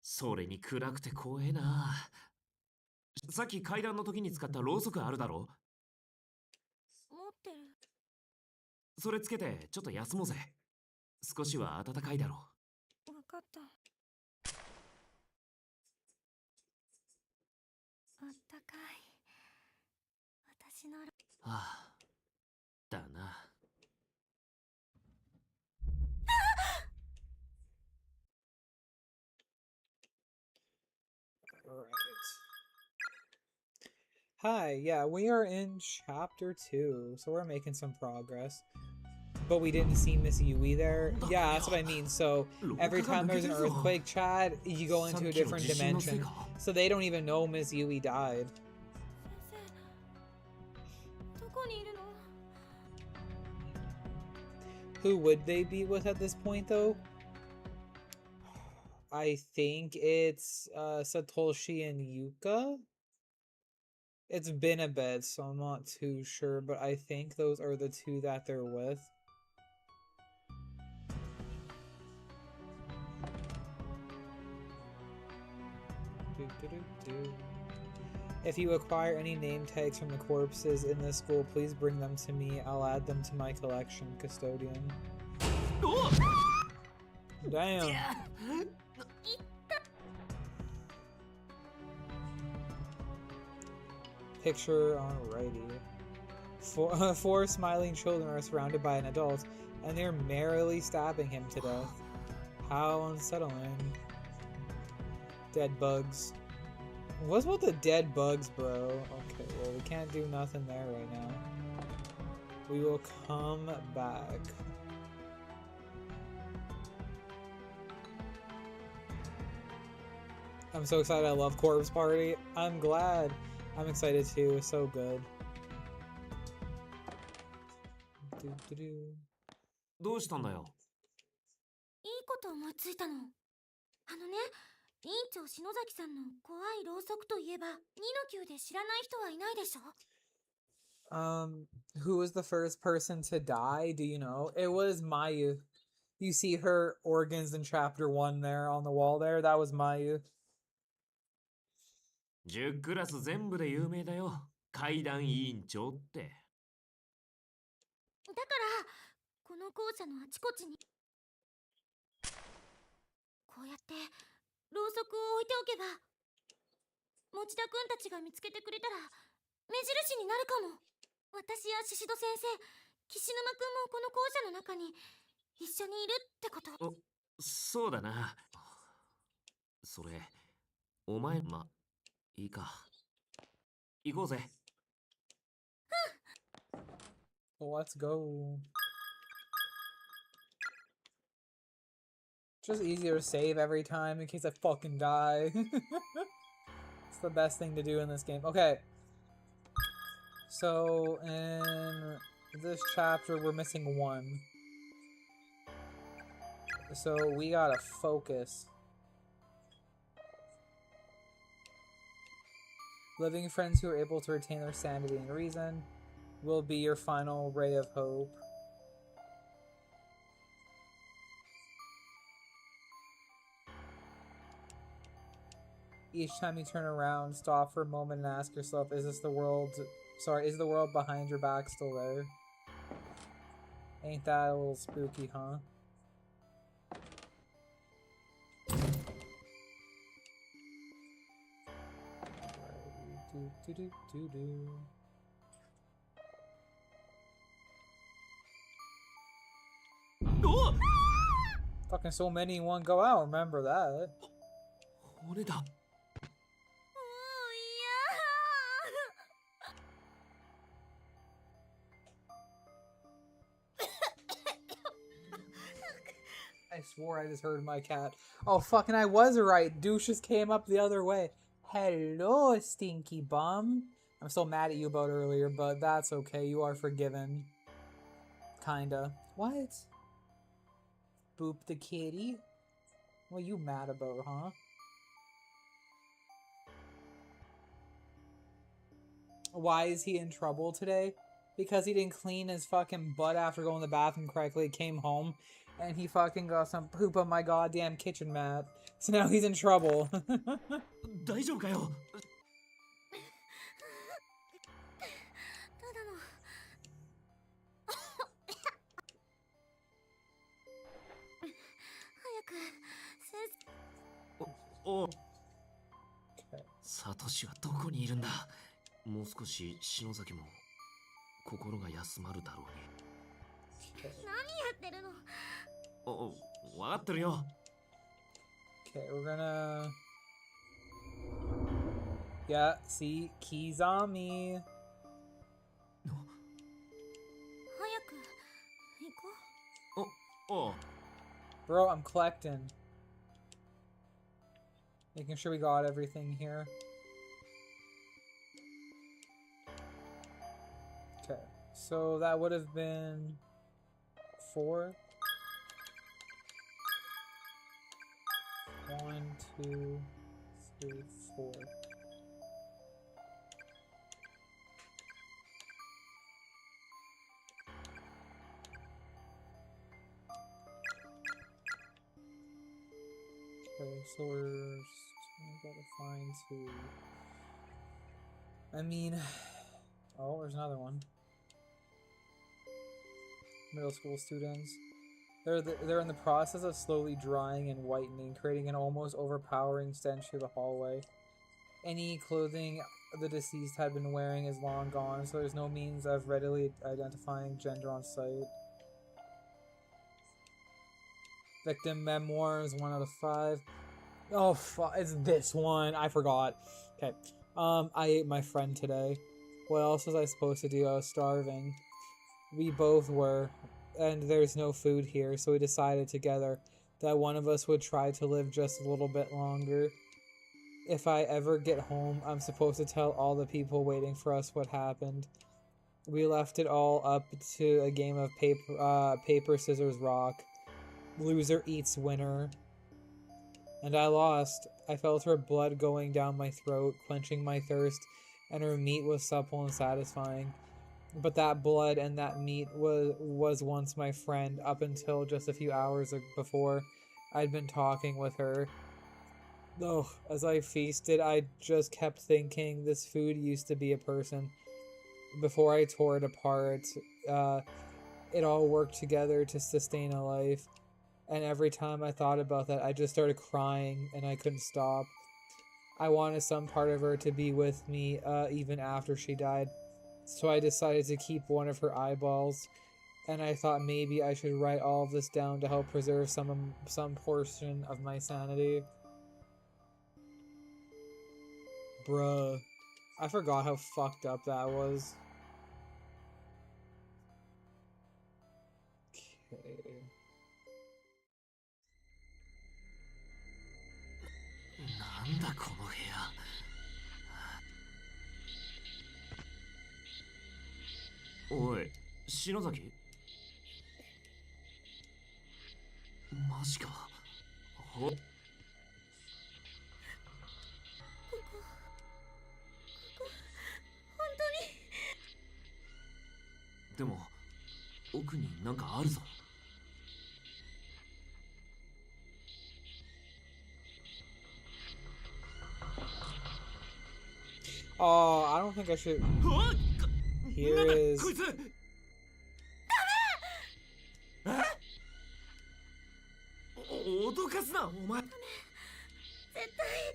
それに暗くて怖えな。さっき階段の時に使ったろうそくあるだろ。持ってる。それつけてちょっと休もうぜ。少しは暖かいだろう。わかった。あったかい。私の。はあ、だな。Hi, yeah, we are in chapter 2, so we're making some progress. But we didn't see Miss Yui there. Yeah, that's what I mean. So every time there's an earthquake, Chad, you go into a different dimension. So they don't even know Miss Yui died. 先生、どこにいるの？ Who would they be with at this point, though? I think it's Satoshi and Yuka. It's been a bit, so I'm not too sure, but I think those are the two that they're with. If you acquire any name tags from the corpses in this school, please bring them to me. I'll add them to my collection, Custodian. Damn. Picture alrighty. Four smiling children are surrounded by an adult, and they're merrily stabbing him to death. How unsettling. Dead bugs. What's with the dead bugs, bro? Okay, well, we can't do nothing there right now. We will come back. I'm so excited. I love Corpse Party. I'm glad. I'm excited too. It's so good. どうしたんだよ。いいこと思いついたの。あのね、委員長篠崎さんの怖いろうそくといえば、2の9で知らない人はいないでしょ？ Who was the first person to die? Do you know? It was Mayu. You see her organs in chapter 1 there on the wall there? That was Mayu. 10クラス全部で有名だよ。階段委員長って。だからこの校舎のあちこちにこうやってろうそくを置いておけば、持田くんたちが見つけてくれたら目印になるかも。私や宍戸先生、岸沼くんもこの校舎の中に一緒にいるってこと。そうだな。それ、お前、いいか。行こうぜ。Let's go. Just easier to save every time in case I fucking die. It's the best thing to do in this game. Okay. So, in this chapter, we're missing 1. So, we gotta focus. Living friends who are able to retain their sanity and reason will be your final ray of hope. Each time you turn around, stop for a moment and ask yourself, is the world behind your back still there? Ain't that a little spooky, huh? Fucking so many in one go out, remember that. 俺だ。I swore I just heard my cat. Oh, fucking I was right. Douche just came up the other way. Hello, stinky bum. I'm still mad at you about earlier, but that's okay. You are forgiven. Kinda. What? Boop the kitty? What are you mad about, huh? Why is he in trouble today? Because he didn't clean his fucking butt after going to the bathroom correctly, came home, and he fucking got some poop on my goddamn kitchen mat. So now he's in trouble. 大丈夫かよ。ただの早く先生おお。サトシはどこにいるんだ。もう少し篠崎も心が休まるだろうに。何やってるの。お、わかってるよ。Okay, we're gonna... Yeah, see? Keys on me. 早く行こお、お。 Bro, I'm collecting. Making sure we got everything here. Okay, so that would have been 4. 1, 2, 3, 4. Okay, so we gotta find 2. I mean, oh, there's another one. Middle school students. They're in the process of slowly drying and whitening, creating an almost overpowering stench through the hallway. Any clothing the deceased had been wearing is long gone, so there's no means of readily identifying gender on sight. Victim memoirs, 1 out of 5. Oh, fuck, it's this one. I forgot. Okay. I ate my friend today. What else was I supposed to do? I was starving. We both were. And there's no food here, so we decided together that one of us would try to live just a little bit longer. If I ever get home, I'm supposed to tell all the people waiting for us what happened. We left it all up to a game of paper, scissors, rock. Loser eats winner. And I lost. I felt her blood going down my throat, quenching my thirst, and her meat was supple and satisfying. But that blood and that meat was once my friend up until just a few hours before I'd been talking with her. Oh, as I feasted, I just kept thinking this food used to be a person. Before I tore it apart, it all worked together to sustain a life. And every time I thought about that, I just started crying and I couldn't stop. I wanted some part of her to be with me even after she died. So I decided to keep one of her eyeballs, and I thought maybe I should write all of this down to help preserve some portion of my sanity. Bruh. I forgot how fucked up that was. Okay. なんだこの部屋。おい、篠崎？マジか。ほ。本当に。でも奥になんかあるぞ。Oh, I don't think I should. Here is. こいつ。脅かすな、お前。絶対ね。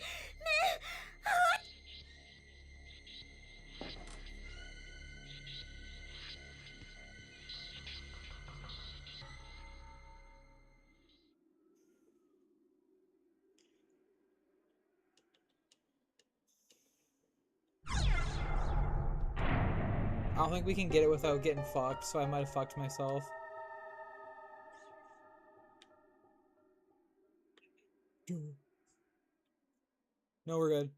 I don't think we can get it without getting fucked, so I might have fucked myself. No, we're good.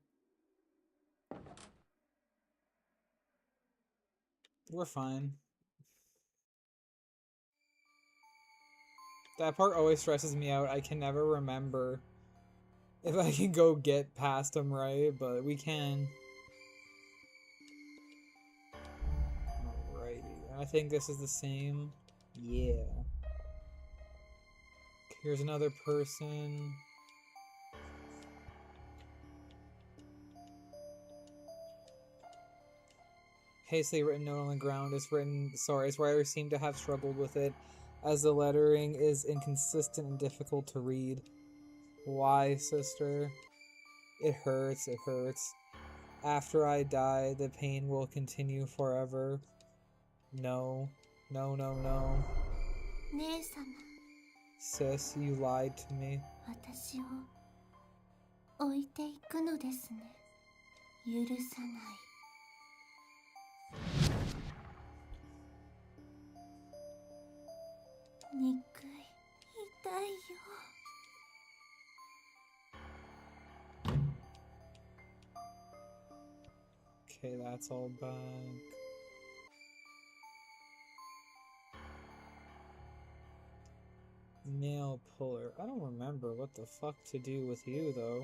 We're fine. That part always stresses me out. I can never remember if I can go get past him, right? But we can. Alrighty. I think this is the same. Yeah. Here's another person. Hastily written note on the ground is written. Sorry, its writer seemed to have struggled with it, as the lettering is inconsistent and difficult to read. Why, sister? It hurts, it hurts. After I die, the pain will continue forever. No. No, no, no. 姉様、 Sis, you lied to me. 私を置いていくのですね。許さない。憎い、痛いよ。 Okay, that's all back. Nail puller. I don't remember what the fuck to do with you, though.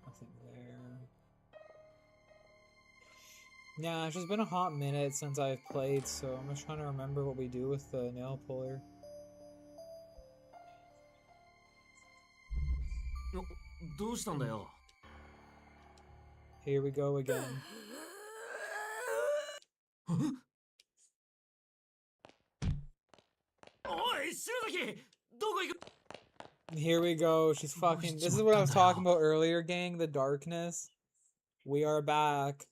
Nothing there. Yeah, it's just been a hot minute since I've played, so I'm just trying to remember what we do with the nail puller. どうしたんだよ。 Here we go again. おい、篠崎、どこ行く？ Here we go. She's fucking. This is what I was talking about earlier, gang. The darkness. We are back.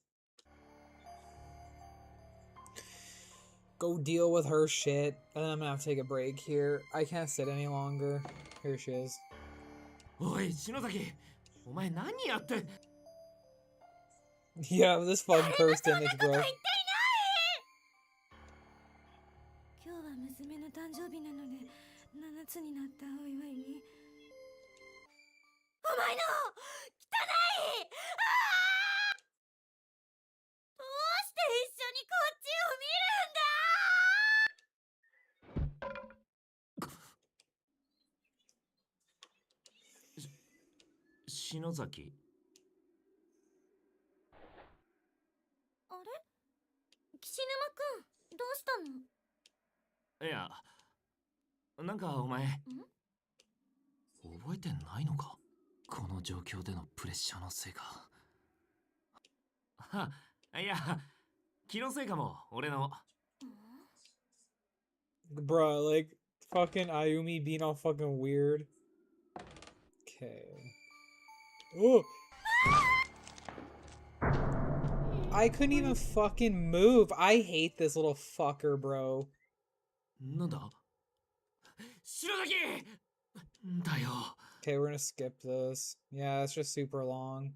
Go deal with her shit. And then I'm gonna have to take a break here. I can't sit any longer. Here she is. おい、篠崎、お前何やって。 Yeah, this fucking cursed image, bro. 今日は娘の誕生日なので7つになったお祝いに。お前の汚い！どうして一緒にこっちを見篠崎。あれ？岸沼くん、どうしたの？いや、なんかお前、覚えてないのか？この状況でのプレッシャーのせいか。いや、気のせいかも、俺の。Bruh, like, fucking Ayumi being all fucking weird. Okay. Oh! I couldn't even fucking move. I hate this little fucker, bro. なんだ？篠崎！だよ。 Okay, we're gonna skip this. Yeah, it's just super long.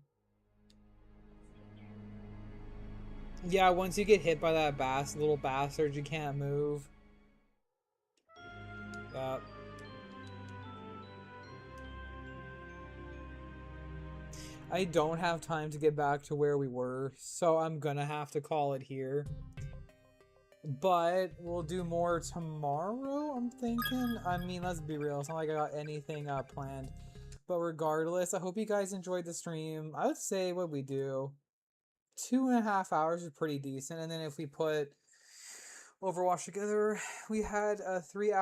Yeah, once you get hit by that little bastard, you can't move. Yep. I don't have time to get back to where we were, so I'm gonna have to call it here. But we'll do more tomorrow, I'm thinking. I mean, let's be real, it's not like I got anything planned. But regardless, I hope you guys enjoyed the stream. I would say what we do, 2.5 hours is pretty decent. And then if we put Overwatch together, we had 3 hours.